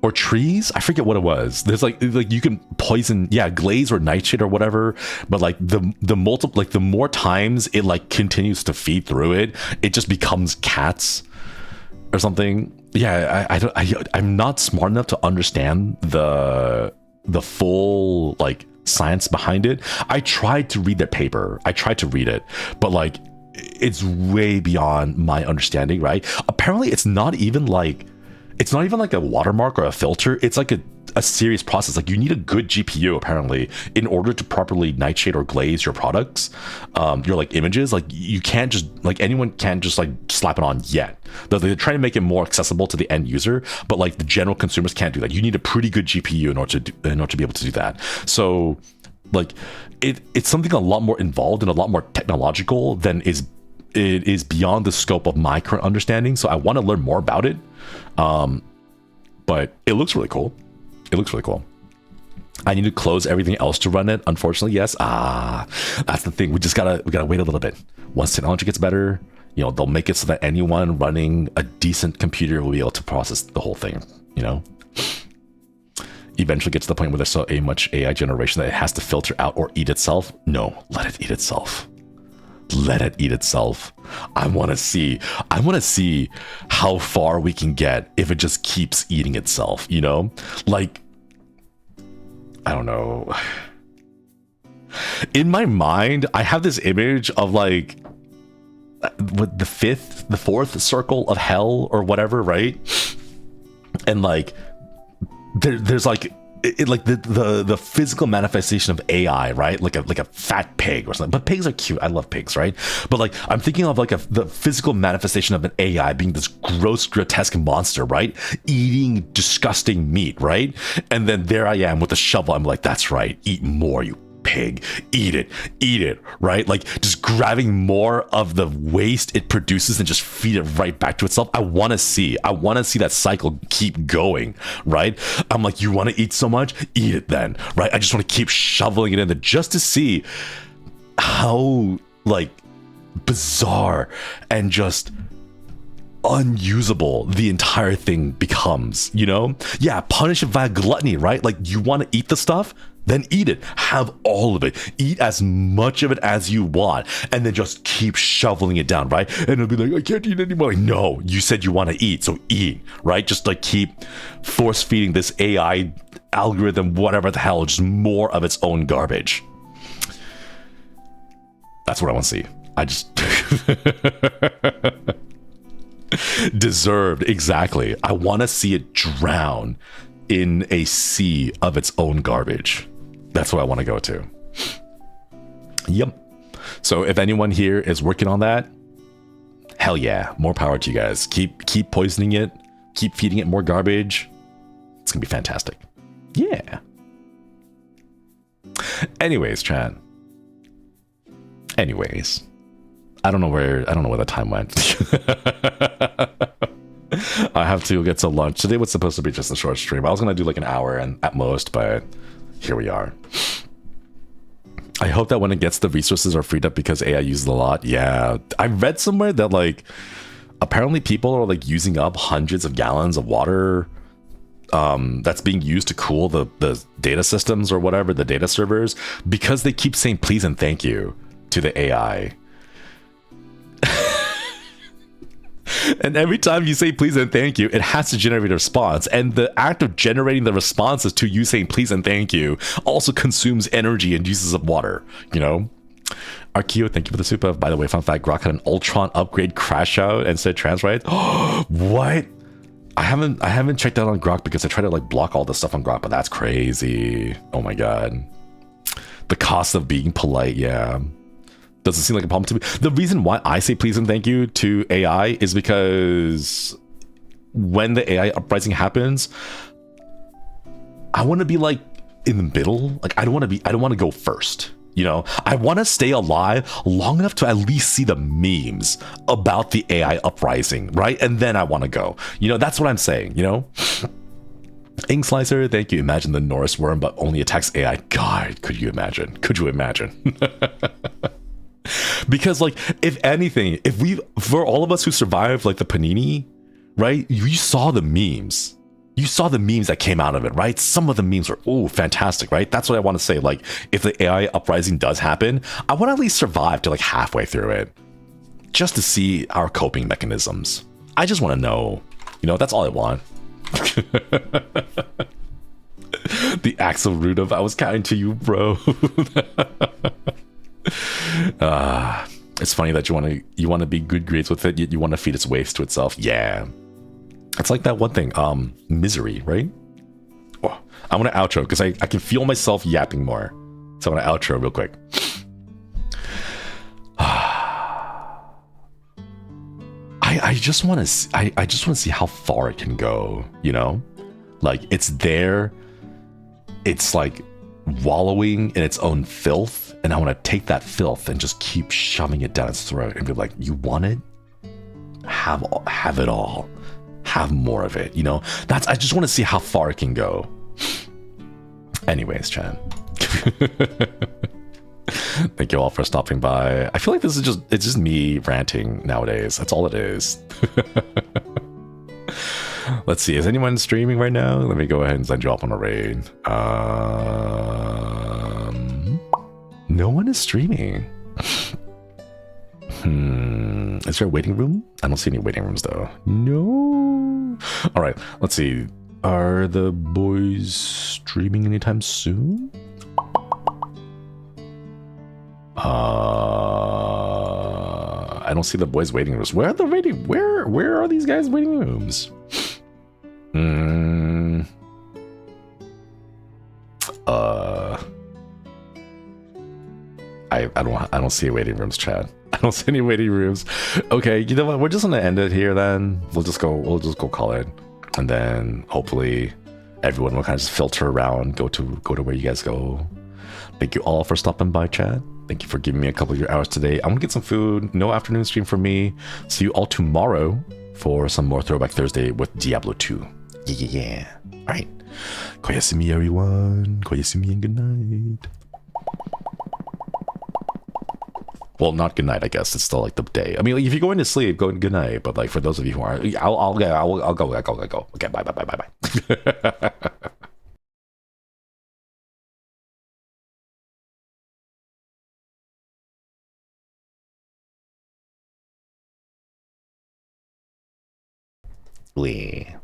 or trees? I forget what it was. There's like you can poison, yeah, glaze or nightshade or whatever, but like the more times it like continues to feed through it, it just becomes cats or something. Yeah, I'm not smart enough to understand the full like science behind it. I tried to read their paper. I tried to read it, but like it's way beyond my understanding, right? Apparently it's not even like a watermark or a filter. It's like a serious process. Like you need a good GPU apparently in order to properly nightshade or glaze your products, your like images. Like you can't just like anyone can't just like slap it on yet. They're trying to make it more accessible to the end user, but like the general consumers can't do that. You need a pretty good GPU in order to be able to do that. So like it's something a lot more involved and a lot more technological than it is beyond the scope of my current understanding. So I want to learn more about it. But it looks really cool. I need to close everything else to run it. Unfortunately, yes. That's the thing. We gotta wait a little bit. Once technology gets better, you know, they'll make it so that anyone running a decent computer will be able to process the whole thing, you know? Eventually get to the point where there's so much AI generation that it has to filter out or eat itself. No, let it eat itself. I want to see how far we can get if it just keeps eating itself, you know? Like, I don't know. In my mind, I have this image of like with the fourth circle of hell or whatever, right? And like there's like like the physical manifestation of AI, right? Like a fat pig or something. But pigs are cute. I love pigs, right? But like I'm thinking of like the physical manifestation of an AI being this gross, grotesque monster, right? Eating disgusting meat, right? And then there I am with a shovel. I'm like, that's right. Eat more, you pig, eat it, right? Like just grabbing more of the waste it produces and just feed it right back to itself. I want to see that cycle keep going, right? I'm like, you want to eat so much, eat it then, right? I just want to keep shoveling it in there just to see how like bizarre and just unusable the entire thing becomes, you know? Yeah, punish it via gluttony, right? Like you want to eat the stuff, then eat it. Have all of it. Eat as much of it as you want, and then just keep shoveling it down, right? And it'll be like, I can't eat anymore. Like, no, you said you want to eat, so eat, right? Just like keep force feeding this AI algorithm, whatever the hell, just more of its own garbage. That's what I want to see. I just deserved, exactly. I want to see it drown in a sea of its own garbage. That's what I want to go to. Yep. So if anyone here is working on that, hell yeah, more power to you guys. Keep poisoning it, keep feeding it more garbage. It's gonna be fantastic. Yeah. Anyways, Chan. Anyways, I don't know where the time went. I have to get to lunch. Today was supposed to be just a short stream. I was gonna do like an hour and at most, but here we are. I hope that when it gets, the resources are freed up because AI uses a lot. Yeah, I read somewhere that like apparently people are like using up hundreds of gallons of water that's being used to cool the data systems or whatever, the data servers, because they keep saying please and thank you to the AI. And every time you say please and thank you, it has to generate a response. And the act of generating the responses to you saying please and thank you also consumes energy and uses up water, you know? Arkeo, thank you for the super. By the way, fun fact, Grok had an Ultron upgrade crash out and said trans rights. What? I haven't checked out on Grok because I try to like block all the stuff on Grok, but that's crazy. Oh my God. The cost of being polite, yeah. Doesn't seem like a problem to me. The reason why I say please and thank you to AI is because when the AI uprising happens, I want to be like in the middle. Like I don't want to go first. You know, I want to stay alive long enough to at least see the memes about the AI uprising, right? And then I want to go. You know, that's what I'm saying, you know? Ink Slicer, thank you. Imagine the Norris worm, but only attacks AI. God, could you imagine? Could you imagine? Because like, if anything, for all of us who survived like the Panini, right? You saw the memes. You saw the memes that came out of it, right? Some of the memes were, fantastic, right? That's what I want to say. Like, if the AI uprising does happen, I want to at least survive to like halfway through it, just to see our coping mechanisms. I just want to know, you know, that's all I want. The Axel root of I was kind to you, bro. It's funny that you want to be good grades with it, yet you want to feed its waste to itself. Yeah. It's like that one thing, misery, right? Oh, I'm gonna outro because I can feel myself yapping more. So I'm gonna outro real quick. I just want to see how far it can go, you know? Like it's there, it's like wallowing in its own filth, and I want to take that filth and just keep shoving it down its throat and be like, you want it? Have it all. Have more of it, you know? I just want to see how far it can go. Anyways, Chan. Thank you all for stopping by. I feel like it's just me ranting nowadays. That's all it is. Let's see, is anyone streaming right now? Let me go ahead and send you off on a raid. No one is streaming. Is there a waiting room? I don't see any waiting rooms though. No. All right, let's see. Are the boys streaming anytime soon? I don't see the boys waiting rooms. Where are these guys waiting rooms? I don't see waiting rooms, Chad. I don't see any waiting rooms. Okay, you know what? We're just gonna end it here then. We'll just go call it. And then hopefully everyone will kind of just filter around, go to where you guys go. Thank you all for stopping by, chat. Thank you for giving me a couple of your hours today. I'm gonna get some food. No afternoon stream for me. See you all tomorrow for some more Throwback Thursday with Diablo 2. Yeah. All right. Koyasumi, everyone. Koyasumi and good night. Well, not good night, I guess. It's still like the day. I mean, like, if you're going to sleep, go good night. But like for those of you who aren't, I'll go. Okay, bye. Lee.